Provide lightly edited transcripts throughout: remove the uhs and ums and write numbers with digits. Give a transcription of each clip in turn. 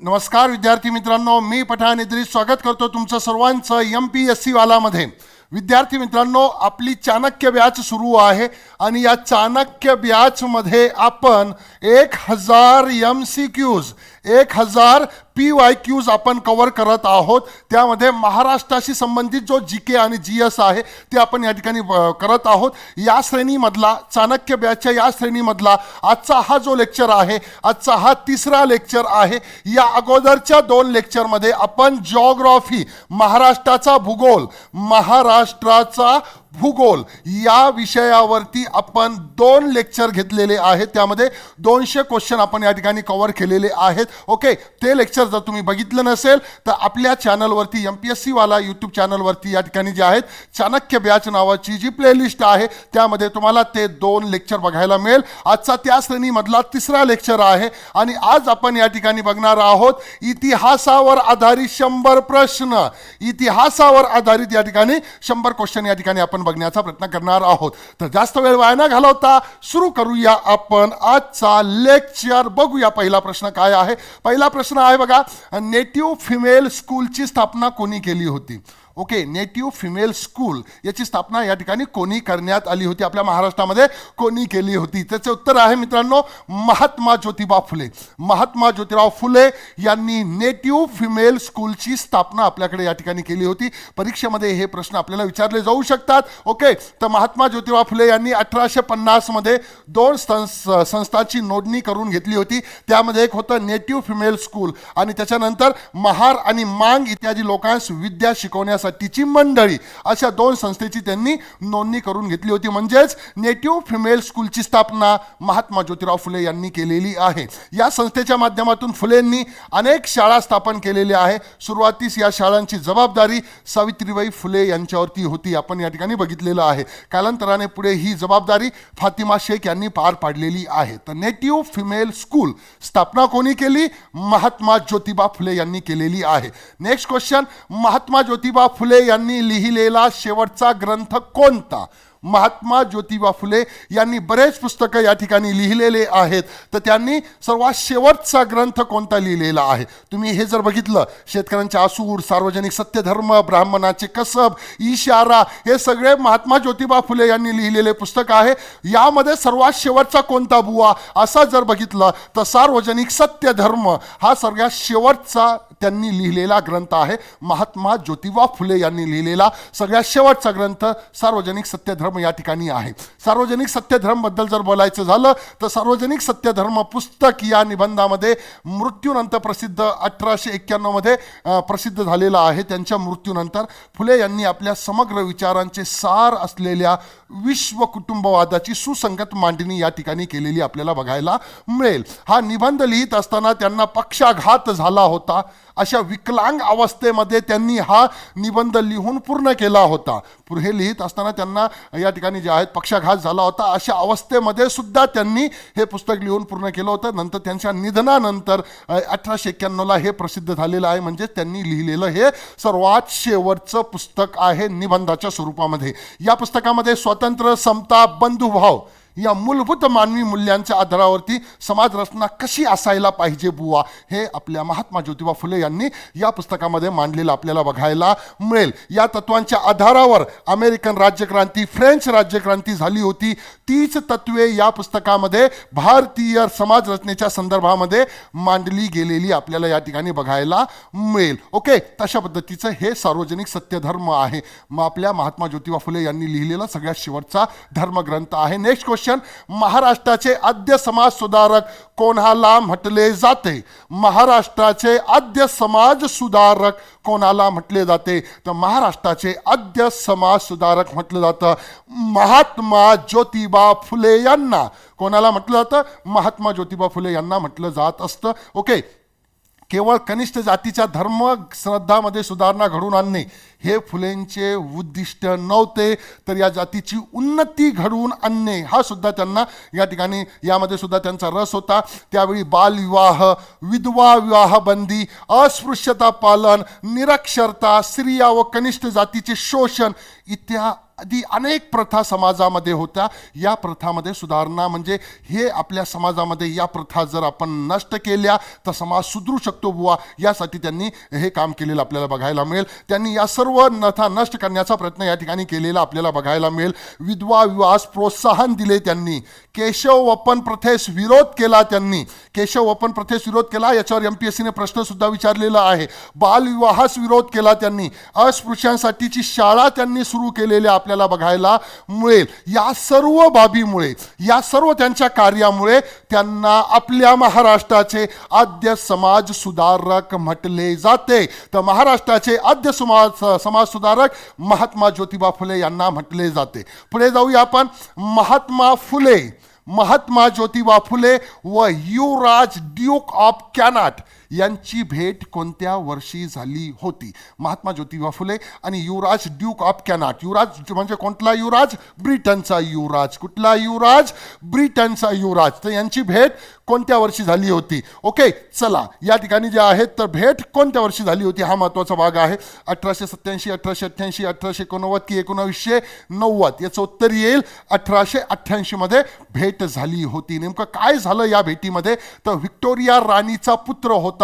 नमस्कार विद्यार्थी मित्रांनो, मी पठाण इद्रिस स्वागत करतो तुमचं सर्वांचं MPSC वालामध्ये। विद्यार्थी मित्रांनो, आपली चाणक्य बॅच सुरू आहे आणि या चाणक्य बॅच मध्ये आपण 1000 MCQs 1000 PYQs आपण कव्हर करत आहोत। त्यामध्ये महाराष्ट्राशी संबंधित जो GK आणि GS आहे ते आपण या ठिकाणी करत आहोत। या श्रेणीमधला चाणक्य बॅचच्या या श्रेणीमधला आजचा हा जो लेक्चर आहे, आजचा हा तिसरा लेक्चर आहे। या अगोदरच्या 2 लेक्चरमध्ये आपण जिओग्राफी, महाराष्ट्राचा भूगोल या विषयावरती आपण 2 लेक्चर घेतलेले आहेत। त्यामध्ये 200 क्वेश्चन आपण या ठिकाणी कव्हर केलेले आहेत। ओके, ते लेक्चर जर तुम्ही बघितलं नसेल तर आपल्या चॅनलवरती MPSC वाला यूट्यूब चॅनलवरती या ठिकाणी जे आहेत चाणक्य बॅच नावाची जी प्लेलिस्ट आहे त्यामध्ये तुम्हाला ते 2 लेक्चर बघायला मिळेल। आजचा त्या श्रेणीमधला तिसरा लेक्चर आहे आणि आज आपण या ठिकाणी बघणार आहोत इतिहासावर आधारित 100 प्रश्न। इतिहासावर आधारित या ठिकाणी 100 क्वेश्चन या ठिकाणी आपण बघण्याचा प्रयत्न करणार आहोत। तर जास्त वेळ वाया न घालवता सुरू करूया आपण आजचा लेक्चर। बघूया पहिला प्रश्न काय आहे। पहिला प्रश्न आहे बघा, नेटिव्ह फिमेल स्कूलची स्थापना कोणी केली होती? ओके, नेटिव्ह फिमेल स्कूल याची स्थापना या ठिकाणी कोणी करण्यात आली होती? आपल्या महाराष्ट्रामध्ये कोणी केली होती? त्याचे उत्तर आहे मित्रांनो, महात्मा ज्योतिबा फुले। महात्मा ज्योतिराव फुले यांनी नेटिव्ह फिमेल स्कूलची स्थापना आपल्याकडे या ठिकाणी केली होती। परीक्षेमध्ये हे प्रश्न आपल्याला विचारले जाऊ शकतात। ओके, तर महात्मा ज्योतिबा फुले यांनी 1850 मध्ये 2 संस्थांची नोंदणी करून घेतली होती। त्यामध्ये एक होतं नेटिव्ह फिमेल स्कूल आणि त्याच्यानंतर महार आणि मांग इत्यादी लोकांस विद्या शिकवण्यासाठी ची मंडळी, अशा 2 संस्थेची त्यांनी नोंदणी करून घेतली होती। म्हणजेच नेटिव्ह फिमेल स्कूलची स्थापना महात्मा ज्योतिराव फुले यांनी केलेली आहे। या संस्थेच्या माध्यमातून फुलेंनी अनेक शाळा स्थापन केलेल्या आहे। सुरुवातीस या शाळांची जबाबदारी सावित्रीबाई फुले यांच्यावरती होती, आपण या ठिकाणी बघितलेलं आहे। कालांतराने पुढे ही जबाबदारी फातिमा शेख यांनी पार पाडलेली आहे। तर नेटिव्ह फिमेल स्कूल स्थापना कोणी केली? महात्मा ज्योतिबा फुले यांनी केलेली आहे। नेक्स्ट क्वेश्चन, महात्मा ज्योतिबा फुले यांनी लिहिलेला शेवटचा ग्रंथ कोणता? महात्मा ज्योतिबा फुले यांनी बरेच पुस्तकं या ठिकाणी लिहिलेले आहेत, तर त्यांनी सर्वात शेवटचा ग्रंथ कोणता लिहिलेला आहे? तुम्ही हे जर बघितलं, शेतकऱ्यांचे आसूड, सार्वजनिक सत्यधर्म, ब्राह्मणाचे कसब, इशारा, हे सगळे महात्मा ज्योतिबा फुले यांनी लिहिलेले पुस्तक आहे। यामध्ये सर्वात शेवटचा कोणता बुवा असं जर बघितलं तर सार्वजनिक सत्यधर्म हा सगळ्यात शेवटचा त्यांनी लिहिलेला ग्रंथ आहे। महात्मा ज्योतिबा फुले यांनी लिहिलेला सगळ्यात शेवटचा ग्रंथ सार्वजनिक सत्यधर्म या ठिकाणी आहे। सार्वजनिक सत्यधर्म बद्दल जर बोलायचं झालं तर सार्वजनिक सत्यधर्म पुस्तक या निबंधामध्ये मृत्यूनंतर प्रसिद्ध 1891 मध्ये प्रसिद्ध झालेला आहे। त्यांच्या मृत्यूनंतर फुले यांनी आपल्या समग्र विचारांचे सार असलेल्या विश्व कुटुंबवादाची सुसंगत मांडणी या ठिकाणी केलेली आपल्याला बघायला मिळेल। हा निबंध लिहित असताना त्यांना पक्षाघात झाला होता। अशा विकलांग अवस्थेमध्ये त्यांनी हा निबंध लिहून पूर्ण केला होता। हे लिहित असताना त्यांना या ठिकाणी जे आहेत पक्षाघात झाला होता, अशा अवस्थेमध्ये सुद्धा त्यांनी हे पुस्तक लिहून पूर्ण केलं होतं। नंतर त्यांच्या निधनानंतर 1891 ला हे प्रसिद्ध झालेलं आहे। म्हणजे त्यांनी लिहिलेलं हे सर्वात शेवटचं पुस्तक आहे निबंधाच्या स्वरूपामध्ये। या पुस्तकामध्ये स्वातंत्र्य, समता, बंधुभाव या मूलभूत मानवी मूल्यांच्या आधारावरती समाज रचना कशी असायला पाहिजे बुवा, हे आपल्या महात्मा ज्योतिबा फुले यांनी या पुस्तकामध्ये मांडलेलं आपल्याला बघायला मिळेल। या तत्वांच्या आधारावर अमेरिकन राज्यक्रांती, फ्रेंच राज्यक्रांती झाली होती। तीच तत्वे या पुस्तकामध्ये भारतीय समाज रचनेच्या संदर्भामध्ये मांडली गेलेली आपल्याला या ठिकाणी बघायला मिळेल। ओके, तशा पद्धतीचं हे सार्वजनिक सत्यधर्म आहे, मग आपल्या महात्मा ज्योतिबा फुले यांनी लिहिलेला सगळ्यात शेवटचा धर्मग्रंथ आहे। नेक्स्ट क्वेश्चन, महाराष्ट्राचे आद्य समाज सुधारक कोणाला म्हटले जाते? महाराष्ट्राचे आद्य समाज सुधारक कोणाला म्हटले जाते? तर महाराष्ट्राचे आद्य समाज सुधारक म्हटलं जातं महात्मा ज्योतिबा फुले यांना। कोणाला म्हटलं जातं? महात्मा ज्योतिबा फुले यांना म्हटलं जात असतं। ओके, केवळ कनिष्ठ जातीच्या धर्म श्रद्धामध्ये सुधारणा घडवून आणणे हे फुलेंचे उद्दिष्ट नव्हते, तर या जातीची उन्नती घडवून आणणे हा सुद्धा त्यांना या ठिकाणी यामध्ये सुद्धा त्यांचा रस होता। त्यावेळी बालविवाह, विधवा विवाह बंदी, अस्पृश्यता पालन, निरक्षरता, स्त्रिया व कनिष्ठ जातीचे शोषण आधी अनेक प्रथा समाजामध्ये होत्या. या प्रथामध्ये सुधारणा म्हणजे हे आपल्या समाजामध्ये या प्रथा जर आपण नष्ट केल्या तर समाज सुधरू शकतो बुवा, यासाठी त्यांनी हे काम केलेलं आपल्याला बघायला मिळेल. त्यांनी या सर्व प्रथा नष्ट करण्याचा प्रयत्न या ठिकाणी केलेला आपल्याला बघायला मिळेल. विधवा विवाहास प्रोत्साहन दिले त्यांनी. केशव वपन प्रथेस विरोध केला त्यांनी. केशव वपन प्रथेस विरोध केला, याच्यावर MPSCने प्रश्न सुद्धा विचारलेला आहे. बालविवाहास विरोध केला त्यांनी. अस्पृश्यांसाठीची शाळा त्यांनी सुरू केलेल्या आपल्याला बघायला मिळेल. या सर्व बाबीमुळे, या सर्व त्यांच्या कार्यामुळे त्यांना आपल्या महाराष्ट्राचे आद्य समाज सुधारक म्हटले जाते. तर महाराष्ट्राचे आद्य समाज सुधारक महात्मा ज्योतिबा फुले यांना म्हटले जाते. पुढे जाऊया आपण. महात्मा ज्योतिबा फुले व युवराज ड्यूक ऑफ कॅनॉट यांची भेट कोणत्या वर्षी झाली होती? महात्मा ज्योतिबा फुले आणि युवराज ड्यूक ऑफ कॅनॉट. युवराज म्हणजे कोणता युवराज? ब्रिटनचा युवराज. कुठला युवराज? ब्रिटनचा युवराज. तर यांची भेट कोणत्या वर्षी झाली होती? ओके, चला या ठिकाणी जे आहेत तर भेट कोणत्या वर्षी झाली होती हा महत्त्वाचा भाग आहे. 1887, 1888, 1889 की 1990? याचं उत्तर येईल 1888 मध्ये भेट झाली होती. नेमकं काय झालं या भेटीमध्ये? तर व्हिक्टोरिया राणीचा पुत्र होता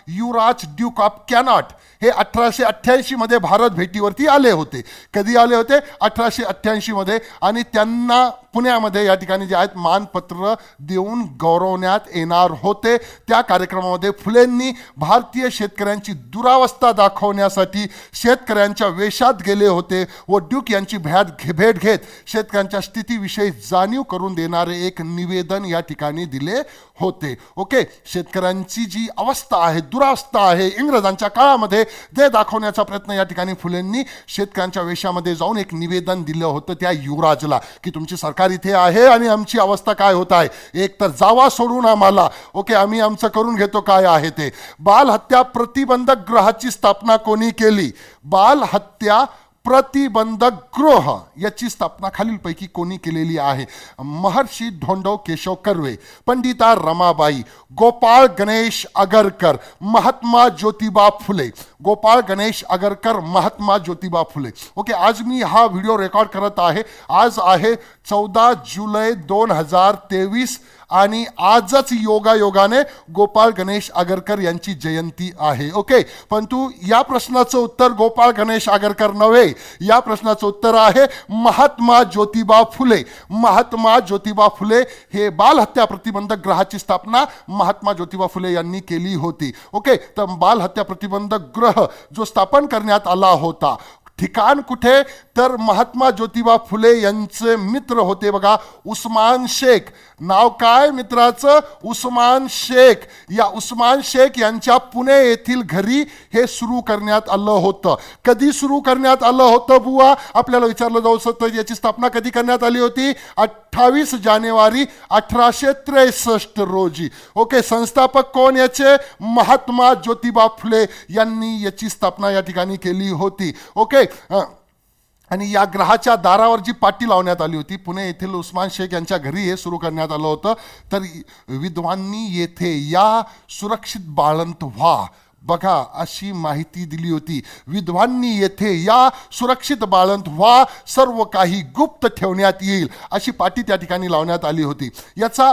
युवराज ड्यूक ऑफ कॅनॉट. हे 1888 मध्ये भारत भेटीवरती आले होते. कधी आले होते? 1888 मध्ये. आणि त्यांना पुण्यामध्ये या ठिकाणी जे आहेत मानपत्र देऊन गौरवण्यात येणार होते. त्या कार्यक्रमामध्ये फुलेंनी भारतीय शेतकऱ्यांची दुरावस्था दाखवण्यासाठी शेतकऱ्यांच्या वेशात गेले होते व ड्यूक यांची भेट घेत शेतकऱ्यांच्या स्थितीविषयी जाणीव करून देणारे एक निवेदन या ठिकाणी दिले होते. ओके, शेतकऱ्यांची जी अवस्था आहे, दुरावस्था आहे इंग्रजांच्या काळामध्ये, ते दाखवण्याचा प्रयत्न या ठिकाणी फुलेंनी शेतकऱ्यांच्या वेशामध्ये जाऊन एक निवेदन दिलं होतं त्या युवराजला की तुमची सरकार इथे आहे आणि आमची अवस्था काय होत आहे, एक तर जावा सोडून आम्हाला. ओके, आम्ही आमचं करून घेतो काय आहे ते. बाल हत्या प्रतिबंधक गृहाची स्थापना कोणी केली? बाल हत्या प्रतिबंधक गृह याची स्थापना खालीलपैकी कोणी केलेली आहे? महर्षी धोंडो केशव कर्वे, पंडिता रमाबाई, गोपाळ गणेश आगरकर, महात्मा ज्योतिबा फुले. गोपाळ गणेश आगरकर, महात्मा ज्योतिबा फुले. ओके, आज मी हा व्हिडिओ रेकॉर्ड करत आहे. आज आहे 14 जुलै 2023 आणि आजच योगायोगाने गोपाळ गणेश आगरकर यांची जयंती आहे. ओके, परंतु या प्रश्नाचं उत्तर गोपाळ गणेश आगरकर नव्हे. या प्रश्नाचं उत्तर आहे महात्मा ज्योतिबा फुले. महात्मा ज्योतिबा फुले हे बाल हत्या प्रतिबंधक गृहाची स्थापना महात्मा ज्योतिबा फुले यांनी केली होती. ओके, तर बाल हत्या प्रतिबंधक गृह जो स्थापन करण्यात आला होता, ठिकाण कुठे? तर महात्मा ज्योतिबा फुले यांचे मित्र होते बघा, उस्मान शेख. नाव काय मित्राचं? उस्मान शेख. या उस्मान शेख यांच्या पुणे येथील घरी हे सुरू करण्यात आलं होतं. कधी सुरू करण्यात आलं होतं बुवा? आपल्याला विचारलं जाऊ शकतं याची स्थापना कधी करण्यात आली होती? 28 जानेवारी 1863 रोजी. ओके, संस्थापक कोण याचे? महात्मा ज्योतिबा फुले यांनी याची स्थापना या ठिकाणी केली होती. ओके, आणि या ग्रहाच्या दारावर जी पाटी लावण्यात आली होती, पुणे येथील उस्मान शेख यांच्या घरी हे सुरू करण्यात आलं होतं. तर विद्वांनी येथे या सुरक्षित बाळंत व्हा, बघा अशी माहिती दिली होती. विद्वांनी येथे या सुरक्षित बाळंत व्हा, सर्व काही गुप्त ठेवण्यात येईल अशी पाटी त्या ठिकाणी लावण्यात आली होती. याचा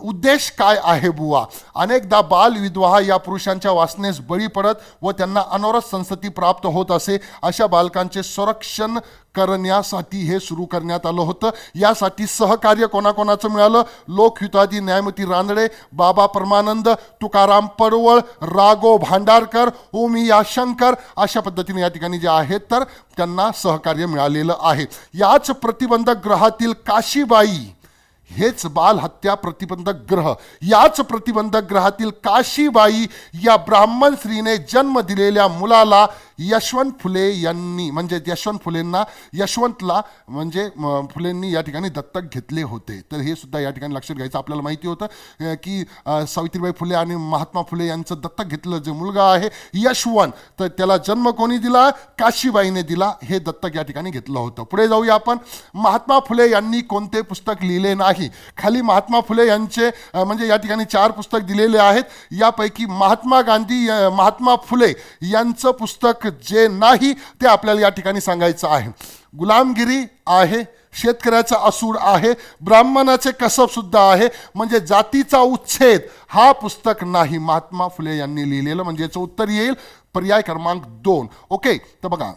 उद्देश काय आहे बुवा? अनेकदा बाल विधवा या पुरुषांच्या वासनेस बळी पडत व त्यांना अनवरत संतती प्राप्त होत असे. अशा बालकांचे संरक्षण करण्यासाठी हे सुरू करण्यात आलं होतं. यासाठी सहकार्य कोणाकोणाचं मिळालं? लोकहितवादी न्यायमूर्ती रानडे, बाबा परमानंद, तुकाराम पडवळ, राघव भांडारकर, ओमिया शंकर अशा पद्धतीने या ठिकाणी जे आहेत तर त्यांना सहकार्य मिळालेलं आहे. याच प्रतिबंधक गृहातील काशीबाई, हेच बाल हत्या प्रतिबंधक ग्रह, याच प्रतिबंधक ग्रहातील काशीबाई या ब्राह्मण स्त्रीने जन्म दिलेल्या मुलाला यशवंत फुले यांनी, म्हणजे यशवंत फुलेंना, यशवंतला म्हणजे फुलेंनी या ठिकाणी दत्तक घेतले होते. तर हे सुद्धा या ठिकाणी लक्षात घ्यायचं. आपल्याला माहिती होतं की सावित्रीबाई फुले आणि महात्मा फुले यांचं दत्तक घेतलं जे मुलगा आहे यशवंत, तर त्याला जन्म कोणी दिला? काशीबाईने दिला. हे दत्तक या ठिकाणी घेतलं होतं. पुढे जाऊया आपण. महात्मा फुले यांनी कोणते पुस्तक लिहिले नाही? खाली महात्मा फुले यांचे म्हणजे या ठिकाणी 4 पुस्तक दिलेले आहेत. यापैकी महात्मा फुले यांचं पुस्तक पुस्तक जे नाही ते आपल्याला या ठिकाणी सांगायचं आहे. गुलामगिरी आहे, शेतकऱ्याचा असूड आहे, ब्राह्मणाचे कसब सुद्धा आहे, म्हणजे जातीचा उच्छेद हा पुस्तक नाही महात्मा फुले यांनी लिहिलेलं. म्हणजे याचं उत्तर येईल पर्याय क्रमांक 2. ओके, तर बघा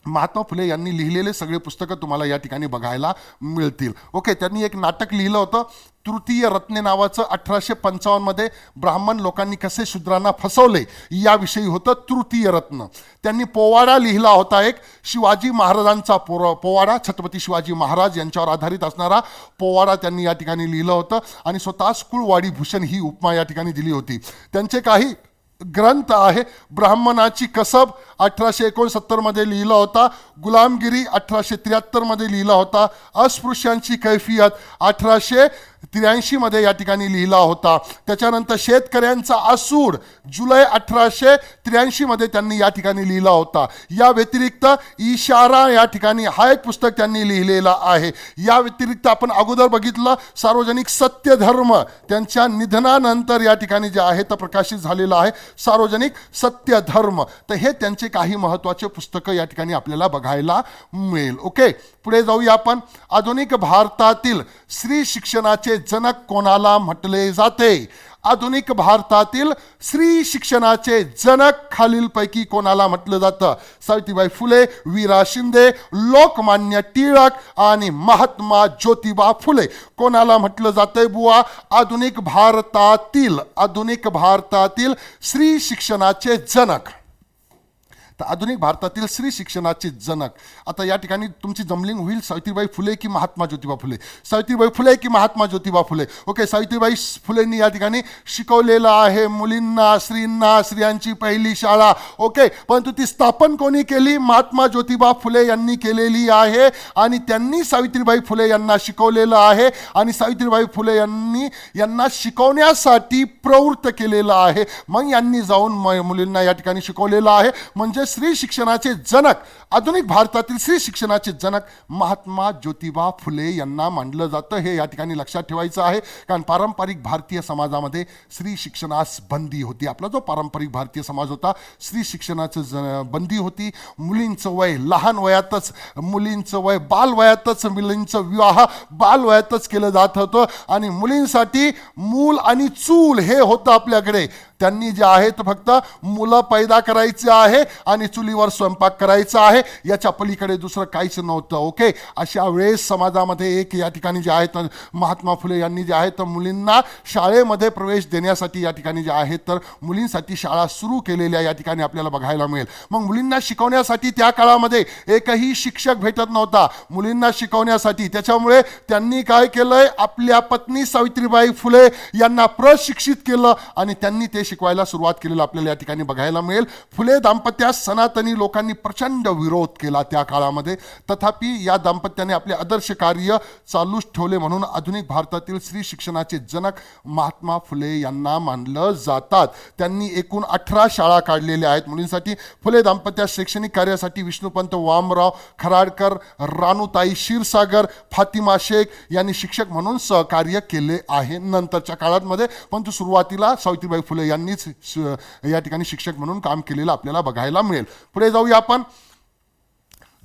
महात्मा फुले यांनी लिहिलेले सगळे पुस्तकं तुम्हाला या ठिकाणी बघायला मिळतील. ओके, त्यांनी एक नाटक लिहिलं होतं तृतीय रत्ने नावाचं, 1855 मध्ये ब्राह्मण लोकांनी कसे शूद्रांना फसवले याविषयी होतं तृतीय रत्न. त्यांनी पोवाडा लिहिला होता एक, शिवाजी महाराजांचा पोवाडा, छत्रपती शिवाजी महाराज यांच्यावर आधारित असणारा पोवाडा त्यांनी या ठिकाणी लिहिलं होतं आणि स्वतःच कुळवाडी भूषण ही उपमा या ठिकाणी दिली होती. त्यांचे काही ग्रंथ आहे. ब्राह्मणाची कसब 1869 मध्ये लिहिला होता, गुलामगिरी 1873 मध्ये लिहिला होता, अस्पृश्यांची कैफियत 1883 मध्ये या ठिकाणी लिहिला होता. त्याच्यानंतर शेतकऱ्यांचा असूड जुलै 1883 मध्ये त्यांनी या ठिकाणी लिहिला होता. या व्यतिरिक्त इशारा या ठिकाणी हा एक पुस्तक त्यांनी लिहिलेला आहे. या व्यतिरिक्त आपण अगोदर बघितलं सार्वजनिक सत्यधर्म, त्यांच्या निधनानंतर या ठिकाणी जे आहे तर प्रकाशित झालेलं आहे सार्वजनिक सत्यधर्म. तर हे त्यांचे काही महत्त्वाचे पुस्तकं या ठिकाणी आपल्याला बघायला मिळेल. ओके, पुढे जाऊया आपण. आधुनिक भारतातील स्त्री शिक्षणाचे जनक कोणाला म्हटले जाते? आधुनिक भारतातील स्त्री शिक्षणाचे जनक खालीलपैकी कोणाला म्हटलं जातं? सावित्रीबाई फुले, वीरा शिंदे, लोकमान्य टिळक आणि महात्मा ज्योतिबा फुले. कोणाला म्हटलं जातंय बुवा? आधुनिक भारतातील स्त्री शिक्षणाचे जनक. तर आधुनिक भारतातील स्त्री शिक्षणाचे जनक, आता या ठिकाणी तुमची जमलिंग होईल सावित्रीबाई फुले की महात्मा ज्योतिबा फुले, सावित्रीबाई फुले की महात्मा ज्योतिबा फुले. ओके, सावित्रीबाई फुलेंनी या ठिकाणी शिकवलेलं आहे मुलींना, स्त्रियांची पहिली शाळा. ओके, परंतु ती स्थापन कोणी केली? महात्मा ज्योतिबा फुले यांनी केलेली आहे आणि त्यांनी सावित्रीबाई फुले यांना शिकवलेलं आहे आणि सावित्रीबाई फुले यांना शिकवण्यासाठी प्रवृत्त केलेलं आहे. मग यांनी जाऊन मुलींना या ठिकाणी शिकवलेलं आहे. म्हणजे स्त्री शिक्षणाचे जनक, आधुनिक भारतातील स्त्री शिक्षणाचे जनक महात्मा ज्योतिबा फुले यांना मानलं जातं. हे या ठिकाणी लक्षात ठेवायचं आहे, कारण पारंपरिक भारतीय समाजामध्ये स्त्री शिक्षणास बंदी होती. आपला जो पारंपरिक भारतीय समाज होता, स्त्री शिक्षणाचं बंदी होती. मुलींचं वय लहान वयातच, मुलींचं वय बालवयातच, मुलींचं विवाह बालवयातच केलं जात होतं आणि मुलींसाठी मूल आणि चूल हे होतं आपल्याकडे. त्यांनी जे आहे तर फक्त मुलं पैदा करायचे आहे आणि चुलीवर स्वयंपाक करायचा आहे, याच्या पलीकडे दुसरं काहीच नव्हतं. ओके, अशा वेळेस समाजामध्ये एक या ठिकाणी जे आहे तर महात्मा फुले यांनी जे आहे तर मुलींना शाळेमध्ये प्रवेश देण्यासाठी या ठिकाणी जे आहे तर मुलींसाठी शाळा सुरू केलेल्या या ठिकाणी आपल्याला बघायला मिळेल. मग मुलींना शिकवण्यासाठी त्या काळामध्ये एकही शिक्षक भेटत नव्हता मुलींना शिकवण्यासाठी. त्याच्यामुळे त्यांनी काय केलंय, आपल्या पत्नी सावित्रीबाई फुले यांना प्रशिक्षित केलं आणि त्यांनी ते शिकवायला सुरुवात केलेलं आपल्याला या ठिकाणी बघायला मिळेल. फुले दाम्पत्यास सनातनी लोकांनी प्रचंड विरोध केला त्या काळामध्ये, तथापि या दाम्पत्याने आपले आदर्श कार्य चालूच ठेवले. म्हणून आधुनिक भारतातील स्त्री शिक्षणाचे जनक महात्मा फुले यांना मानलं जातात. त्यांनी एकूण 18 शाळा काढलेल्या आहेत मुलींसाठी. फुले दाम्पत्या शैक्षणिक कार्यासाठी विष्णुपंत वामराव खराडकर, राणूताई क्षीरसागर, फातिमा शेख यांनी शिक्षक म्हणून सहकार्य केले आहे नंतरच्या काळामध्ये. परंतु सुरुवातीला सावित्रीबाई फुले यांनीच या ठिकाणी शिक्षक म्हणून काम केलेलं आपल्याला बघायला मिळेल. पुढे जाऊया आपण.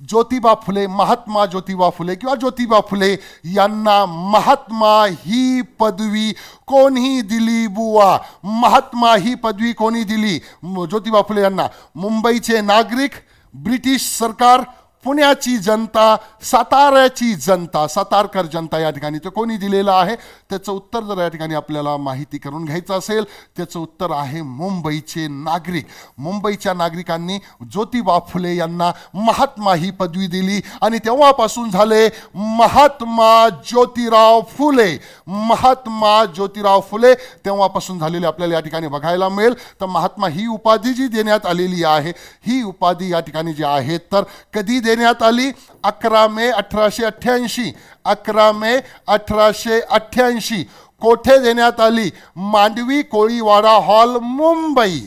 ज्योतिबा फुले, महात्मा ज्योतिबा फुले किंवा ज्योतिबा फुले यांना महात्मा ही पदवी कोणी दिली बुवा? महात्मा ही पदवी कोणी दिली ज्योतिबा फुले यांना? मुंबईचे नागरिक, ब्रिटिश सरकार, पुण्याची जनता, साताऱ्याची जनता, सातारकर जनता या ठिकाणी ते कोणी दिलेलं आहे? त्याचं उत्तर जर या ठिकाणी आपल्याला माहिती करून घ्यायचं असेल, त्याचं उत्तर आहे मुंबईचे नागरिक. मुंबईच्या नागरिकांनी ज्योतिबा फुले यांना महात्मा ही पदवी दिली आणि तेव्हापासून झाले महात्मा ज्योतिराव फुले. महात्मा ज्योतिराव फुले तेव्हापासून झालेले आपल्याला या ठिकाणी बघायला मिळेल. तर महात्मा ही उपाधी जी देण्यात आलेली आहे, ही उपाधी या ठिकाणी जी आहे तर कधी देण्यात आली? 11 मे 1888. 11 मे 1888. कोठे देण्यात आली? मांडवी कोळीवाडा हॉल, मुंबई.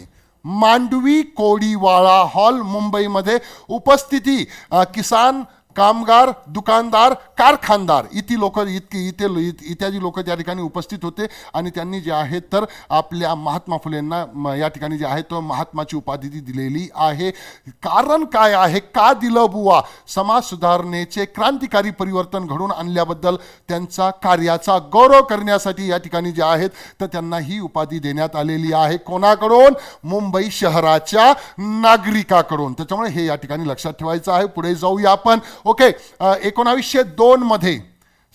मांडवी कोळीवाडा हॉल, मुंबईमध्ये. उपस्थिती किसान कामगार, दुकानदार, कारखानदार इत्यादी लोक त्या ठिकाणी उपस्थित होते आणि त्यांनी जे आहे तर आपल्या महात्मा फुलेंना या ठिकाणी जे आहे तो महात्माची उपाधी दिलेली आहे. कारण काय आहे, का दिलं बुवा? समाज सुधारणेचे क्रांतिकारी परिवर्तन घडून आणल्याबद्दल त्यांचा कार्याचा गौरव करण्यासाठी या ठिकाणी जे आहेत तर त्यांना ही उपाधी देण्यात आलेली आहे. कोणाकडून? मुंबई शहराच्या नागरिकाकडून. त्याच्यामुळे हे या ठिकाणी लक्षात ठेवायचं आहे. पुढे जाऊया आपण. ओके, 1902 मध्ये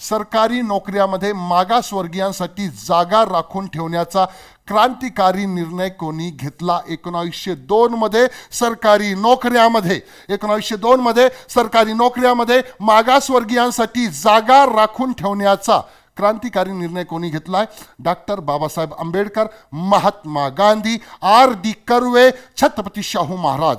सरकारी नोकऱ्यामध्ये मागासवर्गीयांसाठी जागा राखून ठेवण्याचा क्रांतिकारी निर्णय कोणी घेतला? 1902 मध्ये सरकारी नोकऱ्यामध्ये मागासवर्गीयांसाठी जागा राखून ठेवण्याचा क्रांतिकारी निर्णय कोणी घेतलाय? Doctor Babasaheb Ambedkar, Mahatma Gandhi, R.D. कर्वे, छत्रपती शाहू महाराज.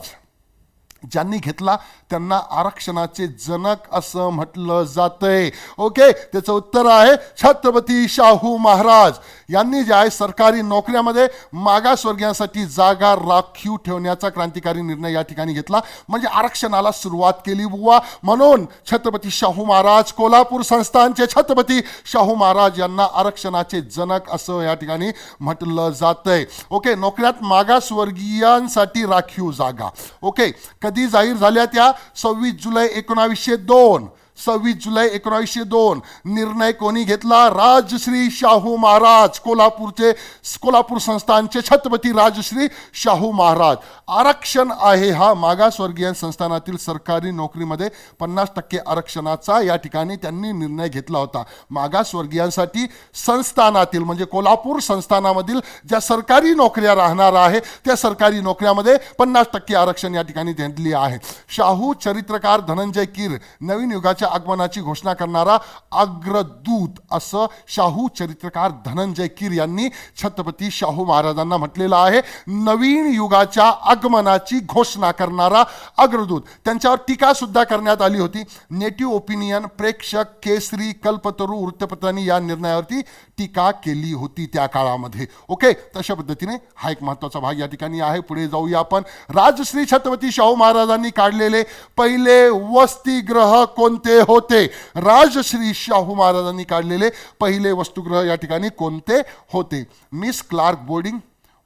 ज्यांनी घेतला त्यांना आरक्षणाचे जनक असं म्हटलं जातंय. ओके, त्याचं उत्तर आहे छत्रपती शाहू महाराज यांनी जे आहे सरकारी नोकऱ्यामध्ये मागासवर्गीयांसाठी जागा राखीव ठेवण्याचा क्रांतिकारी निर्णय या ठिकाणी घेतला. म्हणजे आरक्षणाला सुरुवात केली बुवा. म्हणून छत्रपती शाहू महाराज, कोल्हापूर संस्थानचे छत्रपती शाहू महाराज यांना आरक्षणाचे जनक असं या ठिकाणी म्हटलं जातंय. ओके, नोकऱ्यात मागासवर्गीयांसाठी राखीव जागा ओके कधी जाहीर झाल्या? त्या 26 जुलै 1902. 26 जुलै 1902 निर्णय कोणी घेतला? राजश्री शाहू महाराज, कोल्हापूर संस्थानचे छत्रपती राजश्री शाहू महाराज. आरक्षण आहे हा मागासवर्गीय संस्थानातील सरकारी नोकरीमध्ये 50% आरक्षणाचा या ठिकाणी त्यांनी निर्णय घेतला होता. मागासवर्गीयांसाठी संस्थानातील म्हणजे कोल्हापूर संस्थानामधील ज्या सरकारी नोकऱ्या राहणार आहे त्या सरकारी नोकऱ्यामध्ये 50% आरक्षण या ठिकाणी दिली आहे. शाहू चरित्रकार धनंजय कीर नवीन युगाच्या आगमनाची घोषणा करणारा अग्रदूत असं शाहू चरित्रकार धनंजय कीर यांनी छत्रपती शाहू महाराजांना म्हटलेलं आहे. नवीन युगाच्या आगमनाची घोषणा करणारा अग्रदूत. त्यांच्यावर टीका सुद्धा करण्यात आली होती. नेटिव्ह ओपिनियन, प्रेक्षक, केसरी, कल्पतरू वृत्तपत्रांनी या निर्णयावरती टीका केली होती त्या काळामध्ये. ओके, तशा पद्धतीने हा एक महत्वाचा भाग या ठिकाणी आहे. पुढे जाऊया आपण. राजश्री छत्रपती शाहू महाराजांनी काढलेले पहिले वसतिगृह कोणते होते? राजश्री शाहू महाराजांनी काढलेले पहिले वसतिगृह या ठिकाणी कोणते होते? Miss Clark boarding,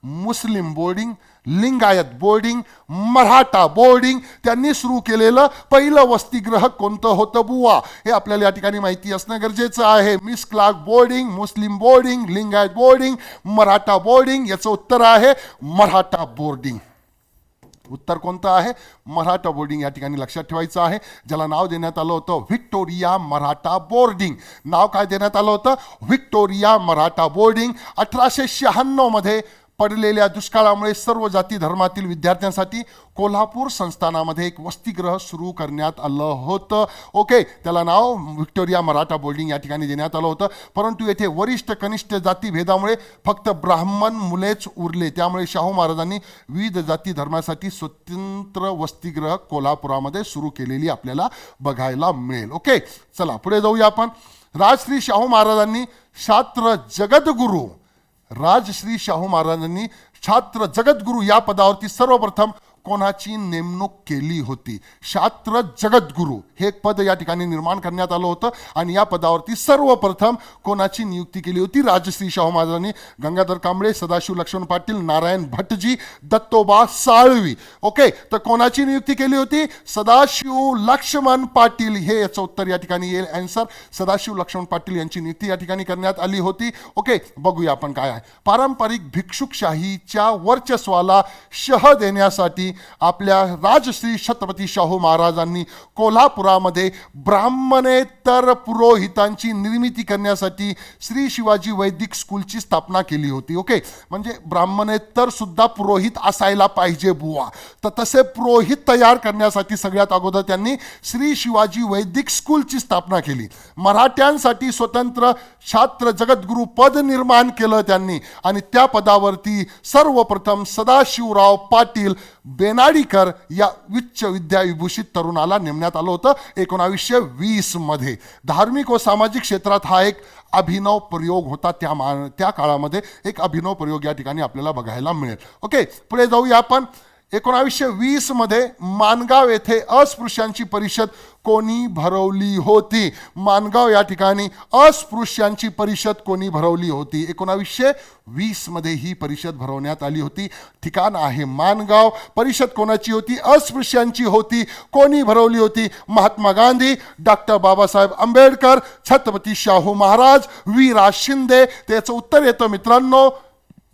Muslim boarding, Lingayat boarding, Maratha boarding. त्यांनी सुरू केलेलं पहिलं वसतिगृह कोणतं होतं बुवा? हे आपल्याला या ठिकाणी माहिती असणं गरजेचं आहे. Miss Clark boarding, Muslim boarding, Lingayat boarding, Maratha boarding. याचं उत्तर आहे मराठा बोर्डिंग. उत्तर कोणतं आहे? मराठा बोर्डिंग या ठिकाणी लक्षात ठेवायचं आहे. ज्याला नाव देण्यात आलं होतं व्हिक्टोरिया मराठा बोर्डिंग. नाव काय देण्यात आलं होतं? Victoria Maratha boarding. 1896 मध्ये पडलेल्या दुष्काळामुळे सर्व जाती धर्मातील विद्यार्थ्यांसाठी कोल्हापूर संस्थानामध्ये एक वसतिगृह सुरू करण्यात आलं होतं. ओके, त्याला नाव व्हिक्टोरिया मराठा बोर्डिंग या ठिकाणी देण्यात आलं होतं. परंतु येथे वरिष्ठ कनिष्ठ जाती भेदामुळे फक्त ब्राह्मण मुलेच उरले. त्यामुळे शाहू महाराजांनी विविध जाती धर्मासाठी स्वतंत्र वसतिगृह कोल्हापुरामध्ये सुरू केलेली आपल्याला बघायला मिळेल. ओके, चला पुढे जाऊया आपण. राजश्री शाहू महाराजांनी छात्र जगद्गुरू या पदावरती सर्वप्रथम कोणाची नेमणूक केली होती? छात्र जगद्गुरू हे एक पद या ठिकाणी निर्माण करण्यात आलं होतं आणि या पदावरती सर्वप्रथम कोणाची नियुक्ती केली होती? राजश्री शाहू महाराजांनी. गंगाधर कांबळे, सदाशिव लक्ष्मण पाटील, नारायण भटजी, दत्तोबा साळवी. ओके, तर कोणाची नियुक्ती केली होती? सदाशिव लक्ष्मण पाटील. हे याचं उत्तर या ठिकाणी येईल. आन्सर सदाशिव लक्ष्मण पाटील यांची नियुक्ती या ठिकाणी करण्यात आली होती. ओके, बघूया आपण काय आहे. पारंपरिक भिक्षुकशाहीच्या वर्चस्वाला शह देण्यासाठी आपल्या राजश्री छत्रपती शाहू महाराजांनी कोल्हापुरामध्ये ब्राह्मणेतर पुरोहितांची निर्मिती करण्यासाठी श्री शिवाजी वैदिक स्कूलची स्थापना केली होती. ओके, म्हणजे ब्राह्मणेतर सुद्धा पुरोहित असायला पाहिजे बुवा. तर तसे पुरोहित तयार करण्यासाठी सगळ्यात अगोदर त्यांनी श्री शिवाजी वैदिक स्कूलची स्थापना केली. मराठ्यांसाठी स्वतंत्र छात्र जगद्गुरू पद निर्माण केलं त्यांनी आणि त्या पदावरती सर्वप्रथम सदाशिवराव पाटील बेनाडीकर या उच्च विद्याविभूषित तरुणाला नेमण्यात आलं होतं 1920 मध्ये. धार्मिक व सामाजिक क्षेत्रात हा एक अभिनव प्रयोग होता. त्या काळामध्ये एक अभिनव प्रयोग या ठिकाणी आपल्याला बघायला मिळेल. ओके, पुढे जाऊया आपण. 1920 मध्ये माणगाव येथे अस्पृश्यांची परिषद कोणी भरवली होती? माणगाव या ठिकाणी अस्पृश्यांची परिषद कोणी भरवली होती? 1920 मध्ये ही परिषद भरवण्यात आली होती. ठिकाण आहे माणगाव. परिषद कोणाची होती? अस्पृश्यांची होती. कोणी भरवली होती? महात्मा गांधी, डॉक्टर बाबासाहेब आंबेडकर, छत्रपती शाहू महाराज, वी रा शिंदे. त्याचं उत्तर येतं मित्रांनो,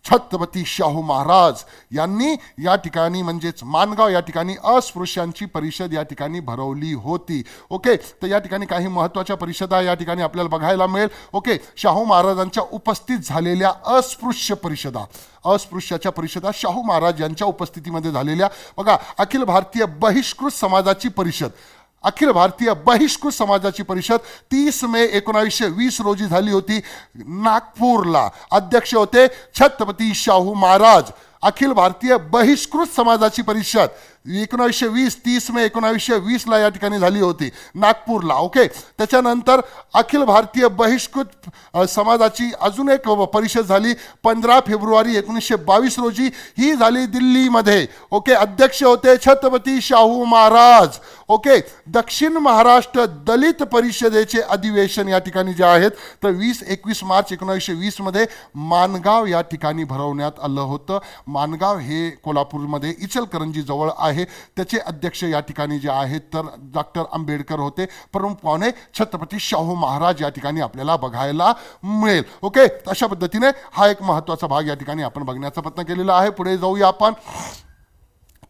छत्रपती शाहू महाराज यांनी या ठिकाणी म्हणजेच माणगाव या ठिकाणी अस्पृश्यांची परिषद या ठिकाणी भरवली होती. ओके, तर या ठिकाणी काही महत्त्वाच्या परिषदा या ठिकाणी आपल्याला बघायला मिळेल. ओके, शाहू महाराजांच्या उपस्थित झालेल्या अस्पृश्य परिषदा, अस्पृश्याच्या परिषदा शाहू महाराज यांच्या उपस्थितीमध्ये झालेल्या. बघा, अखिल भारतीय बहिष्कृत समाजाची परिषद, अखिल भारतीय बहिष्कृत समाजाची परिषद 30 मे 1920 रोजी झाली होती नागपूरला. अध्यक्ष होते छत्रपती शाहू महाराज. अखिल भारतीय बहिष्कृत समाजाची परिषद 1920 30 मे 1920 ला या ठिकाणी झाली होती नागपूरला. ओके, त्याच्यानंतर अखिल भारतीय बहिष्कृत समाजाची अजून एक परिषद झाली 15 फेब्रुवारी 1922 रोजी. ही झाली दिल्लीमध्ये. ओके, अध्यक्ष होते छत्रपती शाहू महाराज. ओके, दक्षिण महाराष्ट्र दलित परिषदेचे अधिवेशन या ठिकाणी जे आहेत तर 20-21 मार्च 1920 मध्ये माणगाव या ठिकाणी भरवण्यात आलं होतं. माणगाव हे कोल्हापूरमध्ये इचलकरंजी जवळ आहे. त्याचे अध्यक्ष या ठिकाणी जे आहेत तर डॉक्टर आंबेडकर होते. प्रमुख पाहुणे छत्रपती शाहू महाराज या ठिकाणी आपल्याला बघायला मिळेल. ओके, अशा पद्धतीने हा एक महत्त्वाचा भाग या ठिकाणी आपण बघण्याचा प्रयत्न केलेला आहे. पुढे जाऊया आपण.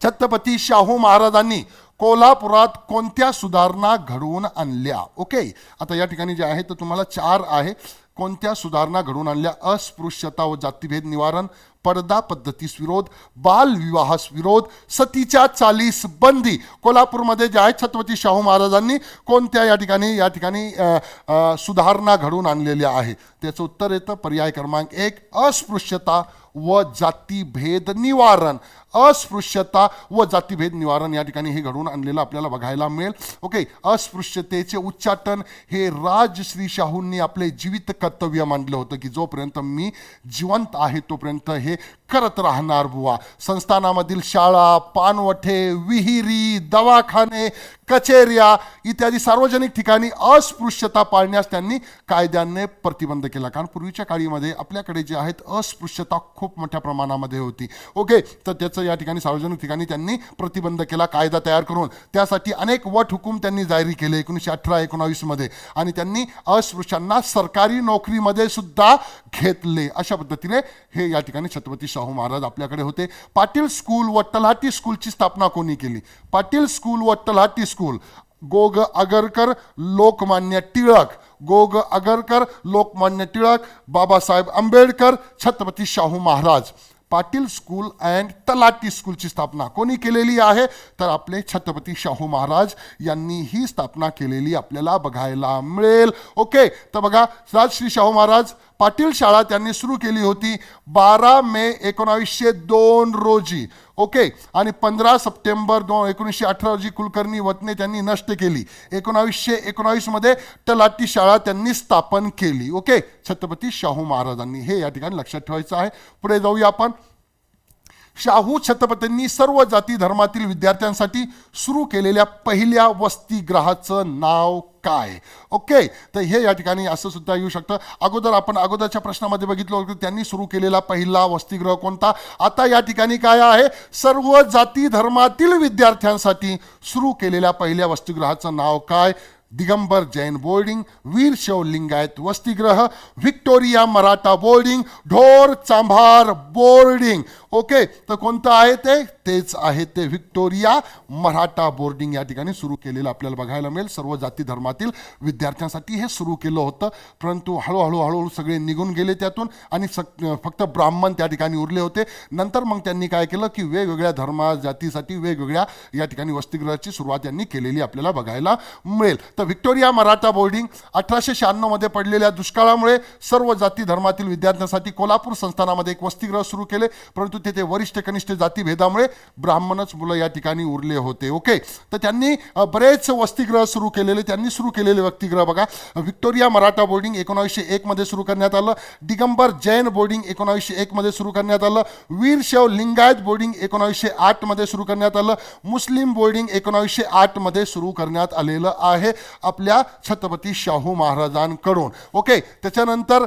छत्रपती शाहू महाराजांनी कोल्हापुरात कोणत्या सुधारणा घडवून आणल्या? ओके, आता या ठिकाणी जे आहे तर तुम्हाला 4 आहे. कोणत्या सुधारणा घडवून आणल्या? अस्पृश्यता व जातीभेद निवारण, पडदा पद्धतीस विरोध, बालविवाहास विरोध, सतीच्या चालीस बंदी. कोल्हापूरमध्ये जे आहे छत्रपती शाहू महाराजांनी कोणत्या या ठिकाणी सुधारणा घडवून आणलेल्या आहे? त्याचं उत्तर येतं पर्याय क्रमांक 1, अस्पृश्यता व जातीभेद निवारण. अस्पृश्यता व जातीभेद निवारण या ठिकाणी हे घडवून आणलेलं आपल्याला बघायला मिळेल. ओके, अस्पृश्यतेचे उच्चाटन हे राजश्री शाहूंनी आपले जीवित कर्तव्य मानलं होतं की जोपर्यंत मी जिवंत आहे तोपर्यंत हे करत राहणार बुवा. संस्थानामधील शाळा, पानवठे, विहिरी, दवाखाने, कचेऱ्या इत्यादी सार्वजनिक ठिकाणी अस्पृश्यता पाळण्यास त्यांनी कायद्याने प्रतिबंध केला. कारण पूर्वीच्या काळीमध्ये आपल्याकडे जे आहेत अस्पृश्यता खूप मोठ्या प्रमाणामध्ये होती. ओके, तर त्याचं या ठिकाणी सार्वजनिक ठिकाणी त्यांनी प्रतिबंध केला कायदा तयार करून. त्यासाठी अनेक वट हुकूम त्यांनी जारी केले 1918-19 मध्ये आणि त्यांनी अस्पृश्यांना सरकारी नोकरीमध्ये सुद्धा घेतले. अशा पद्धतीने हे या ठिकाणी छत्रपती शाहू महाराज आपल्याकडे होते. पाटील स्कूल व तलाठी स्कूलची स्थापना कोणी केली? पाटील स्कूल व तलाठी school Gogh Agarkar, Lokmanya Tilak. Gogh Agarkar, Lokmanya Tilak, Babasaheb Ambedkar, Chhatrapati Shahu Maharaj. Patil school and तलाठी स्कूलची स्थापना कोणी केलेली आहे? तर आपले छत्रपती शाहू महाराज यांनी ही स्थापना केलेली आपल्याला बघायला मिळेल. ओके, तर बघा, राजश्री शाहू महाराज पाटील शाळा त्यांनी सुरू केली होती 12 मे 1902 रोजी. ओके, आणि 15 सप्टेंबर 1918 रोजी कुलकर्णी वतने त्यांनी नष्ट केली. 1919 मध्ये तलाठी शाळा त्यांनी स्थापन केली. ओके, छत्रपती शाहू महाराजांनी. हे या ठिकाणी लक्षात ठेवायचं आहे. पुढे जाऊया आपण. शाहू छत्रपतींनी सर्व जाती धर्मातील विद्यार्थ्यांसाठी सुरू केलेल्या पहिल्या वसतिगृहाचं नाव काय? ओके, तर हे या ठिकाणी असं सुद्धा येऊ शकतं. आपण अगोदरच्या प्रश्नामध्ये बघितलं होतं त्यांनी सुरू केलेला पहिला वसतिगृह कोणता? आता या ठिकाणी काय आहे? सर्व जाती धर्मातील विद्यार्थ्यांसाठी सुरू केलेल्या पहिल्या वसतिगृहाचं नाव काय? दिगंबर जैन बोर्डिंग, वीर शैव लिंगायत वसतिगृह, व्हिक्टोरिया मराठा बोर्डिंग, ढोर चांभार बोर्डिंग. ओके, तर कोणतं आहे ते? तेच आहे ते व्हिक्टोरिया मराठा बोर्डिंग या ठिकाणी सुरू केलेलं आपल्याला बघायला मिळेल. सर्व जाती धर्मातील विद्यार्थ्यांसाठी हे सुरू केलं होतं, परंतु हळूहळू सगळे निघून गेले त्यातून आणि फक्त ब्राह्मण त्या ठिकाणी उरले होते. नंतर मग त्यांनी काय केलं की वेगवेगळ्या धर्मा जातीसाठी वेगवेगळ्या या ठिकाणी वसतिगृहाची सुरुवात त्यांनी केलेली आपल्याला बघायला मिळेल. तर व्हिक्टोरिया मराठा बोर्डिंग 1896 मध्ये पडलेल्या दुष्काळामुळे सर्व जाती धर्मातील विद्यार्थ्यांसाठी कोल्हापूर संस्थानामध्ये एक वसतिगृह सुरू केले, परंतु तेथे वरिष्ठ कनिष्ठ जातीभेदामुळे ब्राह्मणच मुलं या ठिकाणी उरले होते. ओके, तर त्यांनी बरेच वसतिगृह सुरू केलेले. त्यांनी सुरू केलेले वसतिगृह बघा, व्हिक्टोरिया मराठा बोर्डिंग 1901 मध्ये सुरू करण्यात आलं, दिगंबर जैन बोर्डिंग 1901 मध्ये सुरू करण्यात आलं, वीरशैव लिंगायत बोर्डिंग 1908 मध्ये सुरू करण्यात आलं, मुस्लिम बोर्डिंग 1908 मध्ये सुरू करण्यात आलेलं आहे आपल्या छत्रपती शाहू महाराजांकडून. ओके, त्याच्यानंतर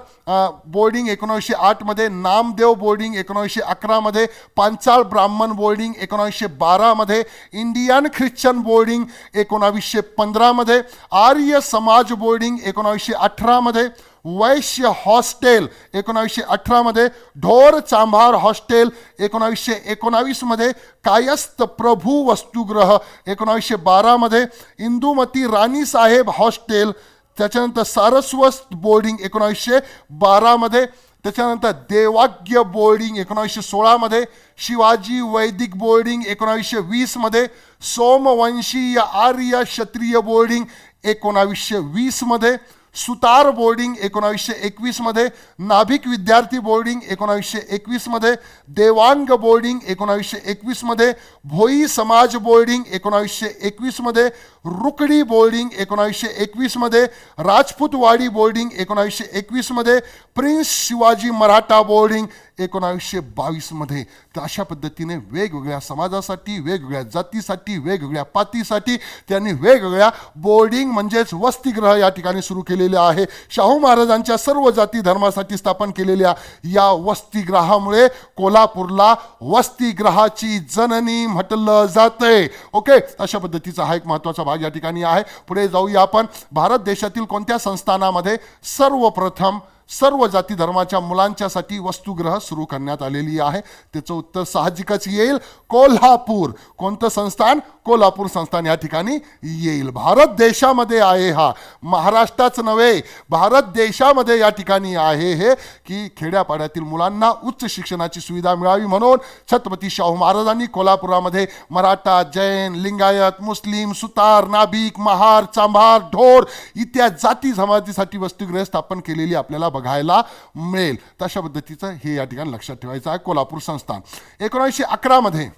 बोर्डिंग 1908 मध्ये, नामदेव बोर्डिंग 1911 मध्ये, पांचाळ ब्राह्मण बोर्डिंग 1912 मध्ये, इंडियन ख्रिश्चन बोर्डिंग 1915 मध्ये, आर्य समाज बोर्डिंग 1918 मध्ये, वैश्य हॉस्टेल 1918 मध्ये, ढोर चांभार हॉस्टेल 1919 मध्ये, कायस्थ प्रभू वसतिगृह 1912 मध्ये, इंदुमती राणी साहेब हॉस्टेल, त्याच्यानंतर सारस्वत बोर्डिंग 1912 मध्ये, त्याच्यानंतर देवाग्य बोर्डिंग 1916 मध्ये, शिवाजी वैदिक बोर्डिंग 1920 मध्ये, सोमवंशीय आर्य क्षत्रिय बोर्डिंग 1920 मध्ये, सुतार बोर्डिंग 1921 मध्ये, नाभिक विद्यार्थी बोर्डिंग 1921 मध्ये, देवांग बोर्डिंग 1921 मध्ये, भोई समाज बोर्डिंग 1921 मध्ये, रुकडी बोर्डिंग 1921 मध्ये, राजपूतवाडी बोर्डिंग 1921 मध्ये, प्रिन्स शिवाजी मराठा बोर्डिंग 1922 मध्ये. तर अशा पद्धतीने वेगवेगळ्या समाजासाठी, वेगवेगळ्या जातीसाठी, वेगवेगळ्या पातीसाठी त्यांनी वेगवेगळ्या बोर्डिंग म्हणजेच वसतिगृह या ठिकाणी सुरू केलेले आहे. शाहू महाराजांच्या सर्व जाती धर्मासाठी स्थापन केलेल्या या वसतिगृहामुळे कोल्हापूरला वसतिगृहाची जननी म्हटलं जातंय. ओके, अशा पद्धतीचा हा एक महत्त्वाचा भाग या ठिकाणी आहे. पुढे जाऊया आपण. भारत देशातील कोणत्या संस्थानामध्ये सर्वप्रथम सर्व जाती धर्माच्या मुलांच्यासाठी वसतिगृह सुरू करण्यात आलेली आहे? त्याचं उत्तर साहजिकच येईल, कोल्हापूर. कोणतं संस्थान? कोल्हापूर संस्थान या ठिकाणी येईल. भारत देशामध्ये आहे हा, महाराष्ट्राच नव्हे, भारत देशामध्ये या ठिकाणी आहे हे, की खेड्यापाड्यातील मुलांना उच्च शिक्षणाची सुविधा मिळावी म्हणून छत्रपती शाहू महाराजांनी कोल्हापुरामध्ये मराठा, जैन, लिंगायत, मुस्लिम, सुतार, नाभिक, महार, चांभार, ढोर इत्यादी जाती जमातीसाठी वसतिगृह स्थापन केलेली आपल्याला बघायला मिळेल. तशा पद्धतीचं हे या ठिकाणी लक्षात ठेवायचं आहे. कोल्हापूर संस्थान 1911 मध्ये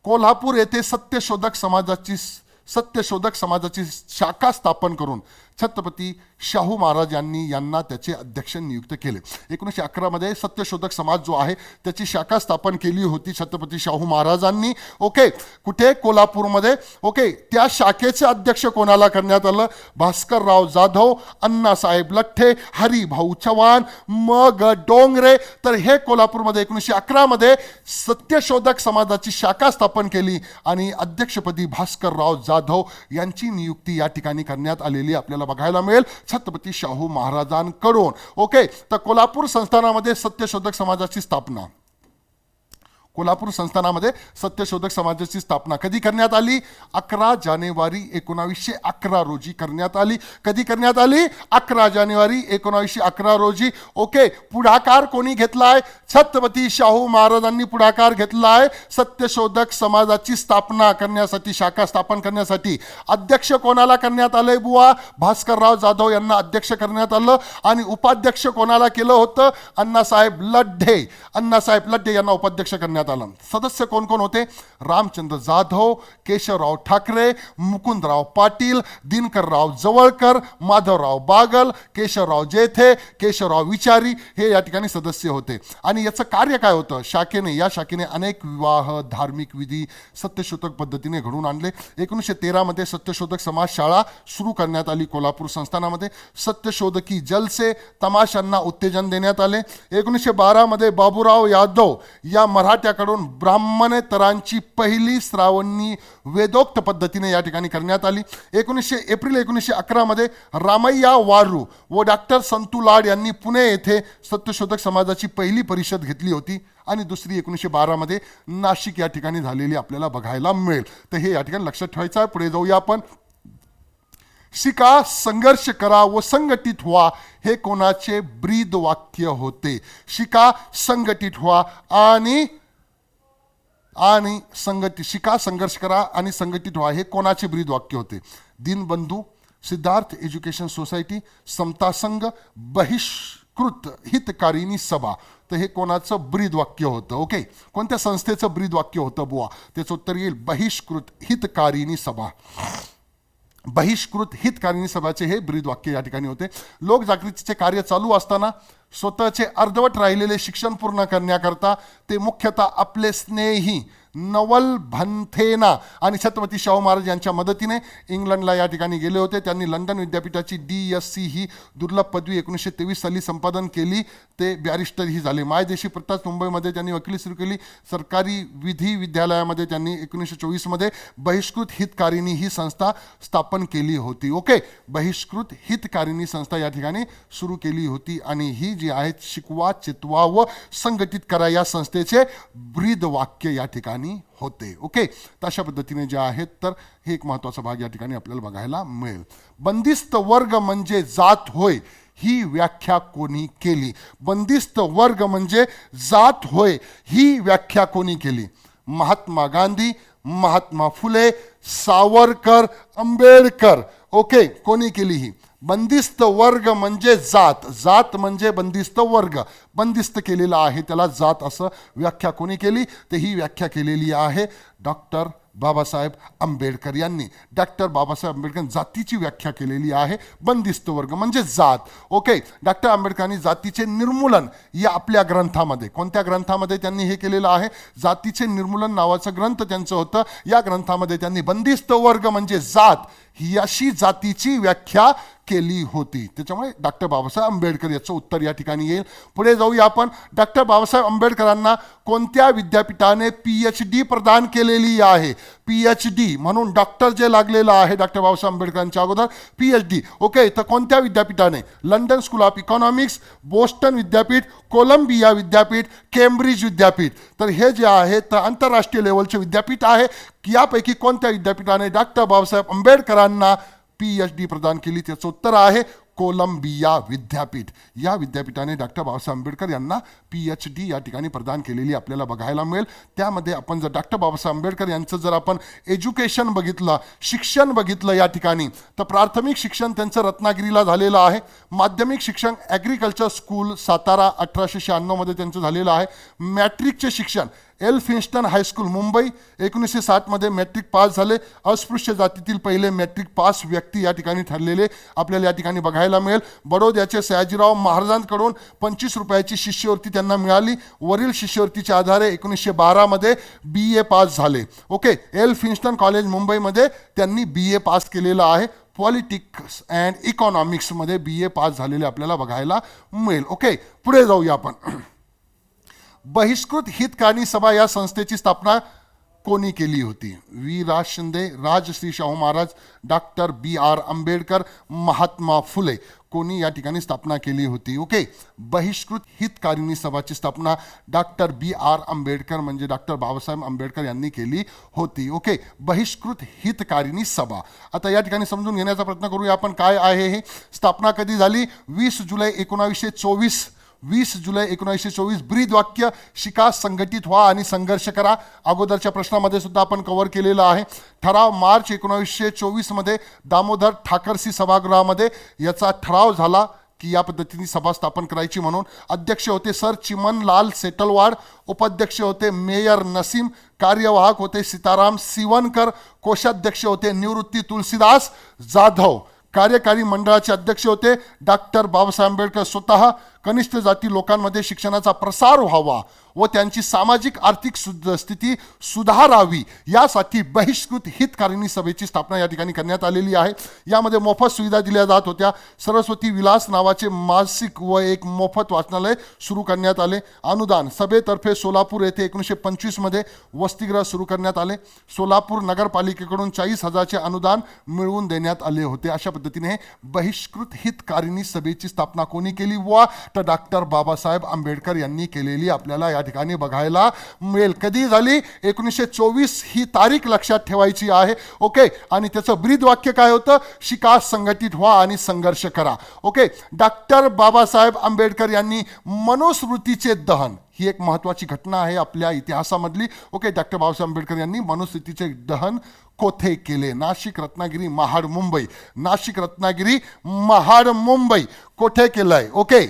कोल्हापूर येथे सत्यशोधक समाजाची शाखा स्थापन करून छत्रपती शाहू महाराज यांना त्याचे अध्यक्ष नियुक्त केले. 1911 मध्ये सत्यशोधक समाज जो आहे त्याची शाखा स्थापन केली होती छत्रपती शाहू महाराजांनी. ओके, कुठे? कोल्हापूरमध्ये. ओके, त्या शाखेचे अध्यक्ष कोणाला करण्यात आलं? भास्करराव जाधव, अण्णासाहेब लठ्ठे, हरिभाऊ चव्हाण, मग डोंगरे. तर हे कोल्हापूरमध्ये 1911 मध्ये सत्यशोधक समाजाची शाखा स्थापन केली आणि अध्यक्षपदी भास्करराव जाधव यांची नियुक्ती या ठिकाणी करण्यात आलेली आपल्याला बघायला मिळेल छत्रपती शाहू महाराजांकडून. ओके, तर कोल्हापूर संस्थानामध्ये सत्यशोधक समाजाची स्थापना, कोल्हापूर संस्थानामध्ये सत्यशोधक समाजाची स्थापना कधी करण्यात आली? 11 जानेवारी 1911 रोजी करण्यात आली. कधी करण्यात आली? 11 जानेवारी 1911 रोजी. ओके, पुढाकार कोणी घेतलाय? छत्रपती शाहू महाराजांनी पुढाकार घेतलाय सत्यशोधक समाजाची स्थापना करण्यासाठी, शाखा स्थापन करण्यासाठी. अध्यक्ष कोणाला करण्यात आलंय बुवा? भास्करराव जाधव यांना अध्यक्ष करण्यात आलं आणि उपाध्यक्ष कोणाला केलं होतं? अण्णासाहेब लठ्ठे. अण्णासाहेब लठ्ठे यांना उपाध्यक्ष करण्यात आलं. सदस्य कोण कोण होते? रामचंद्र जाधव, केशवराव ठाकरे, मुकुंदराव पाटील, दिनकरराव जवळकर, माधवराव बागल, केशवराव जेथे, केशवराव विचारी हे या ठिकाणी सदस्य होते. आणि याचं कार्य काय होतं? या शाखेने अनेक विवाह, धार्मिक विधी सत्यशोधक पद्धतीने घडवून आणले. 1913 मध्ये सत्यशोधक समाज शाळा सुरू करण्यात आली कोल्हापूर संस्थानामध्ये. सत्यशोधकी जलसे, तमाशांना उत्तेजन देण्यात आले. 1912 मध्ये बाबूराव यादव या मराठ्याकडून ब्राह्मणेतरांची पहिली श्रावणी वेदोक्त पद्धतीने या ठिकाणी करण्यात आली. एप्रिल 1911 मध्ये रामय्या वारू व डॉक्टर संतू लाड यांनी पुणे येथे सत्यशोधक समाजाची पहिली परिषद घेतली होती आणि दुसरी 1912 मध्ये नाशिक या ठिकाणी झालेली आपल्याला बघायला मिळेल. तर हे या ठिकाणी लक्षात ठेवायचं आहे. पुढे जाऊया आपण. शिका, संघर्ष करा व संघटित व्हा हे कोणाचे ब्रीद वाक्य होते? शिका, संघटित व्हा आणि शिका, संघर्ष करा आणि संघटित व्हा हे कोणाचे ब्रीद वाक्य होते? दीनबंधू, सिद्धार्थ एज्युकेशन सोसायटी, समता संघ, बहिष्कृत बहिष्कृत हितकारिणी सभा. तर हे कोणाचं ब्रीद वाक्य होतं? ओके, कोणत्या संस्थेचं ब्रीद वाक्य होतं बुवा? त्याचं उत्तर येईल बहिष्कृत हितकारिणी सभा. बहिष्कृत हितकारिणी सभाचे हे ब्रीद वाक्य या ठिकाणी होते. लोकजागृतीचे कार्य चालू असताना स्वतःचे अर्धवट राहिलेले शिक्षण पूर्ण करण्याकरता ते मुख्यतः आपले स्नेही नवल भंथेना आणि छत्रपती शाहू महाराज यांच्या मदतीने इंग्लंडला या ठिकाणी गेले होते. त्यांनी लंडन विद्यापीठाची DSc ही दुर्लभ पदवी 1923 साली संपादन केली. ते बॅरिस्टरही झाले. मायदेशी प्रताप मुंबईमध्ये त्यांनी वकिली सुरू केली. सरकारी विधी विद्यालयामध्ये त्यांनी 1924 मध्ये बहिष्कृत हितकारिणी ही संस्था स्थापन केली होती. ओके, बहिष्कृत हितकारिणी संस्था या ठिकाणी सुरू केली होती आणि ही जी आहेत शिकवा, चितवा व संघटित करा या संस्थेचे ब्रीद वाक्य या ठिकाणी होते. ओके, तर अशा पद्धतीने जे आहेत तर हे एक महत्त्वाचा भाग या ठिकाणी आपल्याला बघायला मिळेल. बंदिस्त वर्ग म्हणजे जात होय ही व्याख्या कोणी केली? बंदिस्त वर्ग म्हणजे जात होय ही व्याख्या कोणी केली? महात्मा गांधी, महात्मा फुले, सावरकर, आंबेडकर. ओके, कोणी केली ही? बंदिस्त वर्ग म्हणजे जात, जात म्हणजे बंदिस्त वर्ग, बंदिस्त केलेला आहे त्याला जात असं व्याख्या कोणी केली? तर ही व्याख्या केलेली आहे डॉक्टर बाबासाहेब आंबेडकर यांनी. डॉक्टर बाबासाहेब आंबेडकर जातीची व्याख्या केलेली आहे. बंदिस्त वर्ग म्हणजे जात. ओके, डॉक्टर आंबेडकरांनी जातीचे निर्मूलन या आपल्या ग्रंथामध्ये, कोणत्या ग्रंथामध्ये त्यांनी हे केलेलं आहे? जातीचे निर्मूलन नावाचं ग्रंथ त्यांचं होतं. या ग्रंथामध्ये त्यांनी बंदिस्त वर्ग म्हणजे जात ही अशी जातीची व्याख्या केली होती. त्याच्यामुळे डॉक्टर बाबासाहेब आंबेडकर याचं उत्तर या ठिकाणी येईल. पुढे जाऊया आपण. डॉक्टर बाबासाहेब आंबेडकरांना कोणत्या विद्यापीठाने PhD प्रदान केलेली आहे? PhD म्हणून डॉक्टर जे लागलेलं आहे डॉक्टर बाबासाहेब आंबेडकरांच्या अगोदर PhD. ओके, तर कोणत्या विद्यापीठाने? London school of economics, Boston विद्यापीठ, कोलंबिया विद्यापीठ, केम्ब्रिज विद्यापीठ. तर हे जे आहे तर आंतरराष्ट्रीय लेवलचे विद्यापीठ आहे. यापैकी कोणत्या विद्यापीठाने डॉक्टर बाबासाहेब आंबेडकरांना PhD प्रदान केली? त्याचं उत्तर आहे कोलंबिया विद्यापीठ. या विद्यापीठाने डॉक्टर बाबासाहेब आंबेडकर यांना PhD या ठिकाणी प्रदान केलेली आपल्याला बघायला मिळेल. त्यामध्ये आपण जर डॉक्टर बाबासाहेब आंबेडकर यांचं जर आपण एज्युकेशन बघितलं, शिक्षण बघितलं या ठिकाणी, तर प्राथमिक शिक्षण त्यांचं रत्नागिरीला झालेलं आहे. माध्यमिक शिक्षण ॲग्रिकल्चर स्कूल सातारा 1896 मध्ये त्यांचं झालेलं आहे. मॅट्रिकचे शिक्षण एल्फिन्स्टन हायस्कूल मुंबई 1960 मध्ये मॅट्रिक पास झाले. अस्पृश्य जातीतील पहिले मॅट्रिक पास व्यक्ती या ठिकाणी ठरलेले आपल्याला या ठिकाणी बघायला मिळेल. बडोद्याचे सयाजीराव महाराजांकडून 25 रुपयाची शिष्यवृत्ती त्यांना मिळाली. वरील शिष्यवृत्तीच्या आधारे 1912 मध्ये BA पास झाले. ओके, एल्फिन्स्टन कॉलेज मुंबईमध्ये त्यांनी BA पास केलेलं आहे. पॉलिटिक्स अँड इकॉनॉमिक्समध्ये BA पास झालेले आपल्याला बघायला मिळेल. ओके, पुढे जाऊया आपण. बहिष्कृत हितकारिणी सभा या संस्थेची स्थापना कोणी केली होती? वी रा शिंदे, राजश्री शाहू महाराज, डॉक्टर BR आंबेडकर, महात्मा फुले. कोणी या ठिकाणी स्थापना केली होती? ओके, बहिष्कृत हितकारिणी सभाची स्थापना डॉक्टर BR आंबेडकर म्हणजे डॉक्टर बाबासाहेब आंबेडकर यांनी केली होती. ओके, बहिष्कृत हितकारिणी सभा. आता या ठिकाणी समजून घेण्याचा प्रयत्न करूया आपण. काय आहे हे? स्थापना कधी झाली? 20 जुलै 1924. 20 जुलै 1924. ब्रीद वाक्य शिका, संघटित व्हा आणि संघर्ष करा. अगोदरच्या प्रश्नामध्ये सुद्धा आपण कव्हर केलेलं आहे. ठराव मार्च 1924 मध्ये दामोदर ठाकरसी सभागृहामध्ये याचा ठराव झाला की या पद्धतीने सभा स्थापन करायची म्हणून. अध्यक्ष होते सर चिमनलाल सेटलवाड, उपाध्यक्ष होते मेयर नसीम, कार्यवाहक होते सीताराम सिवनकर, कोषाध्यक्ष होते निवृत्ती तुलसीदास जाधव, कार्यकारी मंडळाचे अध्यक्ष होते डॉक्टर बाबासाहेब आंबेडकर स्वतः. कनिष्ठ जाती लोकांमध्ये शिक्षणाचा प्रसार व्हावा व त्यांची सामाजिक आर्थिक स्थिती सुधारावी यासाठी बहिष्कृत हितकारिणी सभेची स्थापना या ठिकाणी करण्यात आलेली आहे. यामध्ये मोफत सुविधा दिल्या जात होत्या. सरस्वती विलास नावाचे मासिक व एक मोफत वाचनालय सुरू करण्यात आले. अनुदान सभेतर्फे सोलापूर येथे 1925 मध्ये वसतिगृह सुरू करण्यात आले. सोलापूर नगरपालिकेकडून 40,000चे अनुदान मिळवून देण्यात आले होते. अशा पद्धतीने बहिष्कृत हितकारिणी सभेची स्थापना कोणी केली? व तर डॉक्टर बाबासाहेब आंबेडकर यांनी केलेली आपल्याला या ठिकाणी बघायला मिळेल. कधी झाली? 1924 ही तारीख लक्षात ठेवायची आहे. ओके, आणि त्याचं ब्रीद वाक्य काय होतं? शिका, संघटित व्हा आणि संघर्ष करा. ओके, डॉक्टर बाबासाहेब आंबेडकर यांनी मनुस्मृतीचे दहन, ही एक महत्त्वाची घटना आहे आपल्या इतिहासामधली. ओके, डॉक्टर बाबासाहेब आंबेडकर यांनी मनुस्मृतीचे दहन कोठे केले? नाशिक, रत्नागिरी, महाड, मुंबई. नाशिक, रत्नागिरी, महाड, मुंबई. कोठे केलंय? ओके,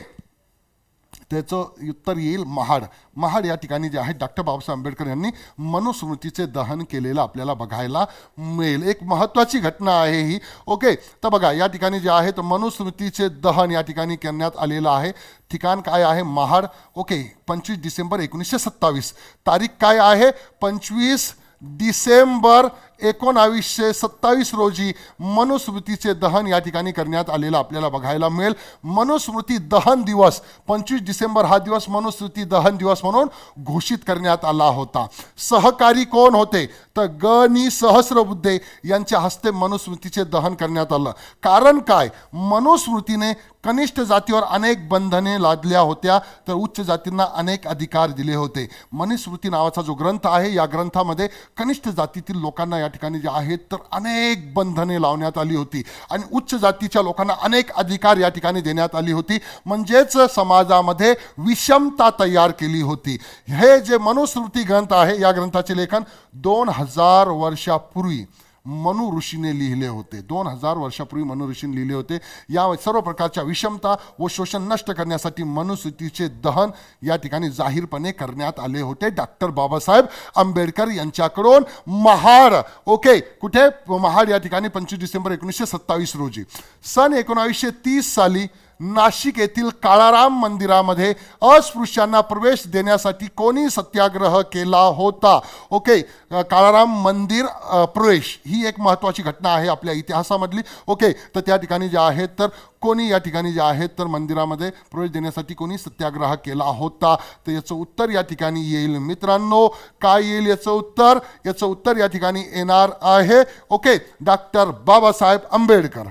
त्याचं उत्तर येईल महाड. महाड या ठिकाणी जे आहे डॉक्टर बाबासाहेब आंबेडकर यांनी मनुस्मृतीचे दहन केलेलं आपल्याला बघायला मिळेल. एक महत्त्वाची घटना आहे ही. ओके, तर बघा या ठिकाणी जे आहे तर मनुस्मृतीचे दहन या ठिकाणी करण्यात आलेलं आहे. ठिकाण काय आहे? महाड. ओके, 25 डिसेंबर 1927. तारीख काय आहे? 25 डिसेंबर 1927 रोजी मनुस्मृतीचे दहन या ठिकाणी करण्यात आलेलं आपल्याला बघायला मिळेल. मनुस्मृती दहन दिवस 25 डिसेंबर हा दिवस मनुस्मृती दहन दिवस म्हणून घोषित करण्यात आला होता. सहकारी कोण होते? तर ग नि सहस्रबुद्धे यांच्या हस्ते मनुस्मृतीचे दहन करण्यात आलं. कारण काय? मनुस्मृतीने कनिष्ठ जातीवर अनेक बंधने लादल्या होत्या, तर उच्च जातींना अनेक अधिकार दिले होते. मनुस्मृती नावाचा जो ग्रंथ आहे, या ग्रंथामध्ये कनिष्ठ जातीतील लोकांना या ठिकाणी जे आहेत तर अनेक बंधने लावण्यात आली होती आणि उच्च जातीच्या लोकांना अनेक अधिकार या ठिकाणी देण्यात आली होती. म्हणजेच समाजामध्ये विषमता तयार केली होती. हे जे मनुस्मृती ग्रंथ आहे, या ग्रंथाचे लेखन 2000 वर्षापूर्वी मनु ऋषीने लिहिले होते. 2000 वर्षापूर्वी मनु ऋषीने लिहिले होते. या सर्व प्रकारच्या विषमता व शोषण नष्ट करण्यासाठी मनुस्मृतीचे दहन या ठिकाणी जाहीरपणे करण्यात आले होते डॉक्टर बाबासाहेब आंबेडकर यांच्याकडून. महाड. ओके, कुठे? महाड या ठिकाणी 25 डिसेंबर 1927 रोजी. सन 1930 साली नाशिक येथील काळाराम मंदिरामध्ये अस्पृश्यांना प्रवेश देण्यासाठी कोणी सत्याग्रह केला होता? ओके, काळाराम मंदिर प्रवेश ही एक महत्त्वाची घटना आहे आपल्या इतिहासामधली. ओके, तर त्या ठिकाणी जे आहेत तर कोणी या ठिकाणी जे आहेत तर मंदिरामध्ये प्रवेश देण्यासाठी कोणी सत्याग्रह केला होता? तर याचं उत्तर या ठिकाणी येईल मित्रांनो. काय येईल याचं उत्तर? याचं उत्तर या ठिकाणी येणार आहे okay, doctor Babasaheb Ambedkar.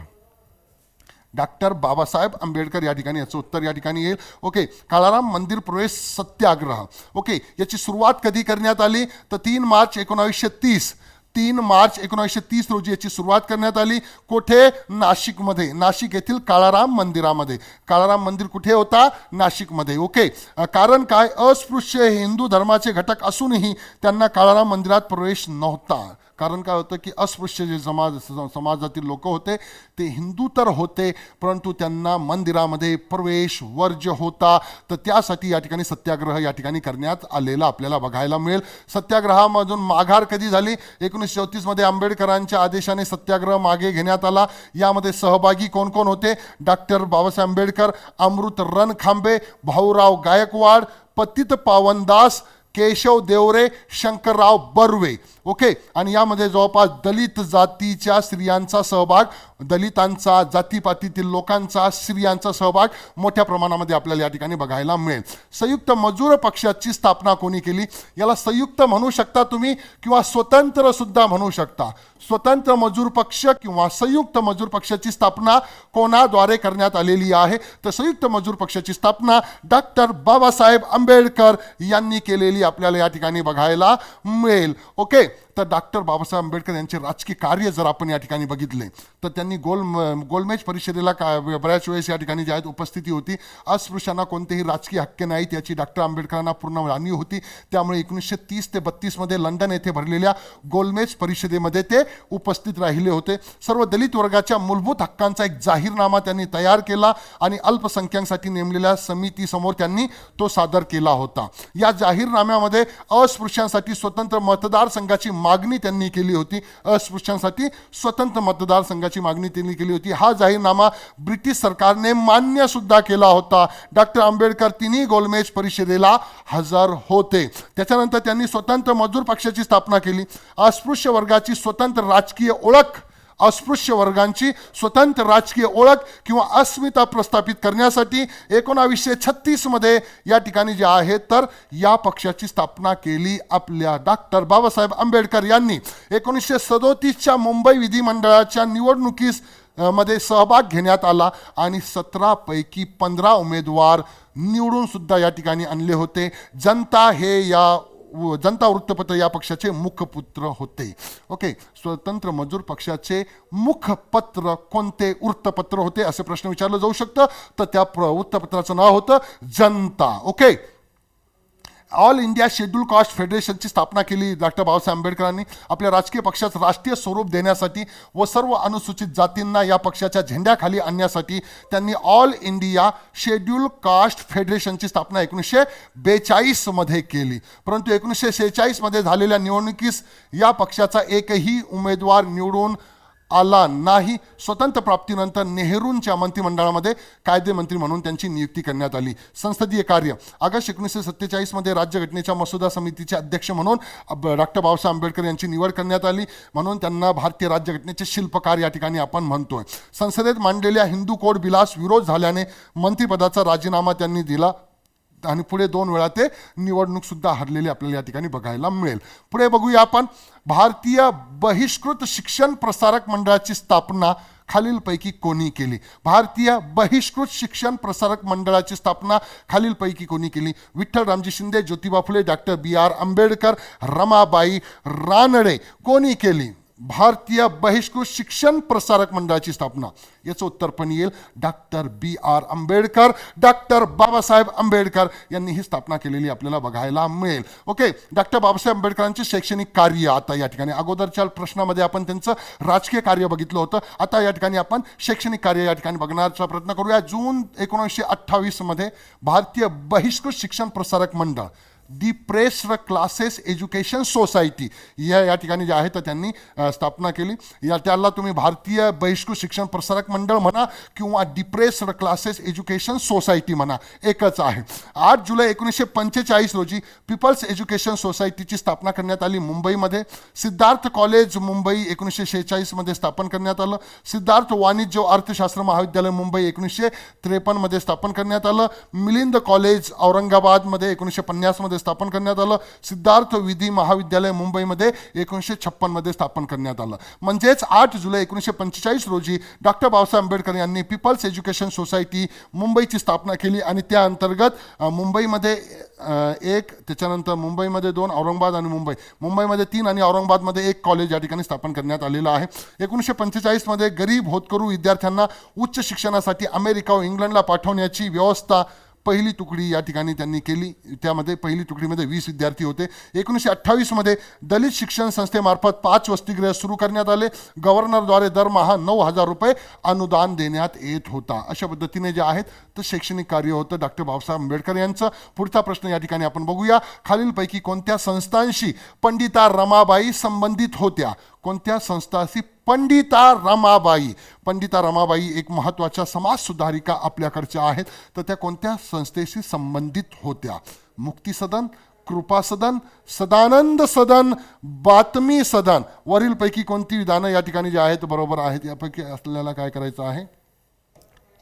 Doctor Babasaheb Ambedkar या ठिकाणी याचं उत्तर या ठिकाणी येईल. ओके, काळाराम मंदिर प्रवेश सत्याग्रह. ओके, याची सुरुवात कधी करण्यात आली? तर 3 मार्च 1930. 3 मार्च 1930 रोजी याची सुरुवात करण्यात आली. कुठे? नाशिकमध्ये. नाशिक येथील काळाराम मंदिरामध्ये. काळाराम मंदिर कुठे होता? नाशिकमध्ये. ओके, कारण काय? अस्पृश्य हे हिंदू धर्माचे घटक असूनही त्यांना काळाराम मंदिरात प्रवेश नव्हता. कारण काय होतं की अस्पृश्य जे समाजातील लोक होते ते हिंदू तर होते, परंतु त्यांना मंदिरामध्ये प्रवेश वर्ज्य होता. तर त्यासाठी या ठिकाणी सत्याग्रह या ठिकाणी करण्यात आलेला आपल्याला बघायला मिळेल. सत्याग्रहामधून माघार कधी झाली? 1934 मध्ये आंबेडकरांच्या आदेशाने सत्याग्रह मागे घेण्यात आला. यामध्ये सहभागी कोण कोण होते? डॉक्टर बाबासाहेब आंबेडकर, अमृत रणखांबे, भाऊराव गायकवाड, पतित पावनदास, केशव देवरे, शंकरराव बर्वे. ओके, आणि यामध्ये जवळपास दलित जातीच्या स्त्रियांचा सहभाग, दलितांचा, जातीपातीतील लोकांचा, स्त्रियांचा सहभाग मोठ्या प्रमाणामध्ये आपल्याला या ठिकाणी बघायला मिळेल. संयुक्त मजूर पक्षाची स्थापना कोणी केली? याला संयुक्त म्हणू शकता तुम्ही किंवा स्वतंत्र सुद्धा म्हणू शकता. स्वतंत्र मजूर पक्ष किंवा संयुक्त मजूर पक्षाची स्थापना कोणाद्वारे करण्यात आलेली आहे? तर संयुक्त मजूर पक्षाची स्थापना डॉक्टर बाबासाहेब आंबेडकर यांनी केलेली आपल्याला या ठिकाणी बघायला मिळेल. ओके, तर डॉक्टर बाबासाहेब आंबेडकर यांचे राजकीय कार्य जर आपण या ठिकाणी बघितले तर त्यांनी गोलमेज परिषदेला बऱ्याच वेळेस या ठिकाणी जे आहेत उपस्थिती होती. अस्पृश्यांना कोणतेही राजकीय हक्क नाहीत याची डॉक्टर आंबेडकरांना पूर्ण जाणीव होती. त्यामुळे 1930 ते 32 मध्ये लंडन येथे भरलेल्या गोलमेज परिषदेमध्ये ते उपस्थित राहिले होते. सर्व दलित वर्गाच्या मूलभूत हक्कांचा एक जाहीरनामा त्यांनी तयार केला आणि अल्पसंख्याकांसाठी नेमलेल्या समितीसमोर त्यांनी तो सादर केला होता. या जाहीरनाम्यामध्ये अस्पृश्यांसाठी स्वतंत्र मतदारसंघाची मागणी त्यांनी केली होती. अस्पृश्यांसाठी स्वतंत्र मतदारसंघाची मागणी त्यांनी केली होती. हा जाहीरनामा ब्रिटिश सरकारने मान्य सुद्धा केला होता. डॉक्टर आंबेडकर तिन्ही गोलमेज परिषदेला हजर होते. त्याच्यानंतर त्यांनी स्वतंत्र मजूर पक्षाची स्थापना केली. अस्पृश्य वर्गाची स्वतंत्र राजकीय ओळख, अस्पृश्य वर्गांची स्वतंत्र राजकीय ओळख किंवा अस्मिता प्रस्थापित करण्यासाठी 1936 मध्ये या ठिकाणी जे आहे तर या पक्षाची स्थापना केली आपल्या डॉक्टर बाबासाहेब आंबेडकर यांनी. 1937च्या मुंबई विधिमंडळाच्या निवडणुकीस मध्ये सहभाग घेण्यात आला आणि 17 पैकी 15 उमेदवार निवडून सुद्धा या ठिकाणी आणले होते. जनता वृत्तपत्र या पक्षाचे मुखपत्र होते. ओके, स्वतंत्र मजूर पक्षाचे मुखपत्र कोणते वृत्तपत्र होते असे प्रश्न विचारलं जाऊ शकतं. तर त्या वृत्तपत्राचं नाव होतं Janata. Okay, all India schedule caste फेडरेशनची स्थापना केली डॉक्टर बाबासाहेब आंबेडकरांनी आपल्या राजकीय पक्षाचं राष्ट्रीय स्वरूप देण्यासाठी व सर्व अनुसूचित जातींना या पक्षाच्या झेंड्याखाली आणण्यासाठी त्यांनी ऑल इंडिया शेड्यूल कास्ट फेडरेशनची स्थापना 1942 मध्ये केली. परंतु 1946 मध्ये झालेल्या निवडणुकीस या पक्षाचा एकही उमेदवार निवडून आला नाही. स्वतंत्र प्राप्तीनंतर नेहरूंच्या मंत्रिमंडळामध्ये कायदेमंत्री म्हणून त्यांची नियुक्ती करण्यात आली. संसदीय कार्य ऑगस्ट 1947 मध्ये राज्यघटनेच्या मसुदा समितीचे अध्यक्ष म्हणून डॉक्टर बाबासाहेब आंबेडकर यांची निवड करण्यात आली, म्हणून त्यांना भारतीय राज्यघटनेचे शिल्पकार या ठिकाणी आपण म्हणतोय. संसदेत मांडलेल्या हिंदू कोड बिलास विरोध झाल्याने मंत्रिपदाचा राजीनामा त्यांनी दिला आणि पुढे 2 वेळा ते निवडणूक सुद्धा हरलेले आपल्याला या ठिकाणी बघायला मिळेल. पुढे बघूया आपण भारतीय बहिष्कृत शिक्षण प्रसारक मंडळाची स्थापना खालीलपैकी कोणी केली. भारतीय बहिष्कृत शिक्षण प्रसारक मंडळाची स्थापना खालीलपैकी कोणी केली. Vitthal Ramji Shinde, Jyotiba Phule, doctor B.R. आंबेडकर, रमाबाई रानडे. कोणी केली भारतीय बहिष्कृत शिक्षण प्रसारक मंडळाची स्थापना? याचं उत्तर पण येईल doctor B.R. Ambedkar, doctor Babasaheb Ambedkar यांनी ही स्थापना केलेली आपल्याला बघायला मिळेल. ओके, डॉक्टर बाबासाहेब आंबेडकरांचे शैक्षणिक कार्य आता या ठिकाणी अगोदरच्या प्रश्नामध्ये आपण त्यांचं राजकीय कार्य बघितलं होतं. आता या ठिकाणी आपण शैक्षणिक कार्य या ठिकाणी बघण्याचा प्रयत्न करूया. जून 1928 मध्ये भारतीय बहिष्कृत शिक्षण प्रसारक मंडळ दी प्रेस्ड क्लासेस एज्युकेशन सोसायटी या ठिकाणी जे आहे तर त्यांनी स्थापना केली. त्याला तुम्ही भारतीय बहिष्कृत शिक्षण प्रसारक मंडळ म्हणा किंवा डिप्रेस्ड क्लासेस एज्युकेशन सोसायटी म्हणा, एकच आहे. 8 जुलै 1945 रोजी पीपल्स एज्युकेशन सोसायटीची स्थापना करण्यात आली मुंबईमध्ये. सिद्धार्थ कॉलेज मुंबई 1946 मध्ये स्थापन करण्यात आलं. सिद्धार्थ वाणिज्य व अर्थशास्त्र महाविद्यालय मुंबई 1953 मध्ये स्थापन करण्यात आलं. मिलिंद कॉलेज औरंगाबादमध्ये 1950 मध्ये स्थापन करण्यात आलं. सिद्धार्थ विधी महाविद्यालय मुंबईमध्ये 1956 मध्ये स्थापन करण्यात आलं. म्हणजेच 8 जुलै 1945 रोजी डॉक्टर बाबासाहेब आंबेडकर यांनी पीपल्स एज्युकेशन सोसायटी मुंबईची स्थापना केली आणि त्या अंतर्गत मुंबईमध्ये 1, त्याच्यानंतर मुंबईमध्ये 2, औरंगाबाद आणि मुंबईमध्ये 3 आणि औरंगाबादमध्ये 1 कॉलेज या ठिकाणी स्थापन करण्यात आलेलं आहे. 1945 मध्ये गरीब होतकरू विद्यार्थ्यांना उच्च शिक्षणासाठी अमेरिका व इंग्लंडला पाठवण्याची व्यवस्था पहिली तुकडी या ठिकाणी त्यांनी केली. त्यामध्ये पहिली तुकडीमध्ये 20 विद्यार्थी होते. 1928 मध्ये दलित शिक्षण संस्थेमार्फत 5 वसतिगृह सुरू करण्यात आले. गव्हर्नरद्वारे दरमहा 9,000 रुपये अनुदान देण्यात येत होता. अशा पद्धतीने जे आहेत तर शैक्षणिक कार्य होतं डॉक्टर बाबासाहेब आंबेडकर यांचं. पुढचा प्रश्न या ठिकाणी आपण बघूया. खालीलपैकी कोणत्या संस्थांशी पंडिता रमाबाई संबंधित होत्या? कोणत्या संस्थांशी पंडिता रमाबाई एक महत्त्वाच्या समाज सुधारिका आपल्याकडच्या आहेत, तर त्या कोणत्या संस्थेशी संबंधित होत्या? मुक्ती सदन, कृपा सदन, सदानंद सदन, बातमी सदन. वरीलपैकी कोणती विधानं या ठिकाणी जी आहेत बरोबर आहेत? यापैकी आपल्याला काय करायचं आहे,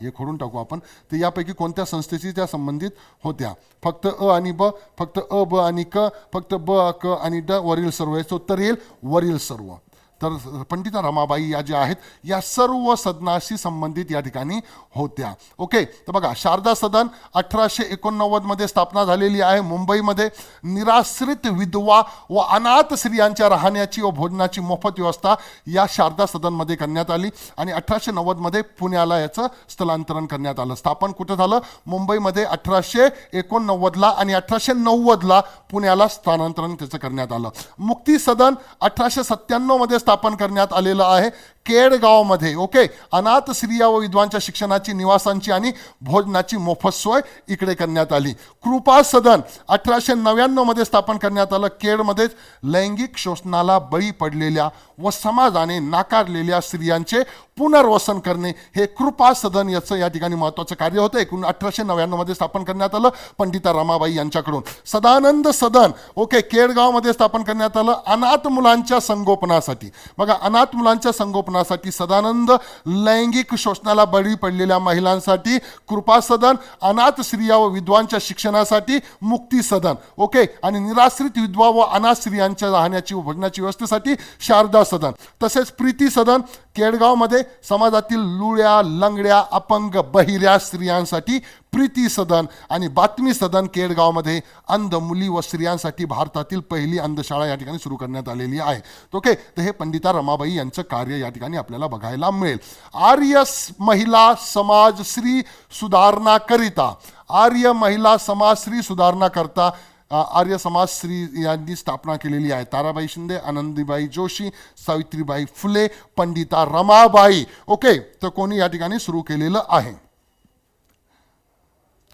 हे खोडून टाकू आपण. तर यापैकी कोणत्या संस्थेशी त्या संबंधित होत्या? फक्त अ आणि ब, फक्त अ ब आणि क, फक्त ब क आणि ड, वरील सर्व. याचं उत्तर येईल वरील सर्व. तर पंडिता रमाबाई या ज्या आहेत या सर्व सदनाशी संबंधित या ठिकाणी होत्या. ओके, तर बघा शारदा सदन 1889 मध्ये स्थापना झालेली आहे मुंबईमध्ये. निराश्रित विधवा व अनाथ स्त्रियांच्या राहण्याची व भोजनाची मोफत व्यवस्था या शारदा सदनमध्ये करण्यात आली आणि 1890 मध्ये पुण्याला याचं स्थलांतरण करण्यात आलं. स्थापन कुठं झालं? मुंबईमध्ये 1889ला आणि 1890ला पुण्याला स्थानांतरण त्याचं करण्यात आलं. मुक्ती सदन 1897 मध्ये स्थापन करण्यात आलेलं आहे केडगावमध्ये. ओके, अनाथ स्त्रिया व विधवांच्या शिक्षणाची, निवासांची आणि भोजनाची मोफत सोय इकडे करण्यात आली. कृपा सदन 1899 मध्ये स्थापन करण्यात आलं. केडमध्येच लैंगिक शोषणाला बळी पडलेल्या व समाजाने नाकारलेल्या स्त्रियांचे पुनर्वसन करणे हे कृपा सदन याचं या ठिकाणी महत्त्वाचं कार्य होतं. 1899 मध्ये स्थापन करण्यात आलं पंडिता रमाबाई यांच्याकडून. सदानंद सदन ओके केडगावमध्ये स्थापन करण्यात आलं अनाथ मुलांच्या संगोपनासाठी. बघा, अनाथ मुलांच्या संगोपनासाठी सदानंद, लैंगिक शोषणाला बळी पडलेल्या महिलांसाठी कृपा सदन, अनाथ स्त्रिया व विधवांच्या शिक्षणासाठी मुक्ती सदन. ओके, आणि निराश्रित विधवा व अनाथ स्त्रियांच्या राहण्याची व भोजनाची व्यवस्थेसाठी शारदा सदन. तसेच प्रीती सदन केडगावमध्ये समाजातील लुळ्या, लंगड्या, अपंग, बहिऱ्या स्त्रियांसाठी प्रीती सदन. आणि बातमी सदन केडगावमध्ये अंध मुली व स्त्रियांसाठी भारतातील पहिली अंधशाळा या ठिकाणी सुरू करण्यात आलेली आहे. ओके, तर हे पंडिता रमाबाई यांचं कार्य या ठिकाणी आपल्याला बघायला मिळेल. आर्य महिला समाज स्त्री सुधारणा करिता, आर्य महिला समाज स्त्री सुधारणा करता आर्य समाज श्री यांनी स्थापना केलेली आहे. ताराबाई शिंदे, आनंदीबाई जोशी, सावित्रीबाई फुले, पंडिता रमाबाई. ओके, तर कोणी या ठिकाणी सुरू केलेलं आहे?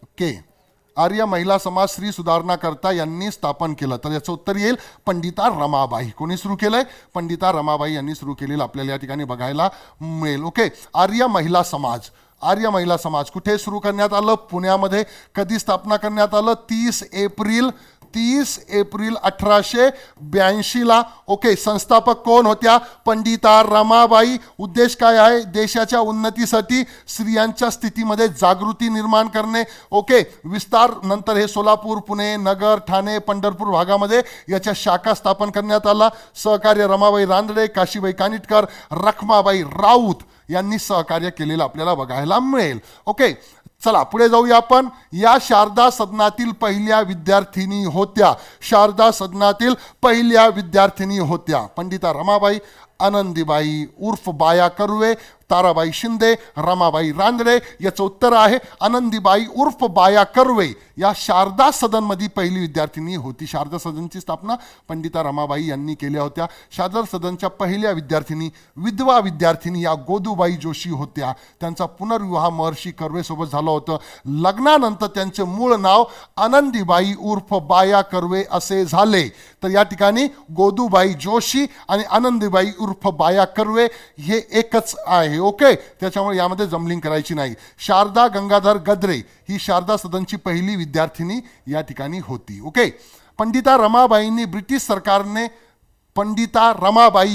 ओके, आर्य महिला समाज स्त्री सुधारणा करता यांनी स्थापन केलं. तर याचं उत्तर येईल पंडिता रमाबाई. कोणी सुरू केलंय? पंडिता रमाबाई यांनी सुरू केलेलं आपल्याला या ठिकाणी बघायला मिळेल. ओके, आर्य महिला समाज. आर्य महिला समाज कुठे सुरू करण्यात आलं? पुण्यामध्ये. कधी स्थापना करण्यात आलं? 30 एप्रिल 1882ला. ओके, संस्थापक कोण होत्या? पंडिता रमाबाई. उद्देश काय आहे? देशाच्या उन्नतीसाठी स्त्रियांच्या स्थितीमध्ये जागृती निर्माण करणे. ओके, विस्तार नंतर हे सोलापूर, पुणे, नगर, ठाणे, पंढरपूर भागामध्ये याच्या शाखा स्थापन करण्यात आला. सहकार्य रमाबाई रानडे, काशीबाई कानिटकर, रखमाबाई राऊत यांनी सहकार्य केलेलं आपल्याला बघायला मिळेल. ओके, चला पुढे जाऊया आपण. या शारदा सदनातील पहिल्या विद्यार्थिनी होत्या. शारदा सदनातील पहिल्या विद्यार्थिनी होत्या पंडिता रमाबाई, आनंदीबाई उर्फ बाया कर्वे, ताराबाई शिंदे, रमाबाई रानडे. याचं उत्तर आहे आनंदीबाई उर्फ बाया कर्वे या शारदा सदनमध्ये पहिली विद्यार्थिनी होती. शारदा सदनची स्थापना पंडिता रमाबाई यांनी केल्या होत्या. शारदा सदनच्या पहिल्या विद्यार्थिनी, विधवा विद्यार्थिनी या गोदूबाई जोशी होत्या. त्यांचा पुनर्विवाह महर्षी कर्वेसोबत झालं होतं. लग्नानंतर त्यांचे मूळ नाव आनंदीबाई उर्फ बाया कर्वे असे झाले. तर या ठिकाणी गोदूबाई जोशी आणि आनंदीबाई उर्फ बाया कर्वे हे एकच आहे. ओके, त्याच्यामुळे यामध्ये जमलिंग करायची नाही. शारदा गंगाधर गद्रे ही शारदा सदनची पहिली विद्यार्थिनी या ठिकाणी होती. ओके, पंडिता रमाबाई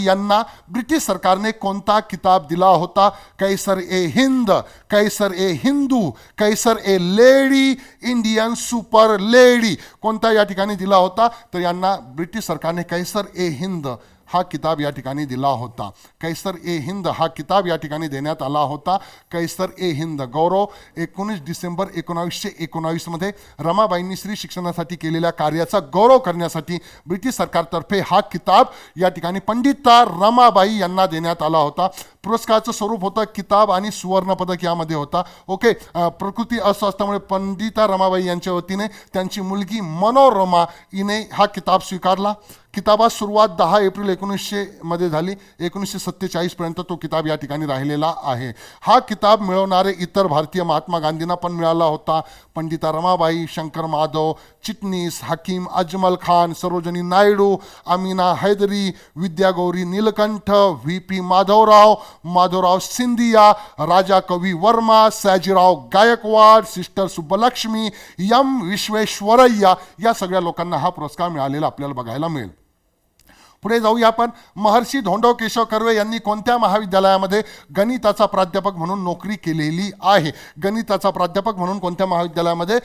यांना ब्रिटिश सरकारने कोणता किताब दिला होता? Kaiser e Hind, Kaiser e Hindu, Kaiser e lady, Indian super lady. कोणता या ठिकाणी दिला होता? तर यांना ब्रिटिश सरकारने कैसर ए हिंद हा किताब या ठिकाणी दिला होता. कैसर ए हिंद हा किताब या ठिकाणी देण्यात आला होता. कैसर ए हिंद गौरव 19 डिसेंबर 1919 मध्ये रमाबाईंनी स्त्री शिक्षणासाठी केलेल्या कार्याचा गौरव करण्यासाठी ब्रिटिश सरकारतर्फे हा किताब या ठिकाणी पंडिता रमाबाई यांना देण्यात आला होता. पुरस्काराचं स्वरूप होतं किताब आणि सुवर्ण पदक यामध्ये होता. ओके, प्रकृती अस्वास्थ्यामुळे पंडिता रमाबाई यांच्या वतीने त्यांची मुलगी मनोरमा हिने हा किताब स्वीकारला. किताबात सुरुवात 10 एप्रिल 1900 मध्ये झाली. 1947 पर्यंत तो किताब या ठिकाणी राहिलेला आहे. हा किताब मिळवणारे इतर भारतीय महात्मा गांधींना पण मिळाला होता. पंडिता रमाबाई, शंकर माधव चिटणीस, हकीम अजमल खान, सरोजनी नायडू, अमीना हैदरी, विद्यागौरी नीलकंठ, VP माधवराव सिंधिया, राजा कवी वर्मा, सयाजीराव गायकवाड, सिस्टर सुब्बलक्ष्मी, विश्वेश्वरय्या या सगळ्या लोकांना हा पुरस्कार मिळालेला आपल्याला बघायला मिळेल. पुढे जाऊया आपण. महर्षी धोंडो केशव कर्वे यांनी कोणत्या महाविद्यालयामध्ये गणिताचा प्राध्यापक म्हणून नोकरी केलेली आहे? गणिताचा प्राध्यापक म्हणून कोणत्या महाविद्यालयामध्ये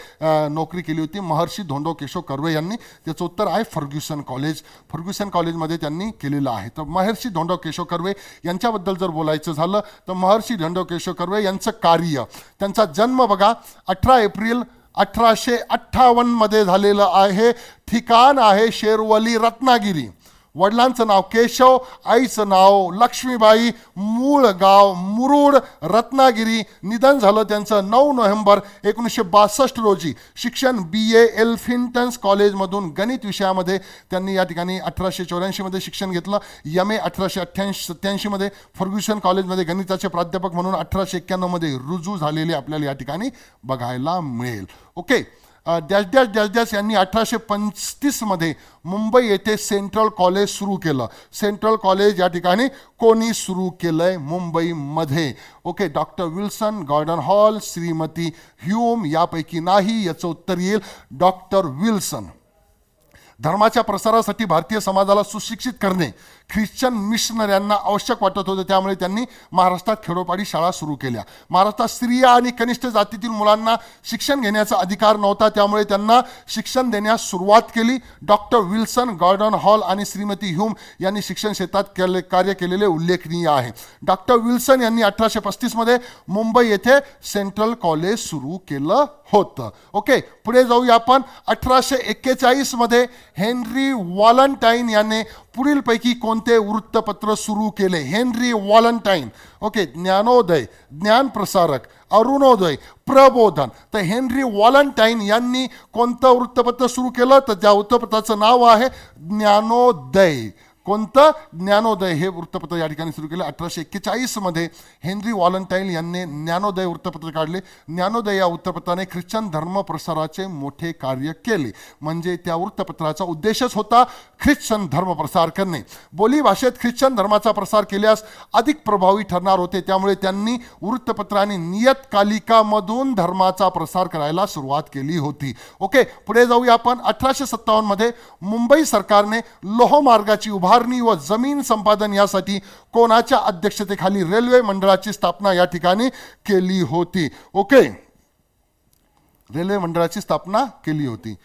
नोकरी केली होती महर्षी धोंडो केशव कर्वे यांनी? त्याचं उत्तर आहे फर्ग्युसन कॉलेज. फर्ग्युसन कॉलेजमध्ये त्यांनी केलेलं आहे. तर महर्षी धोंडो केशव कर्वे यांच्याबद्दल जर बोलायचं झालं तर महर्षी धोंडो केशव कर्वे यांचं कार्य, त्यांचा जन्म बघा 18 एप्रिल 1858 मध्ये झालेलं आहे. ठिकाण आहे शेरवली रत्नागिरी. वडिलांचं नाव केशव, आईचं नाव लक्ष्मीबाई, मूळ गाव मुरुड रत्नागिरी. निधन झालं त्यांचं 9 नोव्हेंबर 1962 रोजी. शिक्षण BA एल्फिन्टन्स कॉलेजमधून गणित विषयामध्ये त्यांनी या ठिकाणी 1884 मध्ये शिक्षण घेतलं. MA 1887 मध्ये फर्ग्युसन कॉलेजमध्ये गणिताचे प्राध्यापक म्हणून 1891 मध्ये रुजू झालेले आपल्याला या ठिकाणी बघायला मिळेल. Okay, dash dash dash dash यांनी 1835 मध्ये मुंबई येथे सेंट्रल कॉलेज सुरू केलं. सेंट्रल कॉलेज या ठिकाणी कोणी सुरू केलंय? मुंबईमध्ये. Okay, doctor Wilson, Gordon Hall, Shrimati Hume यापैकी नाही. याचं उत्तर येईल डॉक्टर विल्सन. धर्माच्या प्रसारासाठी भारतीय समाजाला सुशिक्षित करणे ख्रिश्चन मिशनऱ्यांना आवश्यक वाटत होते. त्यामुळे त्यांनी महाराष्ट्रात खेडोपाडी शाळा सुरू केल्या. महाराष्ट्रात स्त्रिया आणि कनिष्ठ जातीतील मुलांना शिक्षण घेण्याचा अधिकार नव्हता, त्यामुळे त्यांना शिक्षण देण्यास सुरुवात केली. डॉक्टर विल्सन, गॉर्डन हॉल आणि श्रीमती ह्यूम यांनी शिक्षण क्षेत्रात कार्य केलेले उल्लेखनीय आहे. डॉक्टर विल्सन यांनी 1835 मध्ये मुंबई येथे सेंट्रल कॉलेज सुरू केलं होतं. ओके, पुढे जाऊया आपण. 1841 मध्ये हेनरी व्हॅलेंटाईन याने पुढीलपैकी कोणते वृत्तपत्र सुरू केले? हेनरी वॉलंटाईन, ओके, ज्ञानोदय, ज्ञानप्रसारक, अरुणोदय, प्रबोधन. तर हेनरी वॉलंटाईन यांनी कोणतं वृत्तपत्र सुरू केलं? तर त्या वृत्तपत्राचं नाव आहे ज्ञानोदय. कोणतं? ज्ञानोदय हे वृत्तपत्र या ठिकाणी सुरू केलं. 1841 मध्ये हेनरी वॉलंटाईन यांनी ज्ञानोदय वृत्तपत्र काढले. ज्ञानोदय या वृत्तपत्राने ख्रिश्चन धर्म प्रसाराचे मोठे कार्य केले. म्हणजे त्या वृत्तपत्राचा उद्देशच होता ख्रिश्चन धर्म प्रसार करणे. बोली भाषेत ख्रिश्चन धर्माचा प्रसार केल्यास अधिक प्रभावी ठरणार होते. त्यामुळे त्यांनी वृत्तपत्र आणि नियतकालिकामधून धर्माचा प्रसार करायला सुरुवात केली होती. ओके, पुढे जाऊया आपण. 1857 मध्ये मुंबई सरकारने लोहमार्गाची उभारणी व जमीन संपादन यासाठी कोणाच्या अध्यक्षतेखाली रेल्वे मंडळाची स्थापना या ठिकाणी केली होती? ओके, रेल्वे मंडळाची स्थापना केली होती.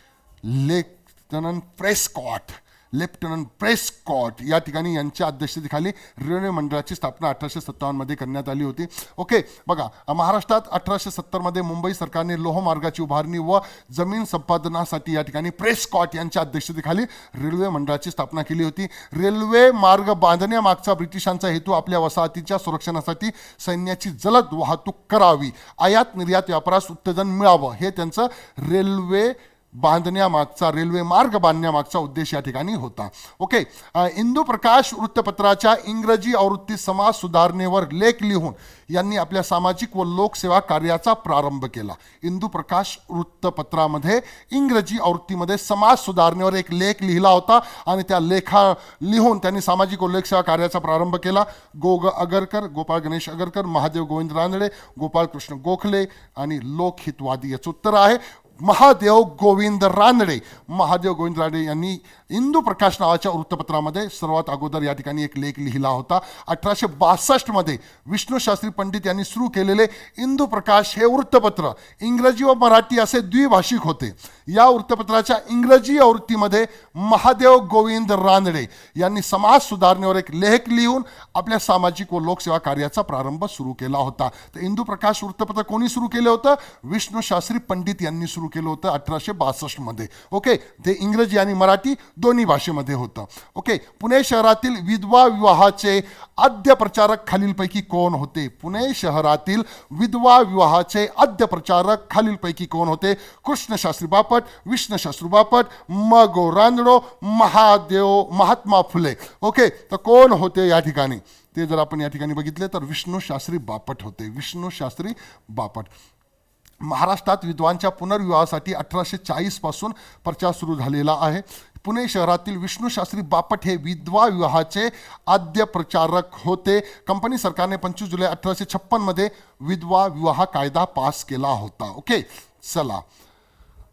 लेफ्टनंट प्रेस्कॉट या ठिकाणी यांच्या अध्यक्षतेखाली रेल्वे मंडळाची स्थापना 1857 मध्ये करण्यात आली होती. ओके, बघा, महाराष्ट्रात 1870 मध्ये मुंबई सरकारने लोहमार्गाची उभारणी व जमीन संपादनासाठी या ठिकाणी प्रेस्कॉट यांच्या अध्यक्षतेखाली रेल्वे मंडळाची स्थापना केली होती. रेल्वे मार्ग बांधण्यामागचा ब्रिटिशांचा हेतू आपल्या वसाहतीच्या संरक्षणासाठी सैन्याची जलद वाहतूक करावी, आयात निर्यात व्यापारास उत्तेजन मिळावं, हे त्यांचं रेल्वे मार्ग बांधण्यामागचा उद्देश या ठिकाणी होता. ओके, इंदू प्रकाश वृत्तपत्राच्या इंग्रजी आवृत्ती समाज सुधारणेवर लेख लिहून यांनी आपल्या सामाजिक व लोकसेवा कार्याचा प्रारंभ केला. इंदू प्रकाश वृत्तपत्रामध्ये इंग्रजी आवृत्तीमध्ये समाज सुधारणेवर एक लेख लिहिला होता आणि त्या लेखा लिहून त्यांनी सामाजिक व लोकसेवा कार्याचा प्रारंभ केला. गोपाळ गणेश अगरकर, महादेव गोविंद रानडे, गोपाळ कृष्ण गोखले आणि लोकहितवादी. याचं उत्तर आहे महादेव गोविंद रानडे. महादेव गोविंद रानडे यांनी इंदू प्रकाश नावाच्या वृत्तपत्रामध्ये सर्वात अगोदर या ठिकाणी एक लेख लिहिला होता. 1862 मध्ये विष्णुशास्त्री पंडित यांनी सुरू केलेले इंदू प्रकाश हे वृत्तपत्र इंग्रजी व मराठी असे द्विभाषिक होते. या वृत्तपत्राच्या इंग्रजी आवृत्तीमध्ये महादेव गोविंद रानडे यांनी समाज सुधारणेवर एक लेख लिहून आपल्या सामाजिक व लोकसेवा कार्याचा प्रारंभ सुरू केला होता. तर इंदू प्रकाश वृत्तपत्र कोणी सुरू केलं होतं? विष्णुशास्त्री पंडित यांनी सुरू केलं होतं 1862 मध्ये. ओके, ते इंग्रजी आणि मराठी दोन्ही भाषेमध्ये होतं. ओके, पुणे शहरातील विधवा विवाहाचे आद्य प्रचारक खालीलपैकी कोण होते? पुणे शहरातील विधवा विवाहाचे आद्य प्रचारक खालीलपैकी कोण होते? कृष्णशास्त्री बापट, विष्णुशास्त्री बापट, मगो रानडो, महात्मा फुले. ओके, तर कोण होते या ठिकाणी? ते जर आपण या ठिकाणी बघितले तर विष्णुशास्त्री बापट होते. विष्णुशास्त्री बापट. महाराष्ट्रात विधवांच्या पुनर्विवाहासाठी 1840 पासून प्रचार सुरू झालेला आहे. पुणे शहरातील विष्णुशास्त्री बापट हे विधवा विवाहाचे आद्य प्रचारक होते. कंपनी सरकारने 25 जुलै 1856 मध्ये विधवा विवाह कायदा पास केला होता. ओके, चला,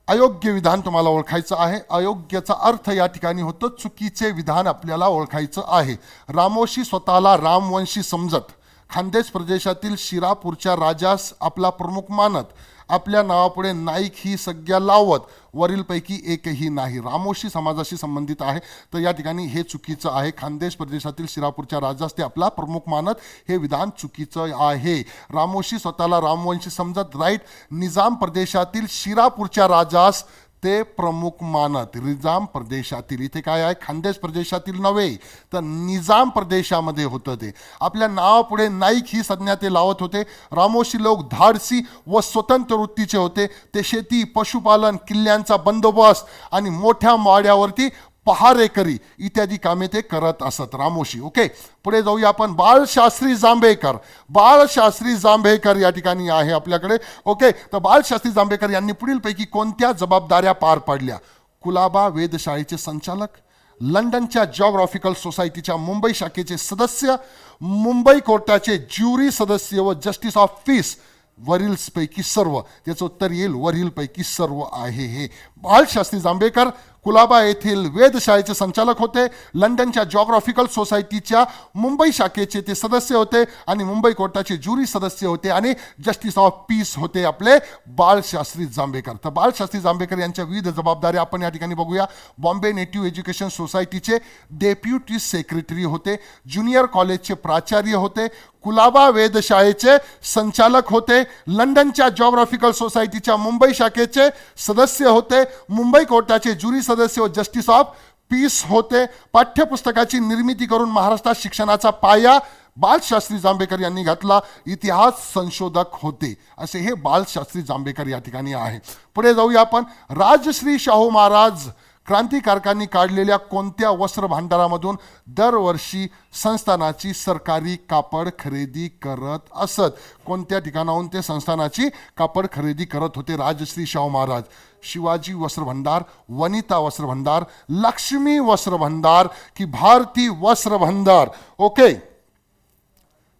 अयोग्य विधान तुम्हाला ओळखायचं आहे. अयोग्याचा अर्थ या ठिकाणी होतो चुकीचे विधान आपल्याला ओळखायचं आहे. रामोशी स्वतःला रामवंशी समजत, खानदेश प्रदेशातील शिरापूरच्या राजास आपला प्रमुख मानत, आपल्या नावापुढे नाईक ही संज्ञा लावत, वरीलपैकी एकही नाही. रामोशी समाजाशी संबंधित आहे, तर या ठिकाणी हे चुकीचं आहे. खानदेश प्रदेशातील शिरापूरच्या राजास ते आपला प्रमुख मानत, हे विधान चुकीचं आहे. रामोशी स्वतःला रामवंशी समजत, राईट. निजाम प्रदेशातील शिरापूरच्या राजास ते प्रमुख मानत. निजाम प्रदेशातील, इथे काय आहे? खानदेश प्रदेशातील नव्हे, तर निजाम प्रदेशामध्ये होतं ते. आपल्या नावापुढे नाईक ही संज्ञा ते लावत होते. रामोशी लोक धाडसी व स्वतंत्र वृत्तीचे होते. ते शेती, पशुपालन, किल्ल्यांचा बंदोबस्त आणि मोठ्या माड्यावरती पहारेकरी इत्यादी कामे ते करत असत. रामोशी. ओके, पुढे जाऊया आपण. बाळशास्त्री जांभेकर. बाळशास्त्री जांभेकर या ठिकाणी आहे आपल्याकडे. ओके, तर बाळशास्त्री जांभेकर यांनी पुढीलपैकी कोणत्या जबाबदाऱ्या पार पाडल्या? कुलाबा वेधशाळेचे संचालक, लंडनच्या जिओग्राफिकल सोसायटीच्या मुंबई शाखेचे सदस्य, मुंबई कोर्टाचे ज्युरी सदस्य व जस्टिस ऑफ पीस. वरीलपैकी सर्व. त्याचं उत्तर येईल वरीलपैकी सर्व आहे हे. बाळशास्त्री जांभेकर कुलाबा येथील वेधशाळेचे संचालक होते, लंडनच्या जिओग्राफिकल सोसायटीच्या मुंबई शाखेचे ते सदस्य होते आणि मुंबई कोर्टाचे ज्युरी सदस्य होते आणि जस्टिस ऑफ पीस होते आपले बाळशास्त्री जांभेकर. तर बाळशास्त्री जांभेकर यांच्या विविध जबाबदाऱ्या आपण या ठिकाणी बघूया. बॉम्बे नेटिव्ह एज्युकेशन सोसायटीचे डेप्युटी सेक्रेटरी होते, ज्युनियर कॉलेजचे प्राचार्य होते, कुलाबा वेधशाळेचे संचालक होते, लंडनच्या जिओग्राफिकल सोसायटीच्या मुंबई शाखेचे सदस्य होते, मुंबई कोर्टाचे ज्युरी सदस्य व जस्टिस ऑफ पीस होते. पाठ्यपुस्तकाची निर्मिती करून महाराष्ट्रात शिक्षणाचा पाया बालशास्त्री जांभेकर यांनी घातला. इतिहास संशोधक होते. असे हे बालशास्त्री जांभेकर या ठिकाणी आहे. पुढे जाऊया आपण. राजश्री शाहू महाराज क्रांतिकारकांनी काढलेल्या कोणत्या वस्त्र भांडारामधून दरवर्षी संस्थानाची सरकारी कापड खरेदी करत असत? कोणत्या ठिकाणाहून ते संस्थानाची कापड खरेदी करत होते राजश्री शाहू महाराज? शिवाजी वस्त्र भंडार, वनिता वस्त्र भंडार, लक्ष्मी वस्त्र भंडार की भारती वस्त्र भंडार? ओके,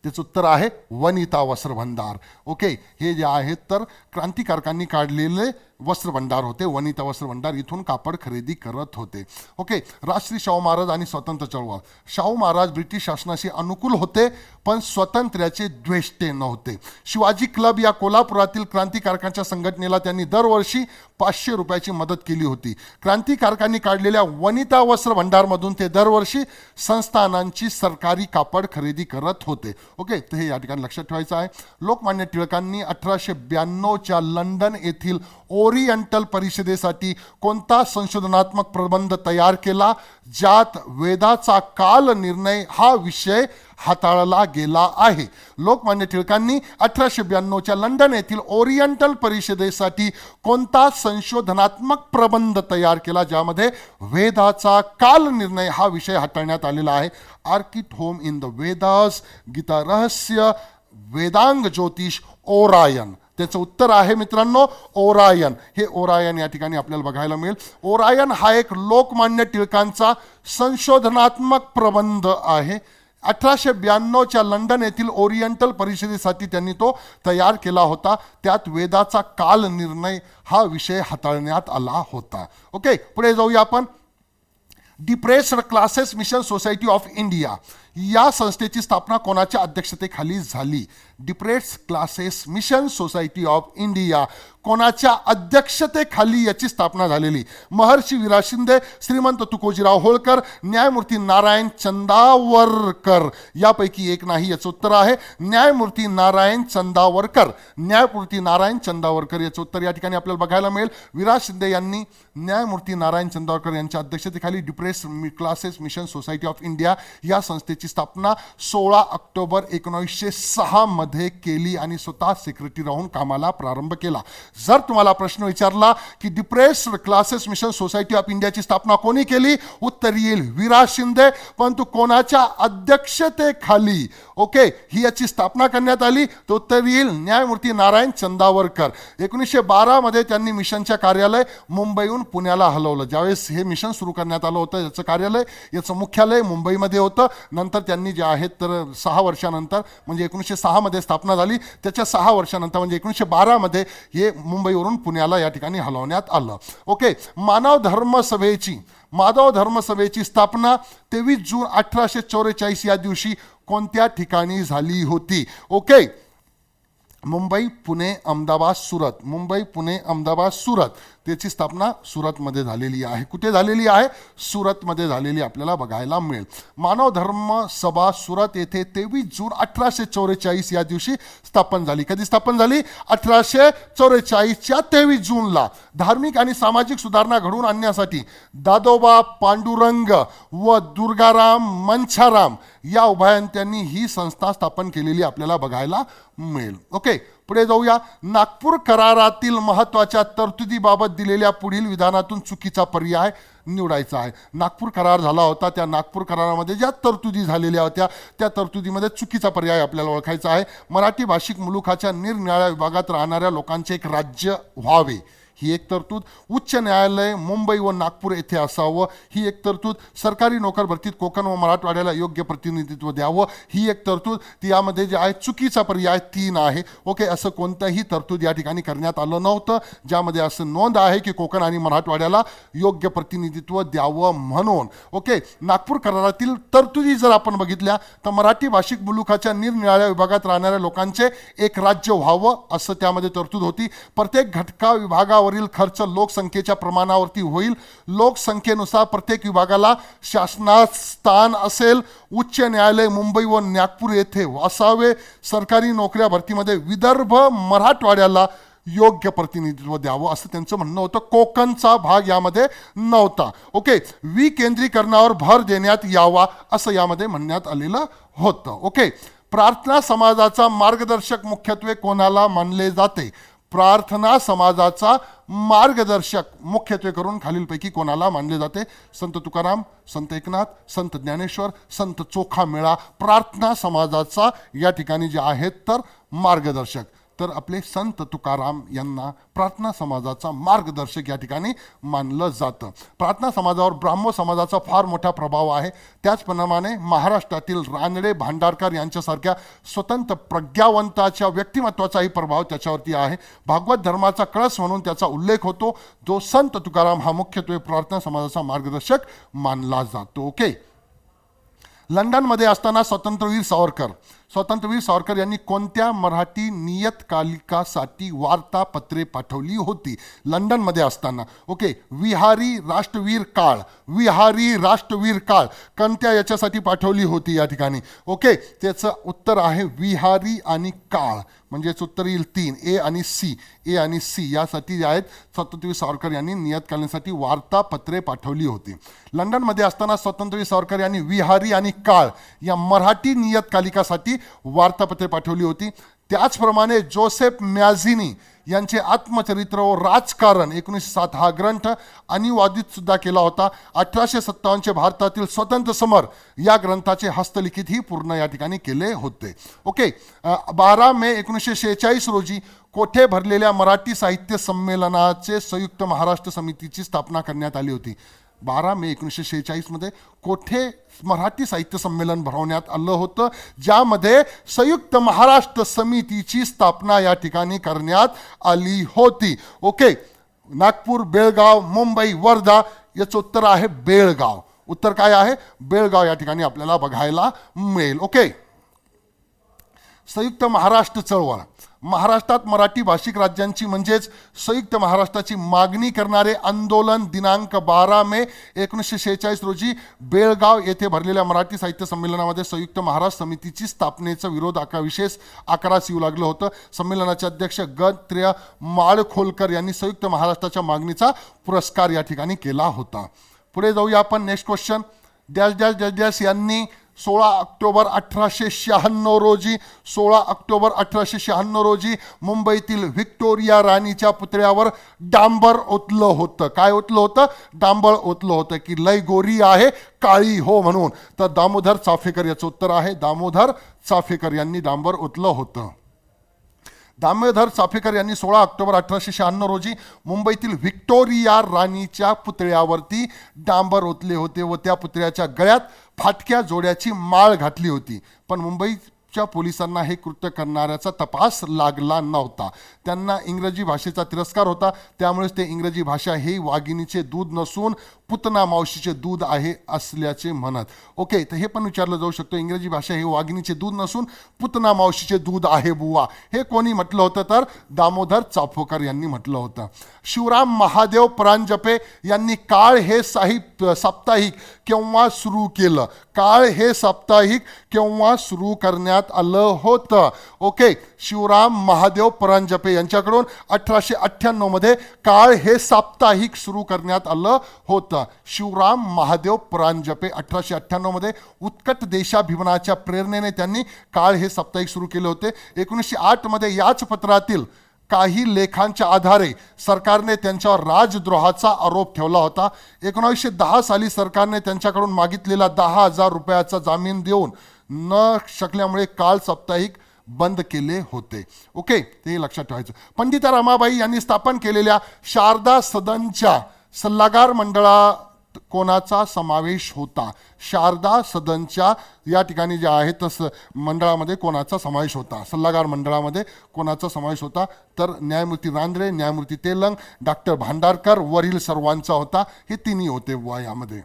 त्याचं उत्तर आहे वनिता वस्त्र भंडार. ओके, हे जे आहेत तर क्रांतिकारकांनी काढलेले वस्त्र भंडार होते. वनिता वस्त्र भंडार इथून कापड खरेदी करत होते. ओके, राजश्री शाहू महाराज आणि स्वातंत्र्य चळवळ. शाहू महाराज ब्रिटिश शासनाशी अनुकूल होते पण स्वातंत्र्याचे द्वेष्टे नव्हते. शिवाजी क्लब या कोल्हापुरातील क्रांतिकारकांच्या संघटनेला त्यांनी दरवर्षी 500 रुपयाची मदत केली होती. क्रांतिकारकांनी काढलेल्या वनिता वस्त्र भंडारमधून ते दरवर्षी संस्थानांची सरकारी कापड खरेदी करत होते. ओके, तर हे या ठिकाणी लक्षात ठेवायचं आहे. लोकमान्य टिळकांनी 1892च्या लंडन येथील ओरिएंटल परिषदेसाठी कोणता संशोधनात्मक प्रबंध तयार केला ज्यात वेदाचा काल निर्णय हा विषय हाताळला गेला आहे? लोकमान्य टिळकांनी 1892च्या लंडन येथील ओरिएंटल परिषदेसाठी कोणता संशोधनात्मक प्रबंध तयार केला ज्यामध्ये वेदाचा काल निर्णय हा विषय हाताळण्यात आलेला आहे? Arctic home in the Vedas, Gita Rahasya, Vedang ज्योतिष, ओरायन. त्याचं उत्तर आहे मित्रांनो ओरायन. हे ओरायन या ठिकाणी आपल्याला बघायला मिळेल. ओरायन हा एक लोकमान्य टिळकांचा संशोधनात्मक प्रबंध आहे. 1892च्या लंडन येथील ओरिएंटल परिषदेसाठी त्यांनी तो तयार केला होता. त्यात वेदाचा काल निर्णय हा विषय हाताळण्यात आला होता. ओके, पुढे जाऊया आपण. Depressed classes mission society of India या संस्थेची स्थापना कोणाच्या अध्यक्षतेखाली झाली? Depressed classes mission society of India कोणाच्या अध्यक्षतेखाली याची स्थापना झालेली? महर्षी विरा शिंदे, श्रीमंत तुकोजीराव होळकर, न्यायमूर्ती नारायण चंदावरकर यापैकी एक नाही. याचं उत्तर आहे न्यायमूर्ती नारायण चंदावरकर. न्यायमूर्ती नारायण चंदावरकर याचं उत्तर या ठिकाणी आपल्याला बघायला मिळेल. विरा शिंदे यांनी न्यायमूर्ती नारायण चंदावरकर यांच्या अध्यक्षतेखाली depressed classes mission society of India या संस्थेची स्थापना 16 ऑक्टोबर 1906 मध्ये केली आणि स्वतः सेक्रेटरी राहून कामाला प्रारंभ केला. जर तुम्हाला प्रश्न विचारला की depressed classes mission society of इंडियाची स्थापना कोणी केली, उत्तर येईल विरा शिंदे. परंतु कोणाच्या अध्यक्षतेखाली ओके ही याची स्थापना करण्यात आली, तर उत्तर येईल न्यायमूर्ती नारायण चंदावरकर. 1912 मध्ये त्यांनी मिशनच्या कार्यालय मुंबईहून पुण्याला हलवलं. ज्यावेळेस हे मिशन सुरू करण्यात आलं होतं याचं कार्यालय याचं मुख्यालय मुंबईमध्ये होतं. नंतर त्यांनी जे आहेत तर 6 वर्षानंतर म्हणजे 1906 मध्ये स्थापना झाली. त्याच्या 6 वर्षानंतर म्हणजे 1912 मध्ये हे मुंबईवरून पुण्याला या ठिकाणी हलवण्यात आलं. ओके, मानव धर्म सभेची स्थापना 23 जून 1844 या दिवशी कोणत्या ठिकाणी झाली होती? ओके, मुंबई, पुणे, अहमदाबाद, सुरत. मुंबई, पुणे, अहमदाबाद, सुरत. त्याची स्थापना सुरतमध्ये झालेली आहे. कुठे झालेली आहे? सुरतमध्ये झालेली आपल्याला बघायला मिळेल. मानव धर्म सभा सुरत येथे 23 जून 1844 या दिवशी स्थापन झाली. कधी स्थापन झाली? 1844च्या 23 जूनला. धार्मिक आणि सामाजिक सुधारणा घडवून आणण्यासाठी दादोबा पांडुरंग व दुर्गाराम मंछाराम या उभयंत्यांनी ही संस्था स्थापन केलेली आपल्याला बघायला मिळेल. ओके, पुढे जाऊया. नागपूर करारातील महत्त्वाच्या तरतुदीबाबत दिलेल्या पुढील विधानातून चुकीचा पर्याय निवडायचा आहे. नागपूर करार झाला होता. त्या नागपूर करारामध्ये ज्या तरतुदी झालेल्या होत्या त्या तरतुदीमध्ये चुकीचा पर्याय आपल्याला ओळखायचा आहे. मराठी भाषिक मुलुखाच्या निरनिराळ्या विभागात राहणाऱ्या लोकांचे एक राज्य व्हावे ही एक तरतूद. उच्च न्यायालय मुंबई व नागपूर येथे असावं ही एक तरतूद. सरकारी नोकर भरतीत कोकण व मराठवाड्याला योग्य प्रतिनिधित्व द्यावं ही एक तरतूद. ती यामध्ये जे आहे चुकीचा पर्याय 3 आहे. ओके, असं कोणतंही तरतूद या ठिकाणी करण्यात आलं नव्हतं ज्यामध्ये असं नोंद आहे की कोकण आणि मराठवाड्याला योग्य प्रतिनिधित्व द्यावं म्हणून. ओके, नागपूर करारातील तरतुदी जर आपण बघितल्या तर मराठी भाषिक मुलुखाच्या निरनिराळ्या विभागात राहणाऱ्या लोकांचे एक राज्य व्हावं असं त्यामध्ये तरतूद होती. प्रत्येक घटका विभागावरील खर्च लोकसंख्येच्या प्रमाणावरती होईल. लोकसंख्येनुसार प्रत्येक विभागाला शासनात स्थान असेल. उच्च न्यायालय मुंबई व नागपूर येथे असावे. सरकारी नोकऱ्या भरतीमध्ये विदर्भ मराठवाड्याला योग्य प्रतिनिधित्व द्यावं असं त्यांचं म्हणणं होतं. कोकणचा भाग यामध्ये नव्हता. ओके, विकेंद्रीकरणावर भर देण्यात यावा असं यामध्ये म्हणण्यात आलेलं होतं. ओके, प्रार्थना समाजाचा मार्गदर्शक मुख्यत्वे कोणाला मानले जाते? प्रार्थना समाजाचा मार्गदर्शक मुख्यत्वे करून खालीलपैकी कोणाला मानले जाते? संत तुकाराम, संत एकनाथ, संत ज्ञानेश्वर, संत चोखामेळा प्रार्थना समाजाचा या ठिकाणी जे आहेत तर मार्गदर्शक. तर आपले संत तुकाराम यांना प्रार्थना समाजाचा मार्गदर्शक या ठिकाणी मानलं जातं. प्रार्थना समाजावर ब्राह्मो समाजाचा फार मोठा प्रभाव आहे. त्याचप्रमाणे महाराष्ट्रातील रानडे, भांडारकर यांच्यासारख्या स्वतंत्र प्रज्ञावंताच्या व्यक्तिमत्वाचाही प्रभाव त्याच्यावरती आहे. भागवत धर्माचा कळस म्हणून त्याचा उल्लेख होतो. जो संत तुकाराम हा मुख्यत्वे प्रार्थना समाजाचा मार्गदर्शक मानला जातो. ओके, लंडनमध्ये असताना स्वातंत्र्यवीर सावरकर यांनी कोणत्या मराठी नियतकालिकासाठी वार्तापत्रे पाठवली होती लंडनमध्ये असताना? ओके, विहारी राष्ट्रवीर काळ कोणत्या याच्यासाठी पाठवली होती या ठिकाणी? ओके, त्याचं उत्तर आहे विहारी आणि काळ, म्हणजेच उत्तर येईल 3 ए आणि सी यासाठी जे आहेत स्वातंत्र्यवीर सावरकर यांनी नियतकालीनसाठी वार्तापत्रे पाठवली होती. लंडनमध्ये असताना स्वातंत्र्यवीर सावरकर यांनी विहारी आणि काळ या मराठी नियतकालिकासाठी वार्तापत्रे पाठवली होती. त्याचप्रमाणे जोसेफ मॅझिनी यांचे आत्मचरित्र व राजकारण 1907 हा ग्रंथ अनुवादित सुद्धा केला होता. 1857चे भारतातील स्वातंत्र्य समर या ग्रंथाचे हस्तलिखितही पूर्ण या ठिकाणी केले होते. ओके, 12 मे 1946 रोजी कोठे भरलेल्या मराठी साहित्य संमेलनाचे संयुक्त महाराष्ट्र समितीची स्थापना करण्यात आली होती. 12 मे 1946 मध्ये कोठे मराठी साहित्य संमेलन भरवण्यात आलं होतं, ज्यामध्ये संयुक्त महाराष्ट्र समितीची स्थापना या ठिकाणी करण्यात आली होती. ओके, नागपूर, बेळगाव, मुंबई, वर्धा याचं उत्तर आहे बेळगाव. उत्तर काय आहे? बेळगाव या ठिकाणी आपल्याला बघायला मिळेल. ओके, संयुक्त महाराष्ट्र चळवळ महाराष्ट्रात मराठी भाषिक राज्यांची म्हणजेच संयुक्त महाराष्ट्राची मागणी करणारे आंदोलन दिनांक 12 मे 1946 रोजी बेळगाव येथे भरलेल्या मराठी साहित्य संमेलनामध्ये संयुक्त महाराष्ट्र समितीची स्थापनेचा विरोध विशेष आकारास येऊ लागलं होतं. संमेलनाचे अध्यक्ष ग. माळखोलकर यांनी संयुक्त महाराष्ट्राच्या मागणीचा पुरस्कार या ठिकाणी केला होता. पुढे जाऊया आपण. Next question. Dash dash dash dash यांनी 16 ऑक्टोबर 1896 रोजी मुंबईतील व्हिक्टोरिया राणीच्या पुतळ्यावर डांबर ओतलं होतं. काय ओतलं होतं? डांबर ओतलं होतं की लय गोरी आहे काळी हो म्हणून. तर दामोदर चाफेकर याचं उत्तर आहे. दामोदर चाफेकर यांनी डांबर ओतलं होतं. दामोदर चाफेकर यांनी 16 ऑक्टोबर 1896 रोजी मुंबईतील व्हिक्टोरिया राणीच्या पुतळ्यावरती डांबर ओतले होते व त्या पुतळ्याच्या गळ्यात फाटक्या जोड्याची माळ घातली होती. पण मुंबईच्या पोलिसांना हे कृत्य करणाऱ्याचा तपास लागला नव्हता. त्यांना इंग्रजी भाषेचा तिरस्कार होता. त्यामुळेच ते इंग्रजी भाषा ही वाघिणीचे दूध नसून पुतना मावशीचे दूध आहे असल्याचे म्हणत. ओके, तर हे पण विचारलं जाऊ शकतं, इंग्रजी भाषा ही वाघिणीचे दूध नसून पुतना मावशीचे दूध आहे बुवा. हे कोणी म्हटलं होतं? तर दामोदर चाफेकर यांनी म्हटलं होतं. शिवराम महादेव परांजपे यांनी काळ हे साप्ताहिक केव्हा सुरू केलं? काळ हे साप्ताहिक केव्हा सुरू करण्यात आलं होतं? ओके, शिवराम महादेव परांजपे यांच्याकडून 1898 मध्ये काळ हे साप्ताहिक सुरू करण्यात आलं होतं. शिवराम महादेव परांजपे 1898 मध्ये उत्कट देशाभिमानाच्या प्रेरणेने त्यांनी काळ हे साप्ताहिक सुरू केले होते. 1908 मध्ये याच पत्रातील काही लेखांच्या आधारे सरकारने त्यांच्यावर राजद्रोहाचा आरोप ठेवला होता. 1910 साली सरकारने त्यांच्याकडून मागितलेला 10,000 रुपयाचा जामीन देऊन न शकल्यामुळे काळ साप्ताहिक बंद केले होते. ओके, ते लक्षात ठेवायचं. पंडिता रमाबाई यांनी स्थापन केलेल्या शारदा सदनच्या सल्लागार मंडळात कोणाचा समावेश होता? शारदा सदनच्या या ठिकाणी जे आहे तसं मंडळामध्ये कोणाचा समावेश होता? सल्लागार मंडळामध्ये कोणाचा समावेश होता? तर न्यायमूर्ती रांद्रे, न्यायमूर्ती तेलंग, डॉक्टर भांडारकर वरील सर्वांचा होता. हे तिन्ही होते बुवा यामध्ये.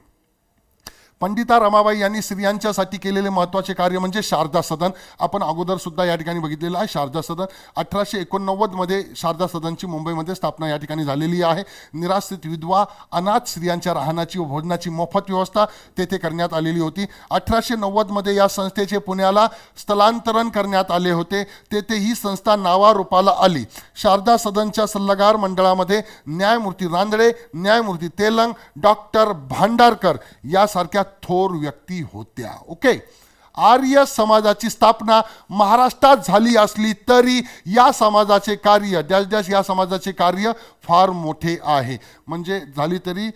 पंडिता रमाबाई यांनी स्त्रियांच्यासाठी केलेले महत्त्वाचे कार्य म्हणजे शारदा सदन. आपण अगोदर सुद्धा या ठिकाणी बघितलेलं आहे शारदा सदन. 1889मध्ये शारदा सदनची मुंबईमध्ये स्थापना या ठिकाणी झालेली आहे. निराश्रित विधवा, अनाथ स्त्रियांच्या राहण्याची व भोजनाची मोफत व्यवस्था तेथे करण्यात आलेली होती. 1890मध्ये या संस्थेचे पुण्याला स्थलांतरण करण्यात आले होते. तेथे ही संस्था नावारूपाला आली. शारदा सदनच्या सल्लागार मंडळामध्ये न्यायमूर्ती रानडे, न्यायमूर्ती तेलंग, डॉक्टर भांडारकर यासारख्या थोर व्यक्ती होत्या. ओके. आर्य समाजाची स्थापना महाराष्ट्रात झाली असली तरी या समाजाचे कार्य डॅश डॅश या समाजाचे कार्य फार मोठे आहे. म्हणजे झाली तरी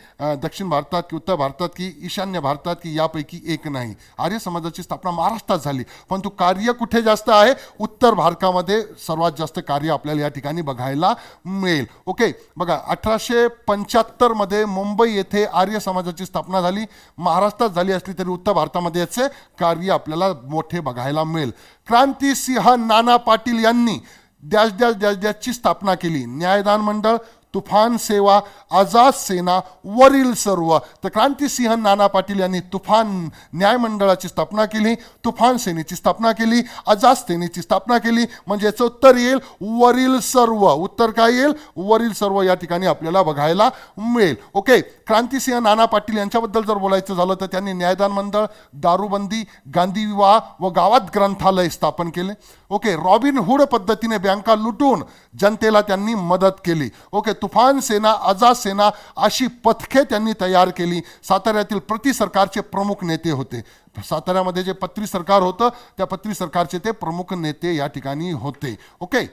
दक्षिण भारतात की उत्तर भारतात की ईशान्य भारतात की यापैकी एक नाही. आर्य समाजाची स्थापना महाराष्ट्रात झाली, परंतु कार्य कुठे जास्त आहे? उत्तर भारतामध्ये सर्वात जास्त कार्य आपल्याला या ठिकाणी बघायला मिळेल. ओके. बघा 1875मध्ये मुंबई येथे आर्य समाजाची स्थापना झाली. महाराष्ट्रात झाली असली तरी उत्तर भारतामध्ये याचे कार्य आपल्याला मोठे बघायला मिळेल. क्रांतिसिंह नाना पाटील यांनी डॅश डॅश डॅश डॅशची स्थापना केली. न्यायदान मंडळ, तुफान सेवा, आझाद सेना वरील सर्व. तर क्रांतिसिंह नाना पाटील यांनी तुफान न्याय मंडळाची स्थापना केली, तुफान सेनेची स्थापना केली, आझाद सेनेची स्थापना केली. म्हणजे याचं उत्तर येईल वरील सर्व. उत्तर काय येईल? वरील सर्व या ठिकाणी आपल्याला बघायला मिळेल. ओके. क्रांतिसिंह नाना पाटील यांच्याबद्दल जर बोलायचं झालं तर त्यांनी न्यायदान मंडळ, दारूबंदी, गांधी विवाह व गावात ग्रंथालय स्थापन केले. ओके. रॉबिन हुड पद्धतीने बँका लुटून जनतेला त्यांनी मदत केली. ओके. तुफान सेना, आझाद सेना अशी पथके त्यांनी तयार केली. साताऱ्यातील प्रति सरकारचे प्रमुख नेते होते. साताऱ्यामध्ये जे पत्री सरकार होतं त्या पत्री सरकारचे ते प्रमुख नेते या ठिकाणी होते. ओके.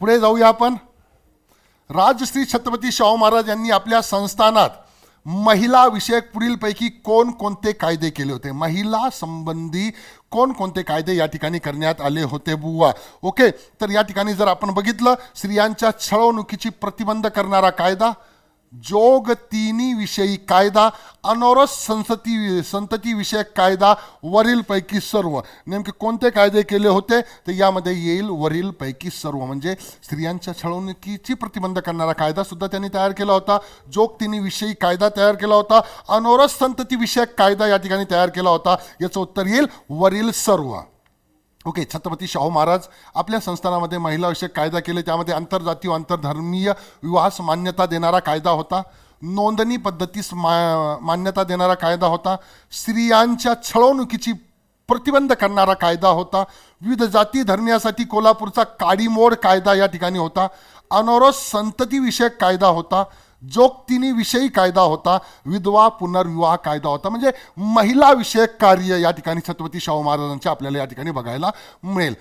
पुढे जाऊया आपण. राजश्री छत्रपती शाहू महाराज यांनी आपल्या संस्थानात महिला विषयक पुढीलपैकी कोणकोणते कायदे केले होते? महिला संबंधी कोणकोणते कायदे या ठिकाणी करण्यात आले होते बुवा? ओके. तर या ठिकाणी जर आपण बघितलं, स्त्रियांच्या छळवणुकीची प्रतिबंध करणारा कायदा, जोग तिनी विषयी कायदा, अनौरस संतती विषयक कायदा वरीलपैकी सर्व. नेमके कोणते कायदे केले होते? तर यामध्ये येईल वरीलपैकी सर्व. म्हणजे स्त्रियांच्या छळवणुकीची प्रतिबंध करणारा कायदा सुद्धा त्यांनी तयार केला होता, जोग तिनी विषयी कायदा तयार केला होता, अनौरस संतती विषयक कायदा या ठिकाणी तयार केला होता. याचं उत्तर येईल वरील सर्व. ओके. छत्रपती शाहू महाराज आपल्या संस्थानामध्ये महिला विषयक कायदा केले. त्यामध्ये आंतरजातीय व आंतरधर्मीय विवाहास मान्यता देणारा कायदा होता, नोंदणी पद्धतीस मान्यता देणारा कायदा होता, स्त्रियांच्या छळवणुकीची प्रतिबंध करणारा कायदा होता, विविध जाती धर्मियासाठी कोल्हापूरचा काडीमोड कायदा या ठिकाणी होता, अनौरस संतती विषयक कायदा होता, जोगतिनी विषयी कायदा होता, विधवा पुनर्विवाह कायदा होता. म्हणजे महिला विषयक कार्य या ठिकाणी छत्रपती शाहू महाराजांच्या आपल्याला या ठिकाणी बघायला मिळेल.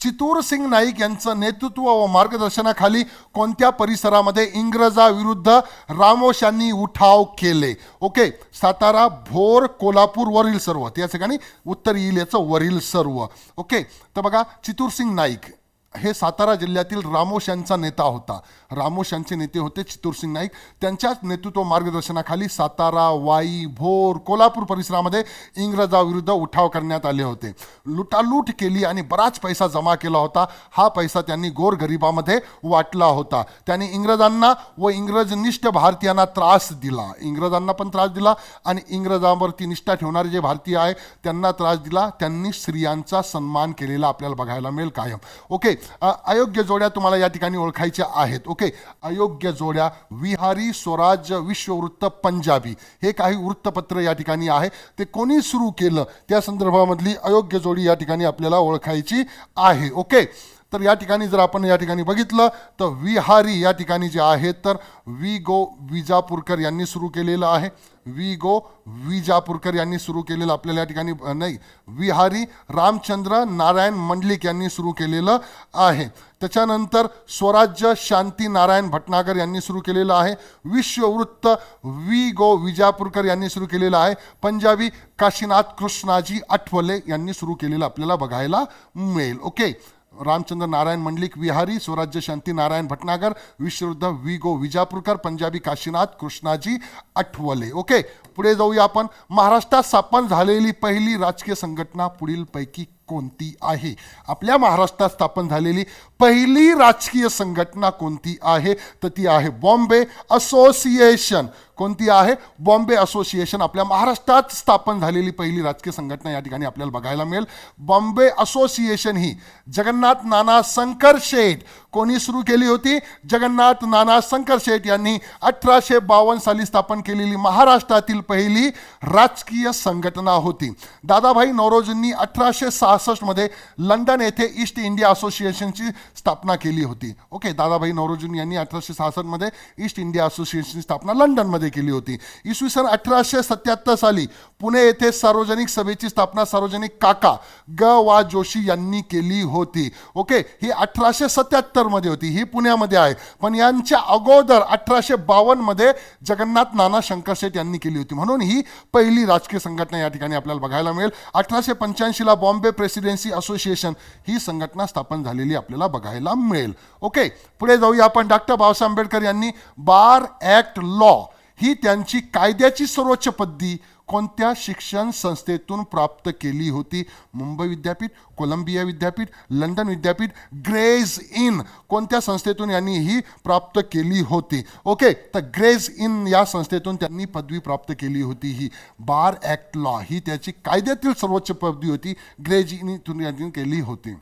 चितूरसिंग नाईक यांचं नेतृत्व व मार्गदर्शनाखाली कोणत्या परिसरामध्ये इंग्रजाविरुद्ध रामोशांनी उठाव केले? ओके. सातारा, भोर, कोल्हापूर वरील सर्व. त्या ठिकाणी उत्तर येईल याचं वरील सर्व. ओके. तर बघा, चितूरसिंग नाईक हे सातारा जिल्ह्यातील रामोशांचा नेता होता. रामोशांचे नेते होते चितूरसिंग नाईक. त्यांच्याच नेतृत्व मार्गदर्शनाखाली सातारा, वाई, भोर, कोल्हापूर परिसरामध्ये इंग्रजाविरुद्ध उठाव करण्यात आले होते. लुटालूट केली आणि बराच पैसा जमा केला होता. हा पैसा त्यांनी गोरगरिबामध्ये वाटला होता. त्यांनी इंग्रजांना व इंग्रजनिष्ठ भारतीयांना त्रास दिला. इंग्रजांना पण त्रास दिला आणि इंग्रजांवरती निष्ठा ठेवणारे जे भारतीय आहे त्यांना त्रास दिला. त्यांनी स्त्रियांचा सन्मान केलेला आपल्याला बघायला मिळेल कायम. ओके. अयोग्य जोड्या तुम्हाला या ठिकाणी ओळखायच्या आहेत. ओके. अयोग्य जोड्या, विहारी, स्वराज्य, विश्ववृत्त, पंजाबी हे काही वृत्तपत्र या ठिकाणी आहे. ते कोणी सुरू केलं त्या संदर्भामधली अयोग्य जोडी या ठिकाणी आपल्याला ओळखायची आहे. ओके. तर या ठिकाणी जर आपण या ठिकाणी बघितलं तर विहारी या ठिकाणी जे आहेत तर वि गो विजापूरकर यांनी सुरू केलेलं आहे. वि गो विजापूरकर यांनी सुरू केलेलं आपल्याला या ठिकाणी नाही, विहारी रामचंद्र नारायण मंडलिक यांनी सुरू केलेलं आहे. त्याच्यानंतर स्वराज्य शांती नारायण भटनागर यांनी सुरू केलेलं आहे. विश्ववृत्त वि गो विजापूरकर यांनी सुरू केलेलं आहे. पंजाबी काशीनाथ कृष्णाजी आठवले यांनी सुरू केलेलं आपल्याला बघायला मिळेल. ओके. रामचंद्र नारायण मंडलिक विहारी, स्वराज्य शांती नारायण भटनागर, विश्ववृत्त वि गो विजापूरकर, पंजाबी काशीनाथ कृष्णाजी आठवले. ओके. पुढे जाऊया आपण. महाराष्ट्रात स्थापन झालेली पहिली राजकीय संघटना पुढीलपैकी कोणती आहे? आपल्या महाराष्ट्रात स्थापन झालेली पहिली राजकीय संघटना कोणती आहे? तर ती आहे बॉम्बे असोसिएशन. कोणती आहे? बॉम्बे असोसिएशन. आपल्या महाराष्ट्रात स्थापन झालेली पहिली राजकीय संघटना या ठिकाणी आपल्याला बघायला मिळेल. बॉम्बे असोसिएशन ही जगन्नाथ नाना शंकर शेठ कोणी सुरू केली होती? जगन्नाथ नाना शंकर शेठ यांनी 1852 साली स्थापन केलेली महाराष्ट्रातील पहिली राजकीय संघटना होती. दादाभाई नौरोजींनी 1866 मध्ये लंडन येथे ईस्ट इंडिया असोसिएशनची स्थापना केली होती. ओके, दादाभाई नौरोजी यांनी 1866 मध्ये ईस्ट इंडिया असोसिएशनची स्थापना लंडनमध्ये केली होती. इसवी सन 1877 साली पुणे येथे सार्वजनिक सभेची स्थापना सार्वजनिक काका ग वा जोशी यांनी केली होती. ओके, ही 1877 मध्ये होती, ही पुण्यामध्ये आहे. पण यांच्या अगोदर 1852 मध्ये जगन्नाथ नाना शंकर शेठ यांनी केली होती. म्हणून ही पहिली राजकीय संघटना या ठिकाणी आपल्याला बघायला मिळेल. 1885 ला बॉम्बे प्रेसिडेन्सी असोसिएशन ही संघटना स्थापन झालेली आपल्याला बघायला मिळेल. ओके, पुढे जाऊया आपण. डॉक्टर बाबासाहेब आंबेडकर यांनी बार ऍक्ट लॉ ही त्यांची कायद्याची सर्वोच्च पदवी कोणत्या शिक्षण संस्थेतून प्राप्त केली होती? मुंबई विद्यापीठ, कोलंबिया विद्यापीठ, लंडन विद्यापीठ, ग्रेज इन कोणत्या संस्थेतून यांनी ही प्राप्त केली होती? ओके, तर ग्रेज इन या संस्थेतून त्यांनी पदवी प्राप्त केली होती. ही बार ऍक्ट लॉ ही त्याची कायद्यातील सर्वोच्च पदवी होती, ग्रेज इन यांनी केली होती.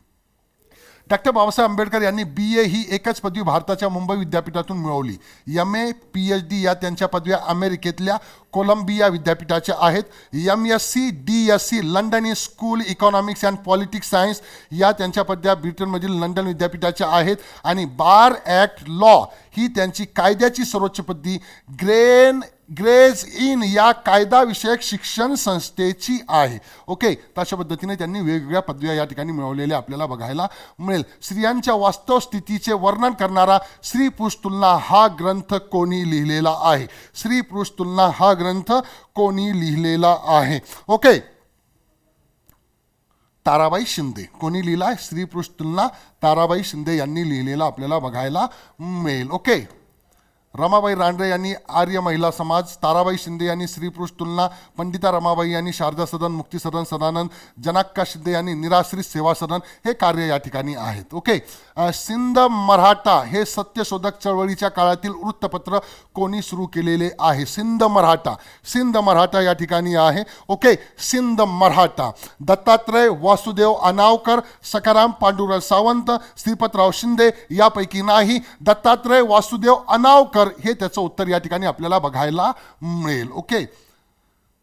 डॉक्टर बाबासाहेब आंबेडकर यांनी BA ही एकच पदवी भारताच्या मुंबई विद्यापीठातून मिळवली. MA, PhD या त्यांच्या पदव्या अमेरिकेतल्या कोलंबिया विद्यापीठाच्या आहेत. MSc, DSc London school economics and politics science या त्यांच्या पदव्या ब्रिटनमधील लंडन विद्यापीठाच्या आहेत. आणि बार ऍक्ट लॉ ही त्यांची कायद्याची सर्वोच्च पदवी ग्रेज इन या कायदा विषयक शिक्षण संस्थेची आहे. ओके, तशा पद्धतीने त्यांनी वेगवेगळ्या पदव्या या ठिकाणी मिळवलेल्या आपल्याला बघायला मिळेल. स्त्रियांच्या वास्तव स्थितीचे वर्णन करणारा स्त्री पुरुष तुलना हा ग्रंथ कोणी लिहिलेला आहे? स्त्री पुरुष तुलना हा ग्रंथ कोणी लिहिलेला आहे? ओके, ताराबाई शिंदे. कोणी लिहिला? स्त्री पुरुष तुलना ताराबाई शिंदे यांनी लिहिलेला आपल्याला बघायला मिळेल. ओके, रमाबाई रानडे यांनी आर्य महिला समाज, ताराबाई शिंदे यांनी स्त्री पुरुष तुलना, पंडिता रमाबाई यांनी शारदा सदन, मुक्ती सदन सदानंद, जनाक्का शिंदे यांनी निराश्रित सेवा सदन हे कार्य या ठिकाणी आहेत. ओके, सिंध मराठा हे सत्यशोधक चळवळीच्या काळातील वृत्तपत्र कोणी सुरू केलेले आहे? सिंध मराठा या ठिकाणी आहे. ओके, सिंध मराठा. दत्तात्रय वासुदेव अनावकर, सखाराम पांडुरंग सावंत, श्रीपतराव शिंदे यापैकी नाही. दत्तात्रय वासुदेव अनावकर हे त्याचं उत्तर या ठिकाणी आपल्याला बघायला मिळेल. ओके,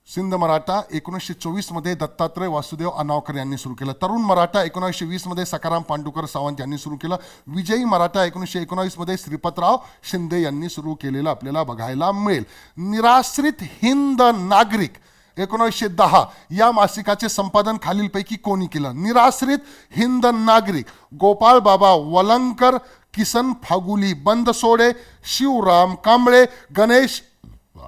सिंध मराठा 1924 मध्ये दत्तात्रय वासुदेव अनावकर यांनी सुरू केलं. तरुण मराठा 1920 मध्ये सखाराम पांडुकर सावंत यांनी सुरू केलं. विजयी मराठा 1919 मध्ये श्रीपतराव शिंदे यांनी सुरू केलेलं आपल्याला बघायला मिळेल. निराश्रित हिंद नागरिक 1910 या मासिकाचे संपादन खालीलपैकी कोणी केलं? निराश्रित हिंद नागरिक गोपाळ बाबा वलंकर, किसन फागुली बनसोडे, शिवराम कांबळे, गणेश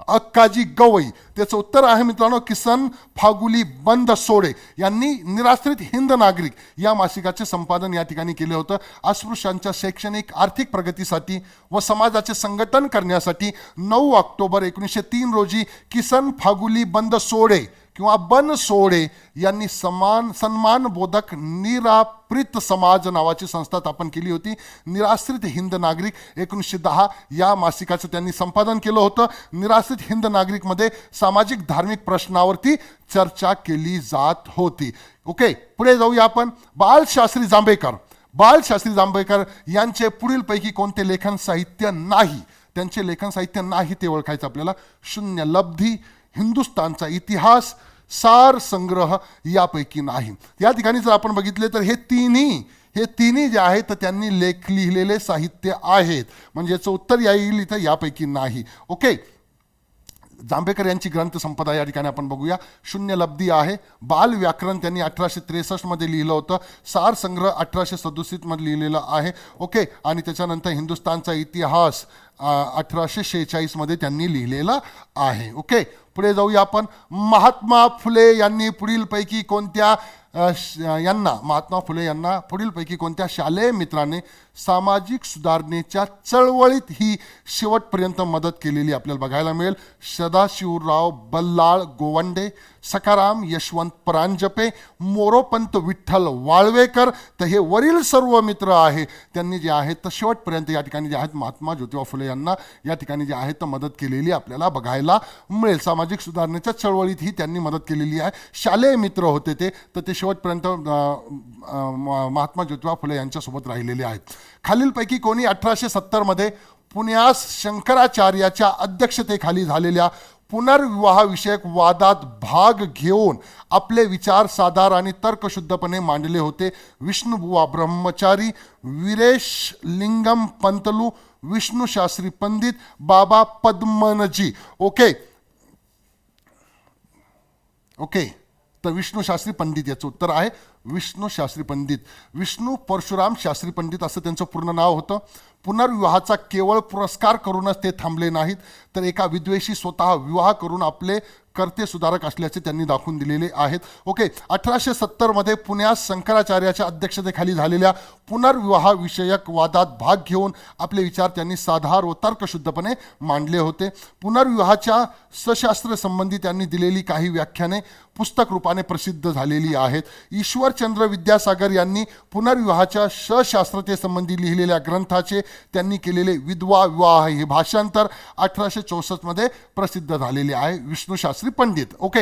अक्काजी गवई. त्याचं उत्तर आहे मित्रांनो किसन फागुली बनसोडे यांनी निराश्रित हिंद नागरिक या मासिकाचे संपादन या ठिकाणी केले होतं. अस्पृश्यांच्या शैक्षणिक आर्थिक प्रगतीसाठी व समाजाचे संघटन करण्यासाठी 9 ऑक्टोबर 1903 रोजी किसन फागुली बनसोडे किंवा बनसोडे यांनी सन्मानबोधक निराश्रित समाज नावाची संस्था स्थापन केली होती. निराश्रित हिंद नागरिक 1910 या मासिकाचं त्यांनी संपादन केलं होतं. निराश्रित हिंद नागरिकमध्ये सामाजिक धार्मिक प्रश्नावरती चर्चा केली जात होती. ओके, पुढे जाऊया आपण. बाळशास्त्री जांभेकर यांचे पुढीलपैकी कोणते लेखन साहित्य नाही? त्यांचे लेखन साहित्य नाही ते ओळखायचं आपल्याला. शून्य लब्धी, हिंदुस्थानचा इतिहास, सार संग्रह यापैकी नाही. या ठिकाणी जर आपण बघितले तर हे तिन्ही जे आहेत तर त्यांनी लिहिलेले साहित्य आहेत. म्हणजे याचं उत्तर येईल इथं यापैकी नाही. ओके, जांभेकर यांची ग्रंथसंपदा या ठिकाणी आपण बघूया. शून्य लब्धी आहे. बाल व्याकरण त्यांनी 1863 मध्ये लिहिलं होतं. सार संग्रह 1867 मध्ये लिहिलेलं आहे. ओके, आणि त्याच्यानंतर हिंदुस्थानचा इतिहास 1846 मध्ये त्यांनी लिहिलेला आहे. ओके, पुढे जाऊया आपण. महात्मा फुले यांना पुढीलपैकी कोणत्या शालेय मित्राने सामाजिक सुधारणेच्या चळवळीत ही शेवटपर्यंत मदत केलेली आपल्याला बघायला मिळेल. सदाशिवराव बल्लाळ गोवंडे, सखाराम यशवंत परांजपे, मोरोपंत विठ्ठल वाळवेकर. तर हे वरील सर्व मित्र आहे त्यांनी जे आहेत तर शेवटपर्यंत या ठिकाणी जे आहेत महात्मा ज्योतिबा फुले यांना या ठिकाणी जे आहे तर मदत केलेली आपल्याला बघायला मिळेल. सामाजिक सुधारणेच्या चळवळीत ही त्यांनी मदत केलेली आहे. शालेय मित्र होते ते, तर ते शेवटपर्यंत महात्मा ज्योतिबा फुले यांच्यासोबत राहिलेले आहेत. खालीलपैकी कोणी 1870 पुण्यास शंकराचार्याच्या अध्यक्षतेखाली झालेल्या पुनर्विवाहाविषयक वादात भाग घेऊन आपले विचार साधार आणि तर्कशुद्धपणे मांडले होते? विष्णुबुवा ब्रह्मचारी, वीरेश लिंगम पंतलू, विष्णू शास्त्री पंडित, बाबा पद्मनजी. ओके ओके तर विष्णू शास्त्री पंडित याचं उत्तर आहे विष्णू शास्त्री पंडित. विष्णू परशुराम शास्त्री पंडित असं त्यांचं पूर्ण नाव होतं. पुनर्विवाहाचा केवळ पुरस्कार करूनच ते थांबले नाहीत, तर एका विद्वेषी स्वतः विवाह करून आपले कर्ते सुधारक असल्याचे त्यांनी दाखवून दिलेले आहेत. ओके 1870 पुण्यात शंकराचार्याच्या अध्यक्षतेखाली झालेल्या पुनर्विवाहाविषयक वादात भाग घेऊन आपले विचार त्यांनी साधार व तर्कशुद्धपणे मांडले होते. पुनर्विवाहाच्या सशास्त्र संबंधी त्यांनी दिलेली काही व्याख्याने पुस्तक रूपाने प्रसिद्ध झालेली आहेत. ईश्वरचंद्र विद्यासागर यांनी पुनर्विवाहाच्या सशास्त्रतेसंबंधी लिहिलेल्या ग्रंथाचे त्यांनी केलेले विधवा विवाह हे भाषांतर 1864 प्रसिद्ध झालेले आहे. विष्णू शास्त्री पंडित. ओके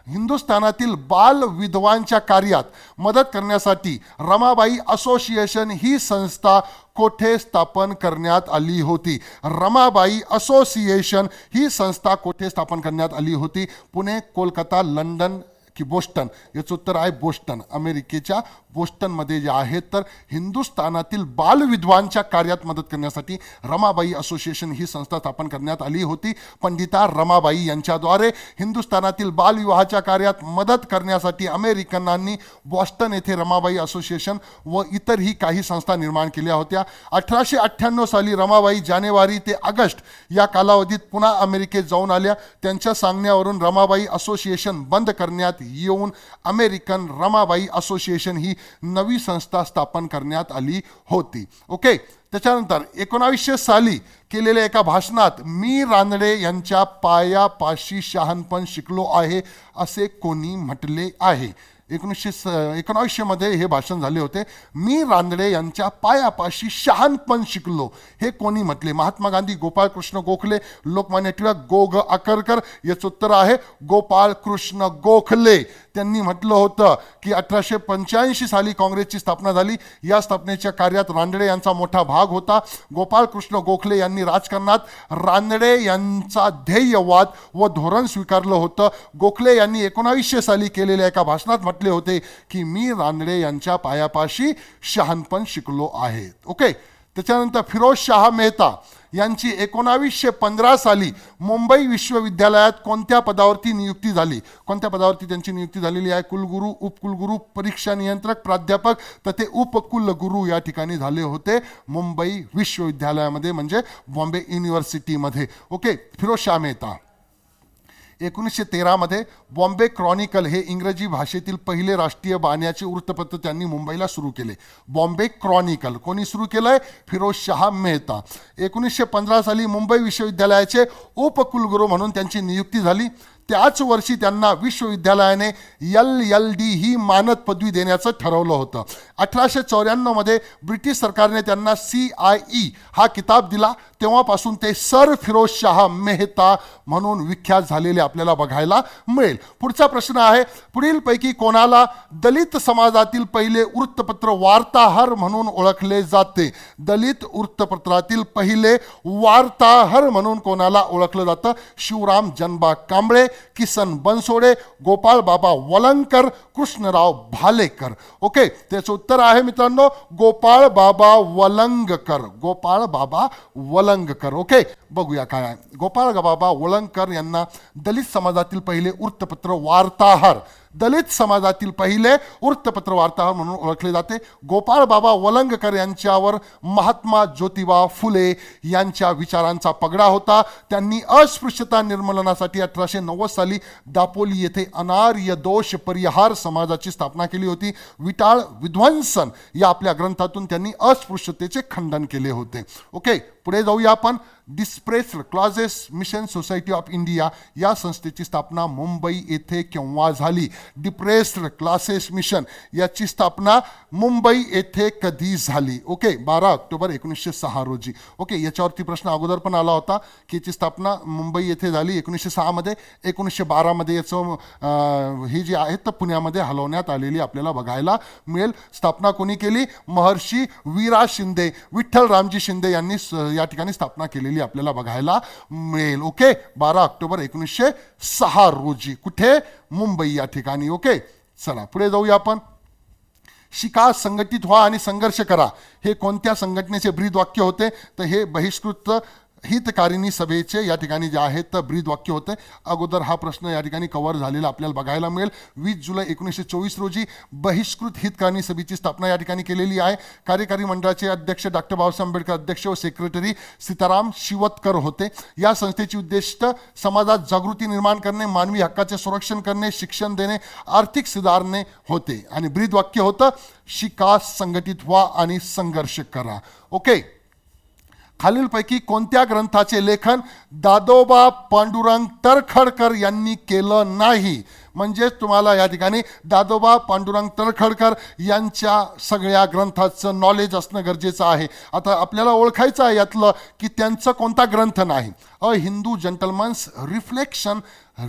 हिंदुस्थानातील बाल विधवांच्या कार्यात मदत करण्यासाठी रमाबाई असोसिएशन ही संस्था कोठे स्थापन करण्यात आली होती? रमाबाई असोसिएशन ही संस्था कोठे स्थापन करण्यात आली होती? पुणे, कोलकाता, लंडन की बोस्टन? याचं उत्तर आहे बोस्टन. अमेरिकेच्या बोस्टनमध्ये जे आहेत तर हिंदुस्थानातील बालविधवांच्या कार्यात मदत करण्यासाठी रमाबाई असोसिएशन ही संस्था स्थापन करण्यात आली होती. पंडिता रमाबाई यांच्याद्वारे हिंदुस्थानातील बालविवाहाच्या कार्यात मदत करण्यासाठी अमेरिकनांनी बॉस्टन येथे रमाबाई असोसिएशन व इतरही काही संस्था निर्माण केल्या होत्या. 1898 साली रमाबाई जानेवारी ते ऑगस्ट या कालावधीत पुन्हा अमेरिकेत जाऊन आल्या. त्यांच्या सांगण्यावरून रमाबाई असोसिएशन बंद करण्यात येऊन अमेरिकन रमाबाई असोसिएशन ही नवी संस्था स्थापन करण्यात आली होती. ओके त्याच्यानंतर 1900 साली केलेल्या एका भाषणात मी रानडे यांच्या पायापाशी शहाणपण शिकलो आहे असे कोणी म्हटले आहे? 1919 हे भाषण झाले होते. मी रानडे यांच्या पायापाशी शहाणपण शिकलो हे कोणी म्हटले? महात्मा गांधी, गोपाळकृष्ण गोखले, लोकमान्य टिळक, गो ग आकरकर. याचं उत्तर आहे गोपाळकृष्ण गोखले. त्यांनी म्हटलं होतं की 1885 साली काँग्रेसची स्थापना झाली. या स्थापनेच्या कार्यात रानडे यांचा मोठा भाग होता. गोपाळकृष्ण गोखले यांनी राजकारणात रानडे यांचा ध्येयवाद व धोरण स्वीकारलं होतं. गोखले यांनी 1900 साली केलेल्या एका भाषणात म्हटले होते की मी रानडे यांच्या पायापाशी शहाणपण शिकलो आहे. ओके त्याच्यानंतर फिरोजशाह मेहता यांची 1915 साली मुंबई विश्वविद्यालयात कोणत्या पदावरती नियुक्ती झाली? कोणत्या पदावरती त्यांची नियुक्ती झालेली आहे? कुलगुरू, उपकुलगुरू, परीक्षा नियंत्रक, प्राध्यापक. तर ते उपकुलगुरू या ठिकाणी झाले होते मुंबई विश्वविद्यालयामध्ये म्हणजे बॉम्बे युनिव्हर्सिटीमध्ये. ओके फिरोजशाह मेहता. 1913 बॉम्बे क्रॉनिकल हे इंग्रजी भाषेतील पहिले राष्ट्रीय बाण्याचे वृत्तपत्र त्यांनी मुंबईला सुरू केले. बॉम्बे क्रॉनिकल कोणी सुरू केलंय? फिरोजशाह मेहता. 1915 साली मुंबई विश्वविद्यालयाचे उपकुलगुरू म्हणून त्यांची नियुक्ती झाली. त्याच वर्षी त्यांना विश्वविद्यालयाने LLD ही मानद पदवी देण्याचं ठरवलं होतं. 1894 ब्रिटिश सरकारने त्यांना CIE हा किताब दिला. तेव्हापासून ते सर फिरोजशाह मेहता म्हणून विख्यात झालेले आपल्याला बघायला मिळेल. पुढचा प्रश्न आहे पुढीलपैकी कोणाला दलित समाजातील पहिले वृत्तपत्र वार्ताहर म्हणून ओळखले जाते? दलित वृत्तपत्रातील पहिले वार्ताहर म्हणून कोणाला ओळखलं जातं? शिवराम जनबा कांबळे, किसन बनसोडे, गोपाळ बाबा वलंकर, कृष्णराव भालेकर. ओके त्याचं उत्तर आहे मित्रांनो गोपाळ बाबा वलंगकर. गोपाळ बाबा वलंगकर. ओके बघूया काय आहे. गोपाळ बाबा वलंकर यांना दलित समाजातील पहिले वृत्तपत्र वार्ताहर दलित समाजातील पहिले वृत्तपत्र वार्ताहर म्हणून ओळखले जाते. गोपाळ बाबा वलंगकर यांच्यावर महात्मा ज्योतिबा फुले यांच्या विचारांचा पगडा होता. त्यांनी अस्पृश्यता निर्मूलनासाठी 1890 साली दापोली येथे अनार्य दोष परिहार समाजाची स्थापना केली होती. विटाळ विध्वंसन या आपल्या ग्रंथातून त्यांनी अस्पृश्यतेचे खंडन केले होते. ओके, पुढे जाऊया आपण. Depressed classes mission society of India या संस्थेची स्थापना मुंबई येथे केव्हा झाली? डिप्रेस्ड क्लासेस मिशन याची स्थापना मुंबई येथे कधी झाली? ओके, 12 ऑक्टोबर 1906 रोजी. ओके, याच्यावरती प्रश्न अगोदर पण आला होता की याची स्थापना मुंबई येथे झाली 1906 मध्ये. 1912 मध्ये याचं ही जी आहे तर पुण्यामध्ये हलवण्यात आलेली आपल्याला बघायला मिळेल. स्थापना कोणी केली? महर्षी वीरा शिंदे, विठ्ठल रामजी शिंदे यांनी या ठिकाणी स्थापना केलेली आपल्याला बघायला मिळेल. ओके, 12 ऑक्टोबर 1906 रोजी. कुठे? मुंबई या ठिकाणी. ओके, चला पुढे जाऊया आपण. शिका, संघटित व्हा आणि संघर्ष करा हे कोणत्या संघटनेचे ब्रीद वाक्य होते? तर हे बहिष्कृत हितकारिणी सभेचे या ठिकाणी जे आहेत तर ब्रीद वाक्य होते. अगोदर हा प्रश्न या ठिकाणी कव्हर झालेला आपल्याला बघायला मिळेल. 20 जुलै 1924 रोजी बहिष्कृत हितकारिणी सभेची स्थापना या ठिकाणी केलेली आहे. कार्यकारी मंडळाचे अध्यक्ष डॉक्टर बाबासाहेब आंबेडकर अध्यक्ष व सेक्रेटरी सीताराम शिवतकर होते. या संस्थेची उद्दिष्ट समाजात जागृती निर्माण करणे, मानवी हक्काचे संरक्षण करणे, शिक्षण देणे, आर्थिक सुधारणे होते. आणि ब्रीद वाक्य होतं शिका, संघटित व्हा आणि संघर्ष करा. ओके, खालीलपैकी कोणत्या ग्रंथाचे लेखन दादोबा पांडुरंग तळखडकर यांनी केलं नाही? म्हणजे तुम्हाला या ठिकाणी दादोबा पांडुरंग तळखडकर यांच्या सगळ्या ग्रंथाचं नॉलेज असणं गरजेचं आहे. आता आपल्याला ओळखायचं आहे यातलं की त्यांचा कोणता ग्रंथ नाही. A Hindu gentleman's reflection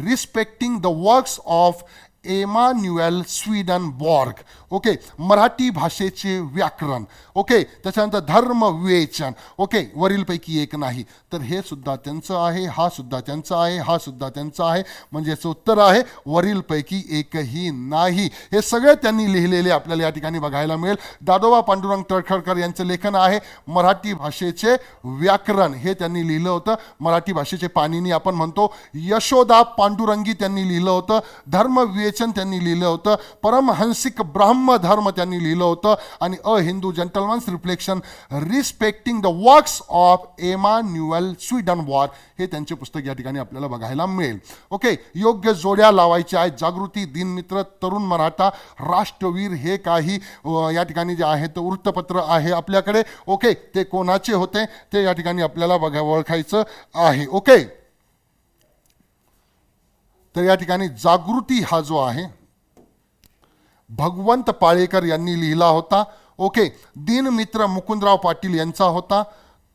respecting the works of Emanuel Swedenborg. Okay, Marathi भाषेचे व्याकरण. ओके, त्याच्यानंतर धर्म विवेचन. ओके, वरीलपैकी एक नाही. तर हे सुद्धा त्यांचं आहे, हा सुद्धा त्यांचा आहे, हा सुद्धा त्यांचा आहे. म्हणजे याचं उत्तर आहे वरीलपैकी एकही नाही. हे सगळे त्यांनी लिहिलेले आपल्याला या ठिकाणी बघायला मिळेल. दादोबा पांडुरंग तळखडकर यांचं लेखन आहे मराठी भाषेचे व्याकरण. हे त्यांनी लिहिलं होतं. मराठी भाषेचे पाणिनी आपण म्हणतो. यशोदा पांडुरंगी त्यांनी लिहिलं होतं. धर्म विवेचन त्यांनी लिहिलं होतं. परमहंसिक ब्रह्मधर्म त्यांनी लिहिलं होतं. आणि a Hindu gentleman's reflection respecting the works of Emanuel Swedenborg हे त्यांचे पुस्तक या ठिकाणी आपल्याला बघायला मिळेल. ओके, योग्य जोड्या लावायच्या आहेत. जागृती, दिनमित्र, तरुण मराठा, राष्ट्रवीर हे काही या ठिकाणी जे आहे ते वृत्तपत्र आहे आपल्याकडे. ओके, ते कोणाचे होते ते या ठिकाणी आपल्याला ओळखायचं आहे. ओके, तर या ठिकाणी जागृती हा जो आहे भगवंत पाळेकर यांनी लिहिला होता. ओके, दिनमित्र मुकुंदराव पाटील यांचा होता.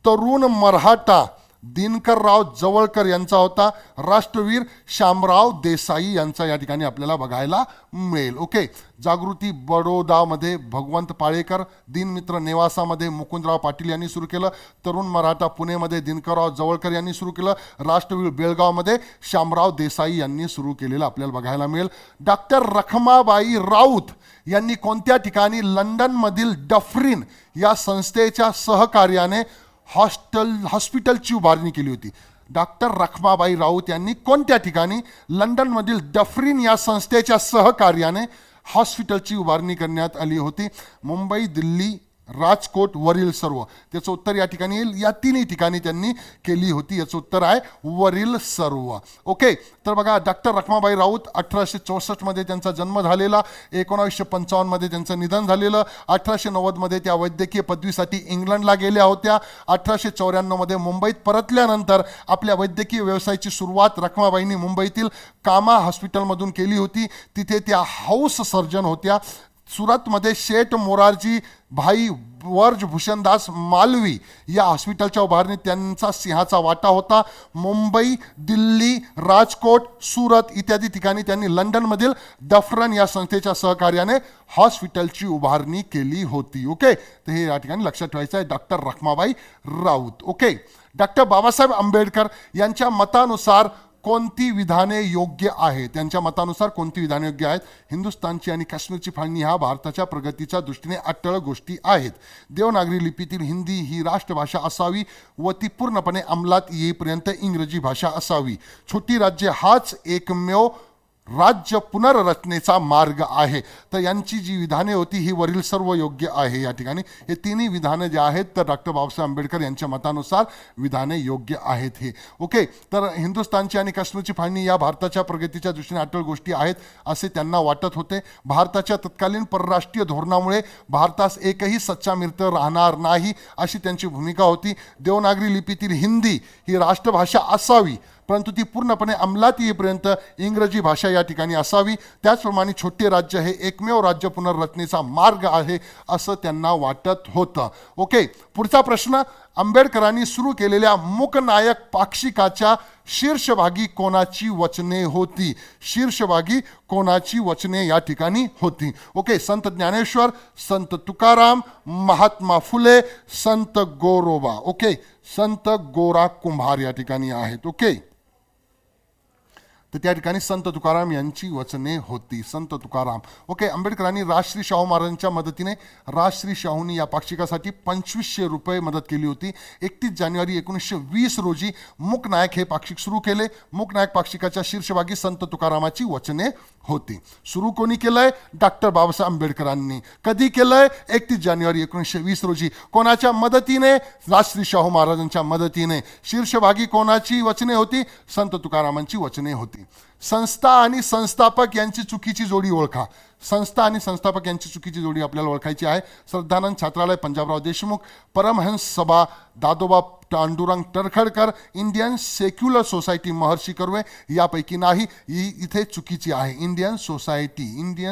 तरुण मराठा दिनकरराव जवळकर यांचा होता. राष्ट्रवीर शामराव देसाई यांचा या ठिकाणी आपल्याला बघायला मिळेल. ओके, जागृती बडोदामध्ये भगवंत पाळेकर, दिनमित्र नेवासामध्ये मुकुंदराव पाटील यांनी सुरू केलं. तरुण मराठा पुणेमध्ये दिनकरराव जवळकर यांनी सुरू केलं. राष्ट्रवीर बेळगावमध्ये शामराव देसाई यांनी सुरू केलेलं आपल्याला बघायला मिळेल. डॉक्टर रखमाबाई राऊत यांनी कोणत्या ठिकाणी लंडनमधील डफरीन या संस्थेच्या सहकार्याने हॉस्पिटलची उभारणी केली होती? डॉक्टर रखमाबाई राऊत यांनी कोणत्या ठिकाणी लंडनमधील डफरीन या संस्थेच्या सहकार्याने हॉस्पिटलची उभारणी करण्यात आली होती? मुंबई, दिल्ली, राजकोट, वरील सर्व. त्याचं उत्तर या ठिकाणी येईल. या तिन्ही ठिकाणी त्यांनी केली होती. याचं उत्तर आहे वरील सर्व. ओके, तर बघा डॉक्टर रखमाबाई राऊत 1864 मध्ये त्यांचा जन्म झालेला. 1955 मध्ये त्यांचं निधन झालेलं. 1890 मध्ये त्या वैद्यकीय पदवीसाठी इंग्लंडला गेल्या होत्या. 1894 मध्ये मुंबईत परतल्यानंतर आपल्या वैद्यकीय व्यवसायाची सुरुवात रखमाबाईंनी मुंबईतील कामा हॉस्पिटलमधून केली होती. तिथे त्या हाऊस सर्जन होत्या. सुरतमध्ये शेठ मोरारजी भाई वर्जभूषणदास मालवी या हॉस्पिटलच्या उभारणीत त्यांचा सिंहाचा वाटा होता. मुंबई, दिल्ली, राजकोट, सुरत इत्यादी ठिकाणी त्यांनी लंडनमधील डफरन या संस्थेच्या सहकार्याने हॉस्पिटलची उभारणी केली होती. ओके, तर हे या ठिकाणी लक्षात ठेवायचं आहे doctor Rakhmabai Raut. Okay, doctor Babasaheb Ambedkar यांच्या मतानुसार कोणती विधाने योग्य आहेत? त्यांच्या मतानुसार कोणती विधाने योग्य आहेत? हिंदुस्थानची आणि काश्मीरची फाळणी ह्या भारताच्या प्रगतीच्या दृष्टीने अटळ गोष्टी आहेत. देवनागरी लिपीतील हिंदी ही राष्ट्रभाषा असावी व ती पूर्णपणे अंमलात येईपर्यंत इंग्रजी भाषा असावी. छोटी राज्ये हाच एकमेव राज्य पुनर्रचनेचा मार्ग आहे. तर यांची जी विधाने होती ही वरील सर्व योग्य आहे. या ठिकाणी हे तिन्ही विधानं जे आहेत तर डॉक्टर बाबासाहेब आंबेडकर यांच्या मतानुसार विधाने योग्य आहेत हे. ओके, तर हिंदुस्थानची आणि काश्मीरची फाळणी या भारताच्या प्रगतीच्या दृष्टीने अटळ गोष्टी आहेत असे त्यांना वाटत होते. भारताच्या तत्कालीन परराष्ट्रीय धोरणामुळे भारतास एकही सच्चा मित्र राहणार नाही अशी त्यांची भूमिका होती. देवनागरी लिपीतील हिंदी ही राष्ट्रभाषा असावी, परंतु ती पूर्णपणे अंमलात येईपर्यंत इंग्रजी भाषा या ठिकाणी असावी. त्याचप्रमाणे छोटे राज्य हे एकमेव राज्य पुनर्रचनेचा मार्ग आहे असं त्यांना वाटत होतं. ओके, पुढचा प्रश्न, आंबेडकरांनी सुरू केलेल्या मूकनायक पाक्षिकाच्या शीर्षभागी कोणाची वचने होती? शीर्षभागी कोणाची वचने या ठिकाणी होती? ओके, संत ज्ञानेश्वर, संत तुकाराम, महात्मा फुले, संत गोरोबा. ओके, संत गोरा कुंभार या ठिकाणी आहेत. ओके, तर त्या ठिकाणी संत तुकाराम यांची वचने होती. संत तुकाराम. ओके, आंबेडकरांनी राजश्री शाहू महाराजांच्या मदतीने राजश्री शाहूंनी या पाक्षिकासाठी 2500 रुपये मदत केली होती. 31 जानेवारी 1920 रोजी मूकनायक हे पाक्षिक सुरू केले. मूकनायक पाक्षिकाच्या शीर्षभागी संत तुकारामाची वचने होती. सुरू कोणी केलंय? डॉक्टर बाबासाहेब आंबेडकरांनी. कधी केलंय? 31 जानेवारी 1920 रोजी. कोणाच्या मदतीने? राजश्री शाहू महाराजांच्या मदतीने. शीर्षभागी कोणाची वचने होती? संत तुकारामांची वचने होती. संस्था आणि संस्थापक यांची चुकीची जोडी ओळखा. संस्था आणि संस्थापक यांची चुकीची जोडी आपल्याला ओळखायची आहे. Shraddhanand छात्रालय Panjabrao Deshmukh, Paramhansa Sabha Dadoba Pandurang Tarkhadkar, Indian secular society Maharshi Karve यापैकी नाही. ही इथे चुकीची आहे. इंडियन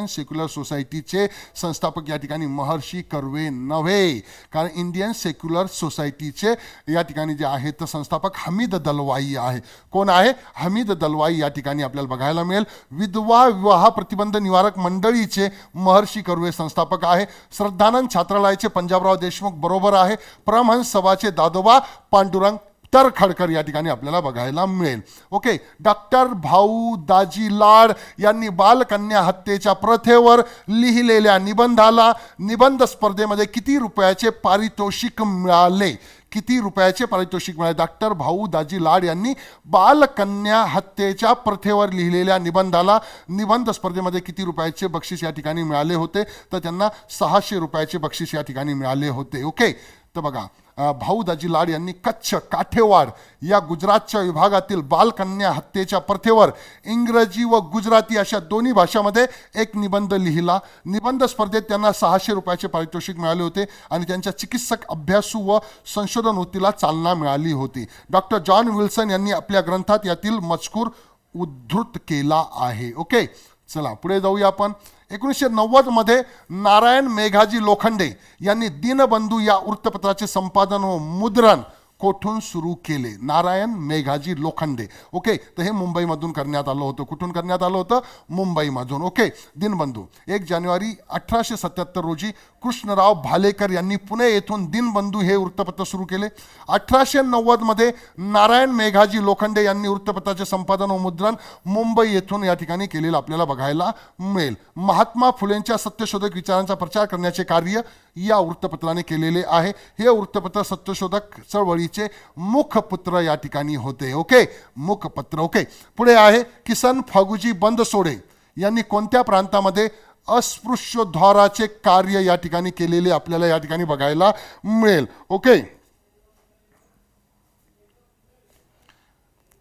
सेक्युलर सोसायटीचे संस्थापक या ठिकाणी महर्षी कर्वे नव्हे, कारण इंडियन सेक्युलर सोसायटीचे या ठिकाणी जे आहेत तर संस्थापक हमीद दलवाई आहे. कोण आहे? हमीद दलवाई या ठिकाणी आपल्याला बघायला मिळेल. विधवा विवाह प्रतिबंध निवारक मंडळीचे महर्षी कर्वे संस्थापक आहे. श्रद्धानंद छात्रालयाचे पंजाबराव देशमुख बरोबर आहे. परमहंस सभाचे दादोबा पांडुरंग तरखडकर या ठिकाणी आपल्याला बघायला मिळेल. ओके, डॉक्टर भाऊ दाजी लाड यांनी बालकन्या हत्येच्या प्रथेवर लिहिलेल्या निबंधाला निबंध स्पर्धेमध्ये किती रुपयाचे पारितोषिक मिळाले? किती रुपयाचे पारितोषिक मिळाले? डॉक्टर भाऊ दाजी लाड यांनी बालकन्या हत्येच्या प्रथेवर लिहिलेल्या निबंधाला निबंध स्पर्धेमध्ये किती रुपयाचे बक्षीस या ठिकाणी मिळाले होते? तर त्यांना 600 रुपयाचे बक्षीस या ठिकाणी मिळाले होते. ओके, तर बघा, भाऊ दाजी लाड यांनी कच्छ, काठेवाड या गुजरातच्या विभागातील बालकन्या हत्येच्या प्रथेवर इंग्रजी व गुजराती अशा दोन्ही भाषामध्ये एक निबंध लिहिला. निबंध स्पर्धेत त्यांना 600 रुपयाचे पारितोषिक मिळाले होते आणि त्यांच्या चिकित्सक अभ्यासू व संशोधन वृत्तीला चालना मिळाली होती. डॉक्टर जॉन विल्सन यांनी आपल्या ग्रंथात यातील मजकूर उद्धृत केला आहे. ओके, चला पुढे जाऊया आपण. 1990 मध्ये नारायण मेघाजी लोखंडे यांनी दिनबंधू या वृत्तपत्राचे संपादन व मुद्रण कोठून सुरू केले? नारायण मेघाजी लोखंडे. ओके, तर हे मुंबईमधून करण्यात आलं होतं. कुठून करण्यात आलं होतं? मुंबईमधून. ओके, दिनबंधू. 1 जानेवारी 1877 रोजी कृष्णराव भालेकर यांनी पुणे येथून दिनबंधू हे वृत्तपत्र सुरू केले. 1890 मध्ये नारायण मेघाजी लोखंडे यांनी वृत्तपत्राचे संपादन व मुद्रण मुंबई येथून या ठिकाणी केलेलं आपल्याला बघायला मिळेल. महात्मा फुलेंच्या सत्यशोधक विचारांचा प्रचार करण्याचे कार्य या वृत्तपत्राने केलेले आहे. हे वृत्तपत्र सत्यशोधक चळवळीचे मुखपुत्र या ठिकाणी होते. ओके, मुखपत्र. ओके, पुढे आहे किसन फागुजी बनसोडे यांनी कोणत्या प्रांतामध्ये अस्पृश्योद्धाराचे कार्य या ठिकाणी केलेले आपल्याला या ठिकाणी बघायला मिळेल. ओके,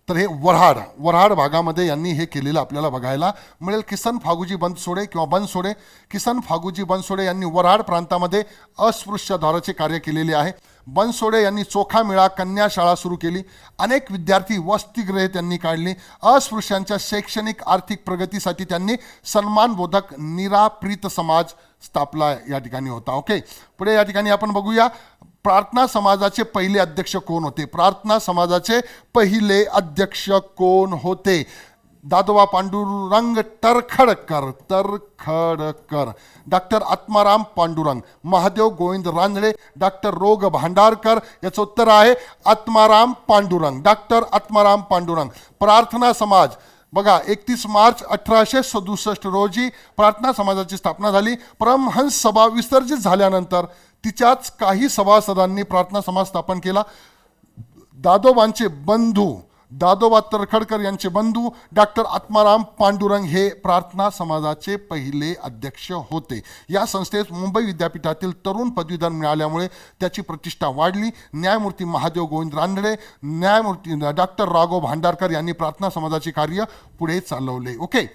तर हे वऱ्हाड भागामध्ये यांनी हे केलेलं आपल्याला बघायला मिळेल. किसन फागुजी बनसोडे किंवा बनसोडे. किसन फागुजी बनसोडे यांनी वऱ्हाड प्रांतामध्ये अस्पृश्योद्धाराचे कार्य केलेले आहे. बनसोडे यांनी चोखामेळा कन्या शाळा सुरू केली. अनेक विद्यार्थी वसतिगृहे त्यांनी काढली. अस्पृश्यांच्या शैक्षणिक आर्थिक प्रगतीसाठी त्यांनी सन्मानबोधक निराप्रीत समाज स्थापला या ठिकाणी होता. ओके, पुढे या ठिकाणी आपण बघूया प्रार्थना समाजाचे पहिले अध्यक्ष कोण होते? प्रार्थना समाजाचे पहिले अध्यक्ष कोण होते? दादोबा पांडुरंग टरखडकर. डॉक्टर आत्माराम पांडुरंग, महादेव गोविंद रानडे, डॉक्टर रोग भांडारकर. याचं उत्तर आहे आत्माराम पांडुरंग. डॉक्टर आत्माराम पांडुरंग. प्रार्थना समाज बघा 31 मार्च 1867 रोजी प्रार्थना समाजाची स्थापना झाली. परमहंस सभा विसर्जित झाल्यानंतर तिच्याच काही सभासदांनी प्रार्थना समाज स्थापन केला. दादोबांचे बंधू दादोबा तरखडकर यांचे बंधू डॉक्टर आत्माराम पांडुरंग हे प्रार्थना समाजाचे पहिले अध्यक्ष होते. या संस्थेस मुंबई विद्यापीठातील तरुण पदवीधर मिळाल्यामुळे त्याची प्रतिष्ठा वाढली. न्यायमूर्ती महादेव गोविंद रानडे, न्यायमूर्ती डॉक्टर राघव भांडारकर यांनी प्रार्थना समाजाचे कार्य पुढे चालवले. ओके,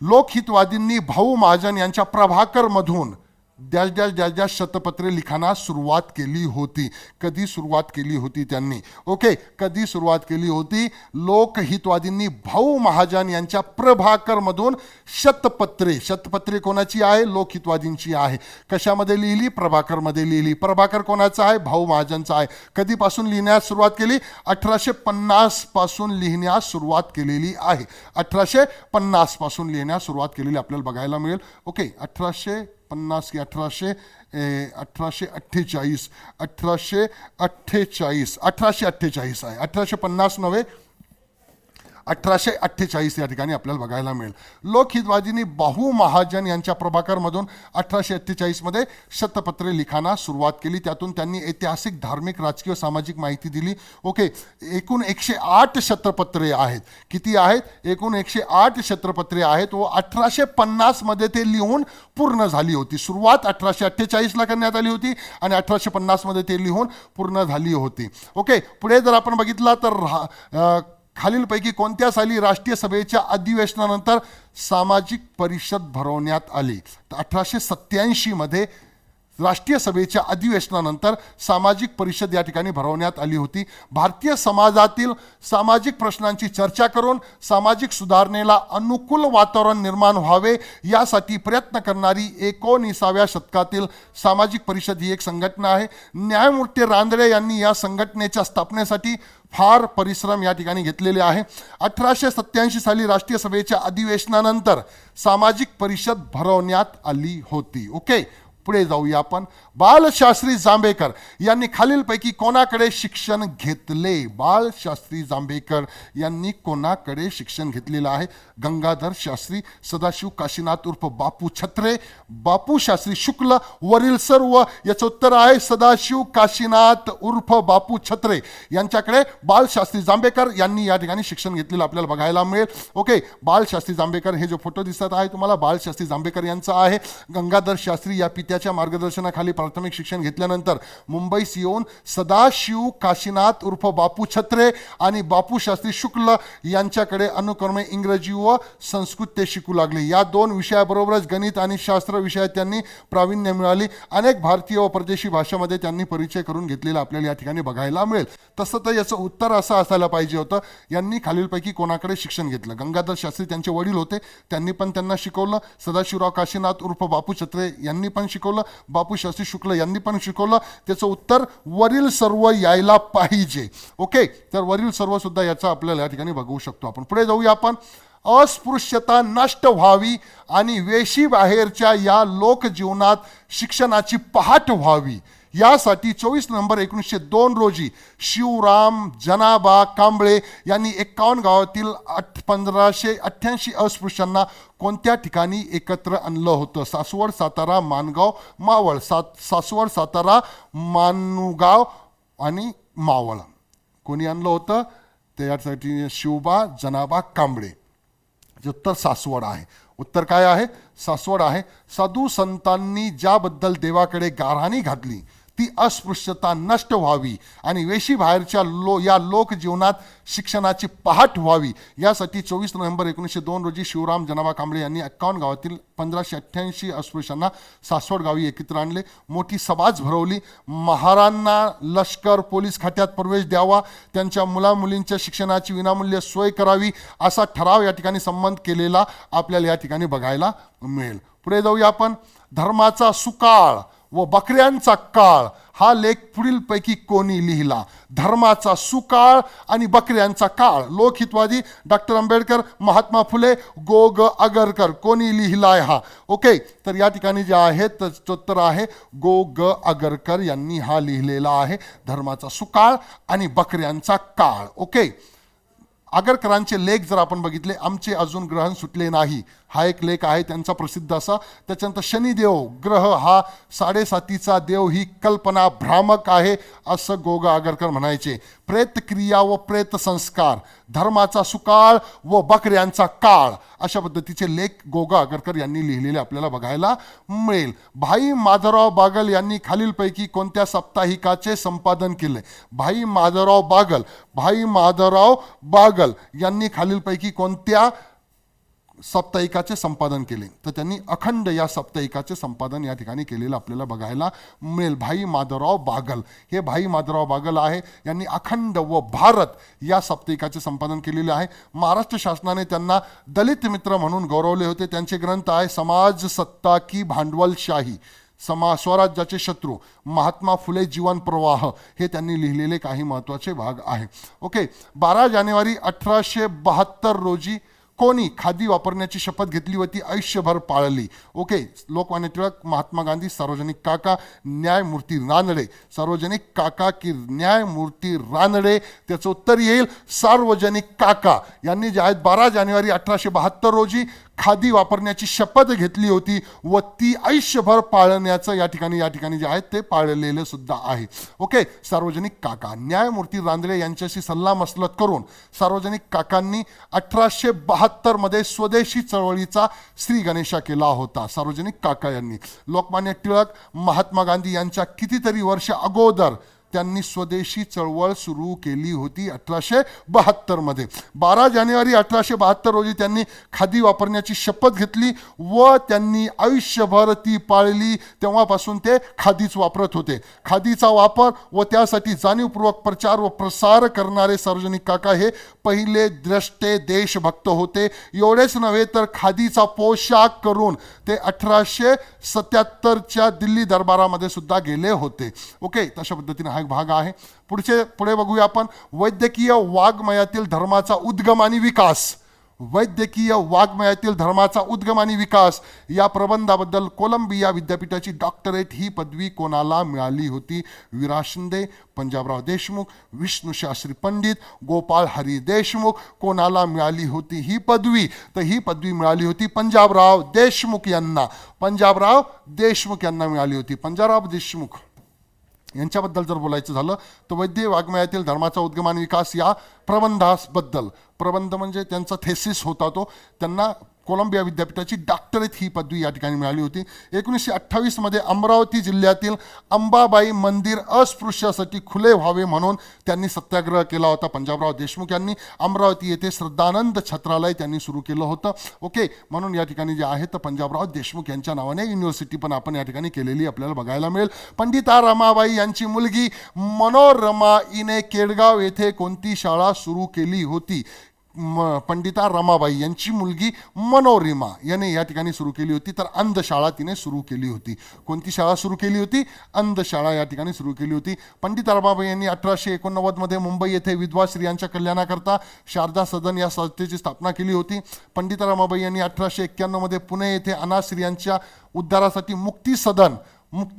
लोकहितवादींनी भाऊ महाजन यांच्या प्रभाकरमधून डॅश डॅश डॅश डॅश शतपत्रे लिखाणास सुरुवात केली होती. कधी सुरुवात केली होती त्यांनी? ओके, कधी सुरुवात केली होती? लोकहितवादींनी भाऊ महाजन यांच्या प्रभाकरमधून शतपत्रे, शतपत्रे कोणाची आहे? लोकहितवादींची आहे. कशामध्ये लिहिली? प्रभाकरमध्ये लिहिली. प्रभाकर कोणाचा आहे? भाऊ महाजनचा आहे. कधीपासून लिहिण्यास सुरुवात केली? 1850 पासून लिहिण्यास सुरुवात केलेली आहे. 1850 पासून लिहिण्यास सुरुवात केलेली आपल्याला बघायला मिळेल. ओके, 1850 की 1848 आहे. 1850 नव्हे, 1848 या ठिकाणी आपल्याला बघायला मिळेल. लोकहितवादींनी भाऊ महाजन यांच्या प्रभाकरमधून 1848 मध्ये शतपत्रे लिखाणास सुरुवात केली. त्यातून त्यांनी ऐतिहासिक, धार्मिक, राजकीय, सामाजिक माहिती दिली. ओके, एकूण 108 शतपत्रे आहेत. किती आहेत? एकूण 108 शतपत्रे आहेत व 1850 मध्ये ते लिहून पूर्ण झाली होती. सुरुवात 1848 करण्यात आली होती आणि 1850 मध्ये ते लिहून पूर्ण झाली होती. ओके, पुढे जर आपण बघितला तर खालीलपैकी कोणत्या साली राष्ट्रीय सभेच्या अधिवेशनानंतर सामाजिक परिषद भरवण्यात आली? तर 1887 मध्ये राष्ट्रीय सभेच्या अधिवेशनानंतर सामाजिक परिषद या ठिकाणी भरवण्यात आली होती. भारतीय समाजातील सामाजिक प्रश्नांची चर्चा करून सामाजिक सुधारणेला अनुकूल वातावरण निर्माण व्हावे यासाठी प्रयत्न करणारी 19व्या शतकातील सामाजिक परिषद ही एक संघटना आहे. न्यायमूर्ती रानडे यांनी या संघटनेच्या स्थापनेसाठी फार परिश्रम या ठिकाणी घेतलेले आहे. 1887 साली राष्ट्रीय सभेच्या अधिवेशनानंतर सामाजिक परिषद भरवण्यात आली होती. ओके, पुढे जाऊया आपण. बाळशास्त्री जांभेकर यांनी खालीलपैकी कोणाकडे शिक्षण घेतले? बाळशास्त्री जांभेकर यांनी कोणाकडे शिक्षण घेतलेलं आहे? गंगाधर शास्त्री, सदाशिव काशीनाथ उर्फ बापू छत्रे, बापू शास्त्री शुक्ल, वरील सर्व. याचं उत्तर आहे सदाशिव काशीनाथ उर्फ बापू छत्रे यांच्याकडे बाळशास्त्री जांभेकर यांनी या ठिकाणी शिक्षण घेतलेलं आपल्याला बघायला मिळेल. ओके, बाळशास्त्री जांभेकर हे जो फोटो दिसत आहे तुम्हाला, बाळशास्त्री जांभेकर यांचा आहे. गंगाधर शास्त्री या पित्याच्या मार्गदर्शनाखाली प्राथमिक शिक्षण घेतल्यानंतर मुंबईस येऊन सदाशिव काशीनाथ उर्फ बापू छत्रे आणि बापू शास्त्री शुक्ल यांच्याकडे अनुक्रमे इंग्रजी व संस्कृत ते शिकू लागले. या दोन विषयाबरोबरच गणित आणि शास्त्र विषयात त्यांनी प्रावीण्य मिळाली. अनेक भारतीय व परदेशी भाषांमध्ये त्यांनी परिचय करून घेतलेला आपल्याला या ठिकाणी बघायला मिळेल. तसं तर याचं उत्तर असं असायला पाहिजे होतं, यांनी खालीलपैकी कोणाकडे शिक्षण घेतलं? गंगाधर शास्त्री त्यांचे वडील होते, त्यांनी पण त्यांना शिकवलं. सदाशिवराव काशीनाथ उर्फ बापू छत्रे यांनी पण शिकवलं. बापू शास्त्री शुक्ल यांनी पण शिकवलं. त्याचं उत्तर वरील सर्व यायला पाहिजे. ओके, तर वरील सर्व सुद्धा याचा आपल्याला या ठिकाणी बघू शकतो आपण. पुढे जाऊया आपण. अस्पृश्यता नष्ट व्हावी आणि वेशी बाहेरच्या या लोकजीवनात शिक्षणाची पहाट व्हावी यासाठी 24 नोव्हेंबर 1902 रोजी शिवराम जनाबा कांबळे यांनी 51 गावातील 1588 अस्पृश्यांना कोणत्या ठिकाणी एकत्र आणलं होतं? सासवड, सातारा, माणगाव, मावळ. सासवड, सातारा, माणगाव आणि मावळ. कोणी आणलं होतं? त्यासाठी शिवबा जनाबा कांबळे. उत्तर सासवड आहे. उत्तर काय आहे? सासवड आहे. साधू संतांनी ज्याबद्दल देवाकडे गाऱ्हाणी घातली ती अस्पृश्यता नष्ट व्हावी आणि वेशी बाहेरच्या या लोकजीवनात शिक्षणाची पहाट व्हावी यासाठी 24 नोव्हेंबर 1902 रोजी शिवराम जनाबा कांबळे यांनी 51 गावातील 1588 अस्पृश्यांना सासवड गावी एकत्र आणले. मोठी सभाच भरवली. महारांना लष्कर पोलीस खात्यात प्रवेश द्यावा, त्यांच्या मुलामुलींच्या शिक्षणाची विनामूल्य सोय करावी असा ठराव या ठिकाणी संमत केलेला आपल्याला या ठिकाणी बघायला मिळेल. पुढे जाऊया आपण. धर्माचा सुकाळ व बकऱ्यांचा काळ हा लेख पुढीलपैकी कोणी लिहिला? धर्माचा सुकाळ आणि बकऱ्यांचा काळ. लोकहितवादी डॉक्टर आंबेडकर, महात्मा फुले, गो ग आगरकर. कोणी लिहिलाय हा? ओके, तर या ठिकाणी जे आहे तर उत्तर आहे गो ग आगरकर यांनी हा लिहिलेला आहे. धर्माचा सुकाळ आणि बकऱ्यांचा काळ. ओके, आगरकरांचे लेख जर आपण बघितले, आमचे अजून ग्रहण सुटले नाही, हा एक लेख आहे त्यांचा प्रसिद्ध असा. त्याच्यानंतर शनिदेव ग्रह हा 7.5चा देव ही कल्पना भ्रामक आहे असं गोगा आगरकर म्हणायचे. प्रेतक्रिया व प्रेत संस्कार, धर्माचा सुकाळ व बकऱ्यांचा काळ, अशा पद्धतीचे लेख गोगा आगरकर यांनी लिहिलेले आपल्याला बघायला मिळेल. भाई माधवराव बागल यांनी खालीलपैकी कोणत्या साप्ताहिकाचे संपादन केले? भाई माधवराव बागल यांनी खालीलपैकी कोणत्या साप्ताहिकाचे संपादन केले? तर त्यांनी अखंड या साप्ताहिकाचे संपादन या ठिकाणी केलेलं आपल्याला बघायला मिळेल. भाई माधवराव बागल, हे भाई माधवराव बागल आहे, यांनी अखंड व भारत या साप्ताहिकाचे संपादन केलेले आहे. महाराष्ट्र शासनाने त्यांना दलित मित्र म्हणून गौरवले होते. त्यांचे ग्रंथ आहे समाज सत्ता की भांडवलशाही, स्वराज्याचे शत्रू, महात्मा फुले जीवन प्रवाह, हे त्यांनी लिहिलेले काही महत्त्वाचे भाग आहे. ओके, 12 जानेवारी 1872 रोजी कोणी खादी वापरण्याची शपथ घेतली व ती आयुष्यभर पाळली? ओके, लोकमान्य टिळक, महात्मा गांधी, सार्वजनिक काका, न्यायमूर्ती रानडे. सार्वजनिक काका की न्यायमूर्ती रानडे? त्याचं उत्तर येईल सार्वजनिक काका यांनी जे आहेत 12 जानेवारी 1872 रोजी खादी वापरण्याची शपथ घेतली होती व ती आयुष्यभर पाळण्याचं या ठिकाणी जे आहेत ते पाळलेलं सुद्धा आहे. ओके, सार्वजनिक काका. न्यायमूर्ती रानडे यांच्याशी सल्लामसलत करून सार्वजनिक काकांनी 1872 मध्ये स्वदेशी चळवळीचा श्री गणेशा केला होता. सार्वजनिक काका यांनी. लोकमान्य टिळक, महात्मा गांधी यांच्या कितीतरी वर्ष अगोदर त्यांनी स्वदेशी चळवळ सुरू केली होती 1872 मध्ये. 12 जानेवारी 1872 रोजी त्यांनी खादी वापरण्याची शपथ घेतली व त्यांनी आयुष्यभर ती पाळली. तेव्हापासून ते खादीच वापरत होते. खादीचा वापर व त्यासाठी जाणीवपूर्वक प्रचार व प्रसार करणारे सार्वजनिक काका हे पहिले द्रष्टे देशभक्त होते. एवढेच नव्हे तर खादीचा पोशाख करून ते 1877च्या दिल्ली दरबारामध्ये सुद्धा गेले होते. ओके, तशा पद्धतीने हा एक भाग आहे. पुढे बघूया आपण. वैद्यकीय वाङ्मयातील धर्माचा उद्गम आणि विकास. वैद्यकीय वाङ्मयातील धर्माचा उद्गम आणि विकास या प्रबंधाबद्दल कोलंबिया विद्यापीठाची डॉक्टरेट ही पदवी कोणाला मिळाली होती? विरा शिंदे, पंजाबराव देशमुख, विष्णुशास्त्री पंडित, गोपाळ हरी देशमुख. कोणाला मिळाली होती ही पदवी? तर ही पदवी मिळाली होती पंजाबराव देशमुख यांना. पंजाबराव देशमुख यांना मिळाली होती. पंजाबराव देशमुख यांच्याबद्दल जर बोलायचं झालं तर वैद्य वाङ्मयातील धर्माचा उद्गम आणि विकास या प्रबंधाबद्दल, प्रबंध म्हणजे त्यांचा थेसिस होता तो, त्यांना कोलंबिया विद्यापीठाची डॉक्टरेट ही पदवी या ठिकाणी मिळाली होती. 1928 मध्ये अमरावती जिल्ह्यातील अंबाबाई मंदिर अस्पृश्यासाठी खुले व्हावे म्हणून त्यांनी सत्याग्रह केला होता. पंजाबराव देशमुख यांनी अमरावती येथे श्रद्धानंद छत्रालय त्यांनी सुरू केलं होतं. ओके, म्हणून या ठिकाणी जे आहे तर पंजाबराव देशमुख यांच्या नावाने युनिव्हर्सिटी पण आपण या ठिकाणी केलेली आपल्याला बघायला मिळेल. पंडिता रमाबाई यांची मुलगी मनोरमा हिने केडगाव येथे कोणती शाळा सुरू केली होती? पंडिता रमाबाई यांची मुलगी मनोरमा याने या ठिकाणी सुरू केली होती. तर अंधशाळा तिने सुरू केली होती. कोणती शाळा सुरू केली होती? अंधशाळा या ठिकाणी सुरू केली होती. पंडिता रमाबाई यांनी 1889 मध्ये मुंबई येथे विधवा स्त्रियांच्या कल्याणाकरता शारदा सदन या संस्थेची स्थापना केली होती. पंडिता रमाबाई यांनी 1891 मध्ये पुणे येथे अनाथ स्त्रियांच्या उद्धारासाठी मुक्ती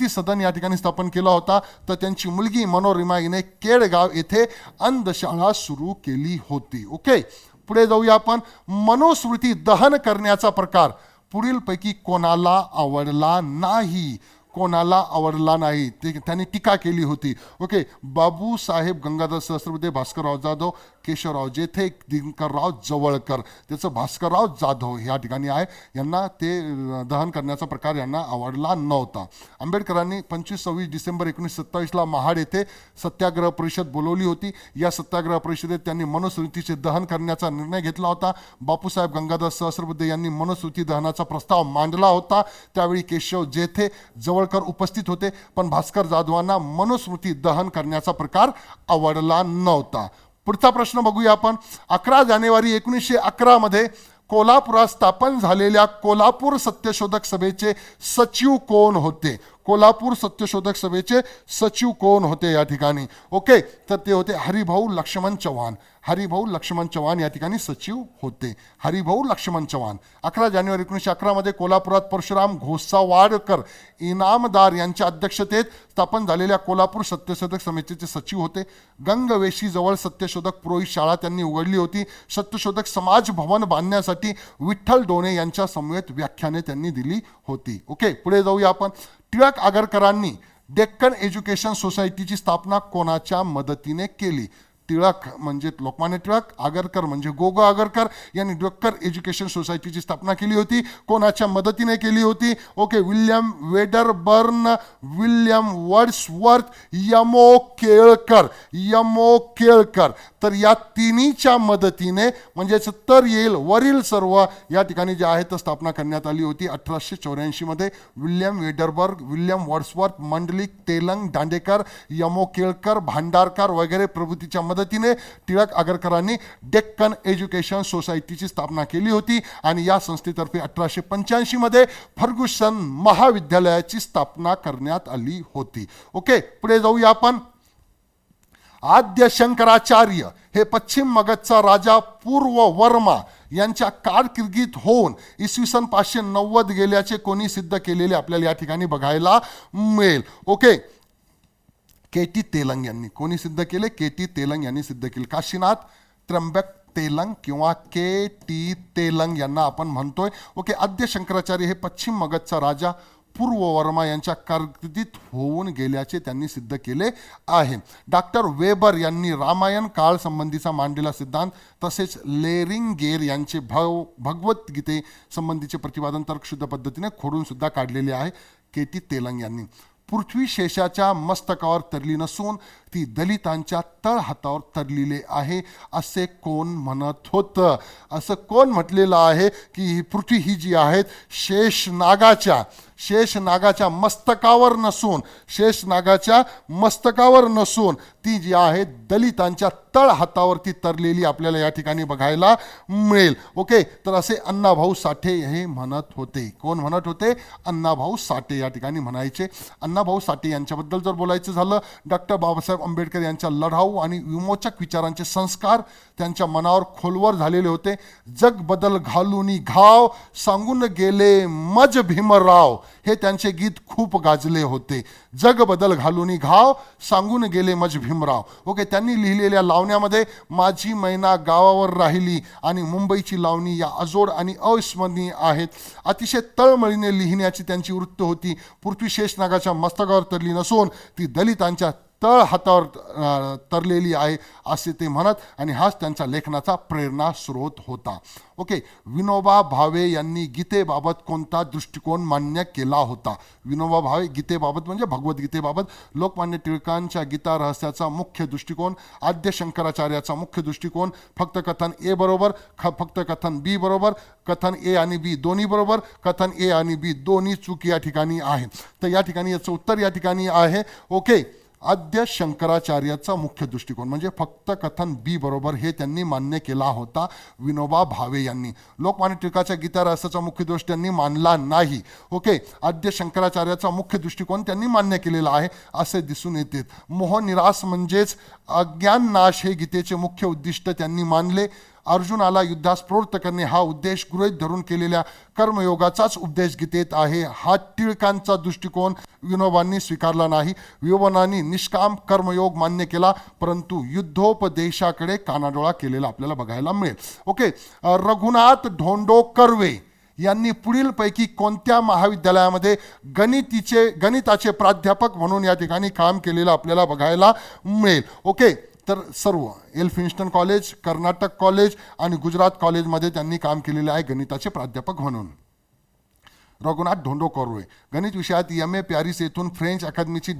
सदन या ठिकाणी स्थापन केला होता. तर त्यांची मुलगी मनोरमा हिने केडगाव येथे अंधशाळा सुरू केली होती. ओके, पुढे जाऊया आपण. मनुस्मृती दहन करण्याचा प्रकार पुढीलपैकी कोणाला आवडला नाही? कोणाला आवडला नाही ते त्यांनी टीका केली होती. ओके, बाबूसाहेब गंगाधर सहस्त्रबुद्धे, भास्करराव जाधव, केशवराव जेथे, दिनकरराव जवळकर. त्याचं भास्करराव जाधव या ठिकाणी आहे. यांना ते दहन करण्याचा प्रकार यांना आवडला नव्हता. आंबेडकरांनी 25-26 डिसेंबर 1927 महाड येथे सत्याग्रह परिषद बोलवली होती. या सत्याग्रह परिषदेत त्यांनी मनुस्मृतीचे दहन करण्याचा निर्णय घेतला होता. बापूसाहेब गंगाधर सहस्त्रबुद्धे यांनी मनुस्मृती दहनाचा प्रस्ताव मांडला होता. त्यावेळी केशव जेथे, जवळकर उपस्थित होते, पण भास्कर जाधवांना मनुस्मृती दहन करण्याचा प्रकार आवडला नव्हता. पुढचा प्रश्न बघूया आपण. 11 जानेवारी 1911 मध्ये कोल्हापुरात स्थापन झालेल्या कोल्हापूर सत्यशोधक सभेचे सचिव कोण होते? कोल्हापूर सत्यशोधक सभेचे सचिव कोण होते या ठिकाणी? ओके, तर ते होते हरिभाऊ लक्ष्मण चव्हाण. हरिभाऊ लक्ष्मण चव्हाण या ठिकाणी सचिव होते. हरिभाऊ लक्ष्मण चव्हाण. 11 जानेवारी 1911 मध्ये कोल्हापुरात परशुराम घोसावाडकर इनामदार यांच्या अध्यक्षतेत स्थापन झालेल्या कोल्हापूर सत्यशोधक समितीचे सचिव होते. गंगवेशी जवळ सत्यशोधक पुरोहित शाळा त्यांनी उघडली होती. सत्यशोधक समाज भवन बांधण्यासाठी विठ्ठल डोणे यांच्या समवेत व्याख्याने त्यांनी दिली होती. ओके, पुढे जाऊया आपण. टिळक आगरकरांनी डेक्कन एज्युकेशन सोसायटीची स्थापना कोणाच्या मदतीने केली? टिळक म्हणजे लोकमान्य टिळक, आगरकर म्हणजे गोगो आगरकर यांनी डेक्कन एज्युकेशन सोसायटीची स्थापना केली होती. कोणाच्या मदतीने केली होती? Okay, William Wedderburn, William Wordsworth, Yamo Kelkar. Yamo Kelkar. तर या तिन्हीच्या मदतीने म्हणजेच तर येईल वरील सर्व या ठिकाणी जे आहे तर स्थापना करण्यात आली होती 1884 मध्ये. William Wedderburn, William Wordsworth, Mandlik, Telang, Dandekar, Yamo Kelkar, Bhandarkar वगैरे प्रभृतीच्या मदतीने टिळक आगरकरांनी डेक्कन एज्युकेशन सोसायटीची स्थापना केली होती आणि या संस्थेतर्फे 1885 मध्ये फर्ग्युसन महाविद्यालयाची स्थापना करण्यात आली होती. ओके, पुढे जाऊया आपण. आद्य शंकराचार्य हे पश्चिम मगधचा राजा पूर्व वर्मा यांच्या कारकिर्दीत होऊन इसवी सन 590 गेल्याचे कोणी सिद्ध केलेले आपल्याला या ठिकाणी बघायला मिळेल. Okay, K.T.. तेलंग यांनी. कोणी सिद्ध केले? के.टी. तेलंग यांनी सिद्ध केले. काशीनाथ त्र्यंबक तेलंग किंवा के.टी. तेलंग यांना आपण म्हणतोय. ओके, आद्य शंकराचार्य हे पश्चिम मगधचा राजा पूर्व वर्मा यांच्या कारकिर्दीत होऊन गेल्याचे त्यांनी सिद्ध केले आहे. डॉक्टर वेबर यांनी रामायण काळ संबंधीचा मांडलेला सिद्धांत तसेच लेरिंगेर यांचे भगवद्गीते संबंधीचे प्रतिपादन तर्कशुद्ध पद्धतीने खोडून सुद्धा काढलेले आहे के.टी. तेलंग यांनी. पृथ्वी शेषाच्या मस्तकावर तरली नसून ती दलितांच्या तळहातावर तरलेली आहे असे कोण म्हणत होतं? असं कोण म्हटलेलं आहे की ही पृथ्वी ही जी आहे शेषनागाच्या मस्तकावर नसून ती जी आहे दलितांच्या तळहातावरती तरलेली आपल्याला या ठिकाणी बघायला मिळेल. ओके, तर असे अण्णाभाऊ साठे हे म्हणत होते. कोण म्हणत होते? अण्णाभाऊ साठे या ठिकाणी म्हणायचे. अण्णाभाऊ साठे यांच्याबद्दल जर बोलायचं झालं, डॉक्टर बाबासाहेब आंबेडकर यांच्या लढाऊ आणि विमोचक विचारांचे संस्कार त्यांच्या मनावर खोलवर झालेले होते. जग बदल घालूनी घाव सांगून गेले मज भीमराव हे त्यांचे गीत खूप गाजले होते. जग बदल घालूनी घाव सांगून गेले मज भीमराव. ओके, त्यांनी लिहिलेल्या लावण्यामध्ये माझी मैना गावावर राहिली आणि मुंबईची लावणी या अजोड आणि अविस्मरणीय आहेत. अतिशय तळमळीने लिहिण्याची त्यांची वृत्ती होती. पृथ्वी शेषनागाच्या मस्तकावर तरली नसून ती दलितांच्या तळ हातावर तरलेली आहे असे ते म्हणत आणि हाच त्यांच्या लेखनाचा प्रेरणा स्रोत होता. ओके, विनोबा भावे यांनी गीतेबाबत कोणता दृष्टिकोन मान्य केला होता? विनोबा भावे गीतेबाबत म्हणजे भगवद्गीतेबाबत लोकमान्य टिळकांच्या गीता रहस्याचा मुख्य दृष्टिकोन, आद्य शंकराचार्याचा मुख्य दृष्टिकोन, फक्त कथन ए बरोबर, फक्त कथन बी बरोबर, कथन ए आणि बी दोन्ही बरोबर, कथन ए आणि बी दोन्ही चूक या ठिकाणी आहे. तर या ठिकाणी याचं उत्तर या ठिकाणी आहे ओके, आद्य शंकराचार्याचा मुख्य दृष्टिकोन म्हणजे फक्त कथन बी बरोबर हे त्यांनी मान्य केला होता विनोबा भावे यांनी. लोकमान्य टिळकाच्या गीता रहस्याचा मुख्य दोष त्यांनी मानला नाही. ओके, आद्य शंकराचार्याचा मुख्य दृष्टिकोन त्यांनी मान्य केलेला आहे असे दिसून येते. मोहनिरास म्हणजेच अज्ञान नाश हे गीतेचे मुख्य उद्दिष्ट त्यांनी मानले. अर्जुनाला युद्धास प्रवृत्त करणे हा उद्देश गृहीत धरून केलेल्या कर्मयोगाचाच उपदेश गीतेत आहे. हा टिळकांचा दृष्टिकोन विनोबांनी स्वीकारला नाही. विनोबांनी निष्काम कर्मयोग मान्य केला परंतु युद्धोपदेशाकडे कानाडोळा केलेला आपल्याला बघायला मिळेल. ओके, रघुनाथ ढोंडो कर्वे यांनी पुढीलपैकी कोणत्या महाविद्यालयामध्ये गणिताचे प्राध्यापक म्हणून या ठिकाणी काम केलेलं आपल्याला बघायला मिळेल? ओके, तर सर्व एल्फिन्स्टन कॉलेज, कर्नाटक कॉलेज आणि गुजरात कॉलेजमध्ये त्यांनी काम केलेले आहे गणिताचे प्राध्यापक म्हणून. रघुनाथ ढोंडो कर्वे गणित विषयात एम.ए. पॅरिस येथून फ्रेंच अकादमीची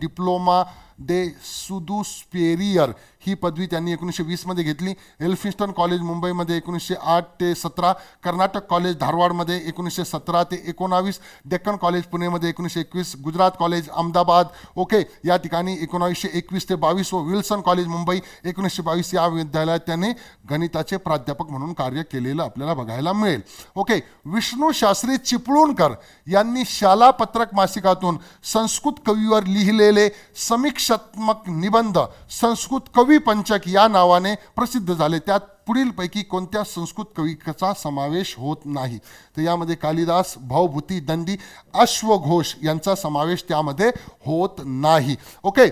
डे सुदुस्पेरियर ही पदवी त्यांनी 1920मध्ये घेतली. एल्फिन्स्टन कॉलेज मुंबईमध्ये 1908 ते 17, कर्नाटक कॉलेज धारवाडमध्ये 1917 ते 19, डेक्कन कॉलेज पुणेमध्ये 1921, गुजरात कॉलेज अहमदाबाद ओके या ठिकाणी 1921 ते 22 व विल्सन कॉलेज मुंबई 1922 या विद्यालयात त्याने गणिताचे प्राध्यापक म्हणून कार्य केलेलं आपल्याला बघायला मिळेल. ओके, विष्णू शास्त्री चिपळूणकर यांनी शाला पत्रक मासिकातून संस्कृत कवीवर लिहिलेले समीक्षात्मक निबंध संस्कृत कवी पंचक या नावाने प्रसिद्ध झाले. त्यात पुढीलपैकी कोणत्या संस्कृत कवीचा समावेश होत नाही? तर यामध्ये कालिदास, भाऊभूती, दंडी, अश्वघोष यांचा समावेश त्यामध्ये होत नाही. ओके,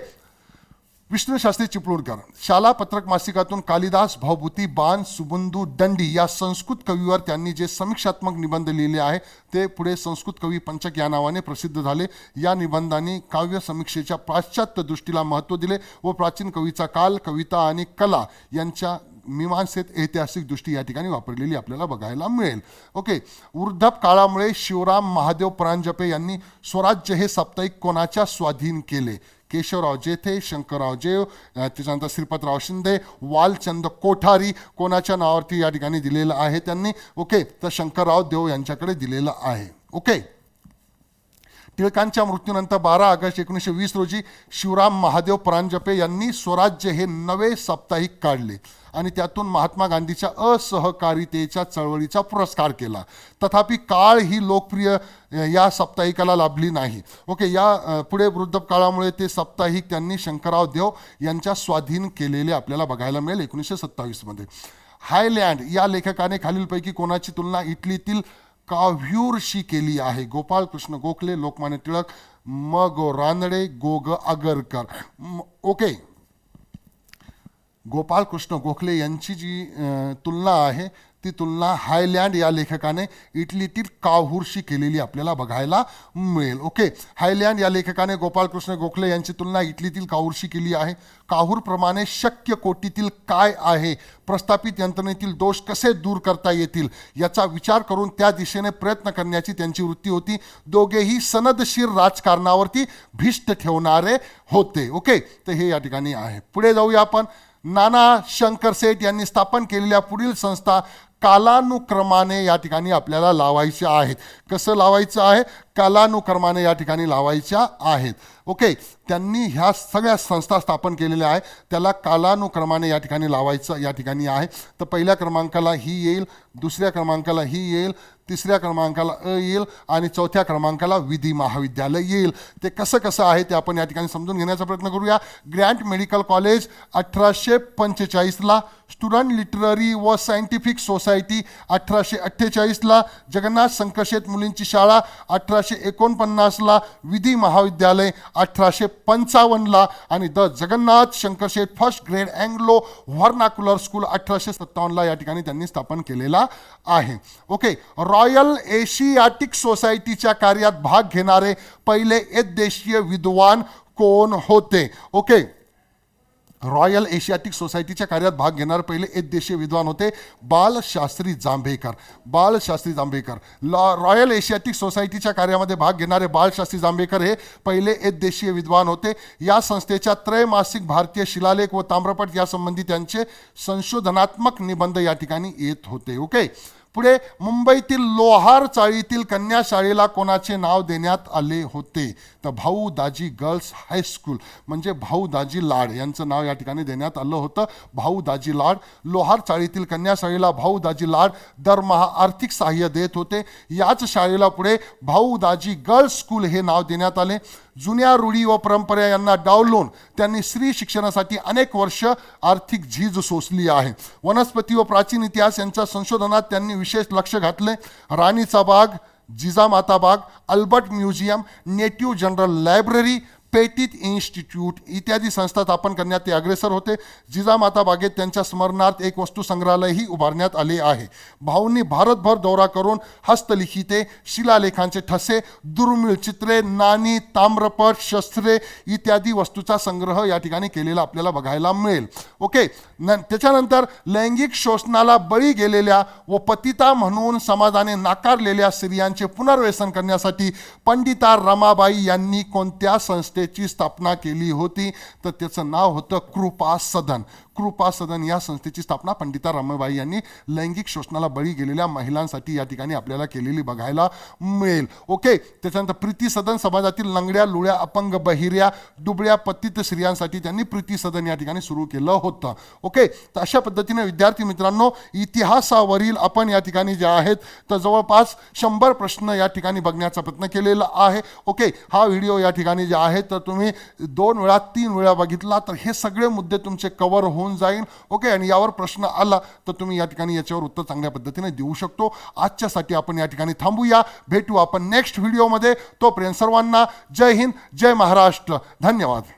विष्णू शास्त्री चिपळूणकर शाला पत्रक मासिकातून कालिदास, भाऊभूती, बाण, सुबंधू, दंडी या संस्कृत कवीवर त्यांनी जे समीक्षात्मक निबंध लिहिले आहे ते पुढे संस्कृत कवी पंचक या नावाने प्रसिद्ध झाले. या निबंधांनी काव्य समीक्षेच्या पाश्चात्य दृष्टीला महत्त्व दिले व प्राचीन कवीचा काल, कविता आणि कला यांच्या मीमांसेत ऐतिहासिक दृष्टी या ठिकाणी वापरलेली आपल्याला बघायला मिळेल. ओके, वृद्धप काळामुळे शिवराम महादेव परांजपे यांनी स्वराज्य हे साप्ताहिक कोणाच्या स्वाधीन केले? केशवराव जेथे, शंकरराव जेव, त्याच्यानंतर श्रीपतराव शिंदे, वालचंद कोठारी कोणाच्या नावावरती या ठिकाणी दिलेलं आहे त्यांनी? ओके, तर शंकरराव देव यांच्याकडे दिलेलं आहे. ओके, टिळकांच्या मृत्यूनंतर 12 ऑगस्ट 1920 रोजी शिवराम महादेव परांजपे यांनी स्वराज्य हे नवे साप्ताहिक काढले आणि त्यातून महात्मा गांधीच्या असहकारितेच्या चळवळीचा पुरस्कार केला. तथापि काळ ही लोकप्रिय या साप्ताहिकाला लाभली नाही. ओके, या पुढे वृद्धप काळामुळे ते साप्ताहिक त्यांनी शंकरराव देव यांच्या स्वाधीन केलेले आपल्याला बघायला मिळेल 1927मध्ये. हायलँड या लेखकाने खालीलपैकी कोणाची तुलना इटलीतील काव्यूरशी केली आहे? गोपाळ कृष्ण गोखले, लोकमान्य टिळक, म गो रानडे, गो ग आगरकर. ओके, गोपाळ कृष्ण गोखले यांची जी तुलना आहे ती तुलना हायलँड या लेखकाने इटलीतील काहूरशी केलेली आपल्याला बघायला मिळेल. ओके, हायलँड या लेखकाने गोपाळकृष्ण गोखले यांची तुलना इटलीतील काहूरशी केली आहे. काहूरप्रमाणे शक्य कोटीतील काय आहे, प्रस्थापित यंत्रणेतील दोष कसे दूर करता येतील याचा विचार करून त्या दिशेने प्रयत्न करण्याची त्यांची वृत्ती होती. दोघेही सनदशीर राजकारणावरती भिष्ट ठेवणारे होते. ओके, तर हे या ठिकाणी आहे. पुढे जाऊया आपण. नाना शंकरशेठ यांनी स्थापन केलेल्या पुढील संस्था कालानुक्रमाने या ठिकाणी आपल्याला लावायच्या आहेत. कसं लावायचं आहे? कालानुक्रमाने या ठिकाणी लावायच्या आहेत. ओके, त्यांनी ह्या सगळ्या संस्था स्थापन केलेल्या आहेत त्याला कालानुक्रमाने या ठिकाणी लावायचं या ठिकाणी आहे. तर पहिल्या क्रमांकाला ही येईल, दुसऱ्या क्रमांकाला ही येईल, तिसऱ्या क्रमांकाला येईल आणि चौथ्या क्रमांकाला विधी महाविद्यालय येईल. ते कसं कसं आहे ते आपण या ठिकाणी समजून घेण्याचा प्रयत्न करूया. ग्रँट मेडिकल कॉलेज 1845ला, स्टुडंट लिटररी व सायंटिफिक सोसायटी 1848ला, जगन्नाथ शंकरशेठ मुलींची शाळा 1849ला, विधी महाविद्यालय 1855ला आणि the Jagannath Shankarshet first grade Anglo vernacular school 1857ला या ठिकाणी त्यांनी स्थापन केलेला आहे. ओके, रॉयल एशियाटिक सोसायटीच्या कार्यात भाग घेणारे पहिले एकदेशीय विद्वान कोण होते? ओके, रॉयल एशियाटिक सोसायटीच्या कार्यात भाग घेणारे पहिले एकदेशीय विद्वान होते बाळशास्त्री जांभेकर. बाळशास्त्री जांभेकर रॉयल एशियाटिक सोसायटीच्या कार्यामध्ये भाग घेणारे बाळशास्त्री जांभेकर हे पहिले एकदेशीय विद्वान होते. या संस्थेच्या त्रैमासिक भारतीय शिलालेख व ताम्रपट यासंबंधी त्यांचे संशोधनात्मक निबंध या ठिकाणी येत होते. ओके, पुढे मुंबईतील लोहार चाळीतील कन्या शाळेला कोणाचे नाव देण्यात आले होते? तर भाऊ दाजी गर्ल्स हायस्कूल म्हणजे भाऊ दाजी लाड यांचं नाव या ठिकाणी देण्यात आलं होतं. भाऊ दाजी लाड. लोहार चाळीतील कन्या शाळेला भाऊ दाजी लाड दरमहा आर्थिक सहाय्य देत होते. याच शाळेला पुढे भाऊ दाजी गर्ल्स स्कूल हे नाव देण्यात आले. जुन्या रूढी व परंपरा यांना डावलून त्यांनी स्त्री शिक्षणासाठी अनेक वर्ष आर्थिक झीज सोसली आहे. वनस्पती व प्राचीन इतिहास यांच्या संशोधनात त्यांनी विशेष लक्ष घातले. राणीचा बाग, जिजामाता बाग, Albert museum, native general library, Petit institute इत्यादी संस्था स्थापन करण्यात ते अग्रेसर होते. जिजामाता बागेत त्यांच्या स्मरणार्थ एक वस्तू संग्रहालयही उभारण्यात आले आहे. भाऊंनी भारतभर दौरा करून हस्तलिखिते, शिलालेखांचे ठसे, दुर्मिळ चित्रे, नाणी, ताम्रपट, शस्त्रे इत्यादी वस्तूचा संग्रह या ठिकाणी केलेला आपल्याला बघायला मिळेल. ओके, त्याच्यानंतर लैंगिक शोषणाला बळी गेलेल्या व पतिता म्हणून समाजाने नाकारलेल्या स्त्रियांचे पुनर्वसन करण्यासाठी पंडिता रमाबाई यांनी कोणत्या संस्थेत संस्थेची स्थापना केली होती तर त्याचं नाव होतं कृपा सदन. कृपा सदन या संस्थेची स्थापना पंडिता रमाबाई यांनी लैंगिक शोषणाला बळी गेलेल्या महिलांसाठी या ठिकाणी आपल्याला केलेली बघायला मिळेल. ओके, त्याच्यानंतर प्रीती सदन समाजातील लंगड्या, लुळ्या, अपंग, बहिऱ्या, दुबळ्या, पतित स्त्रियांसाठी त्यांनी प्रीती सदन या ठिकाणी सुरू केलं होतं. ओके, तर अशा पद्धतीने विद्यार्थी मित्रांनो इतिहासावरील आपण या ठिकाणी जे आहेत तर जवळपास 100 प्रश्न या ठिकाणी बघण्याचा प्रयत्न केलेला आहे. ओके, हा व्हिडिओ या ठिकाणी जे आहे तर तुम्ही 2 वेळा 3 वेळा बघितला तर हे सगळे मुद्दे तुमचे कव्हर होऊन जाईल. ओके, आणि यावर प्रश्न आला तर तुम्ही या ठिकाणी याच्यावर उत्तर चांगल्या पद्धतीने देऊ शकतो. आजच्यासाठी आपण या ठिकाणी थांबूया. भेटू आपण नेक्स्ट व्हिडिओमध्ये. तोपर्यंत सर्वांना जय हिंद, जय महाराष्ट्र. धन्यवाद.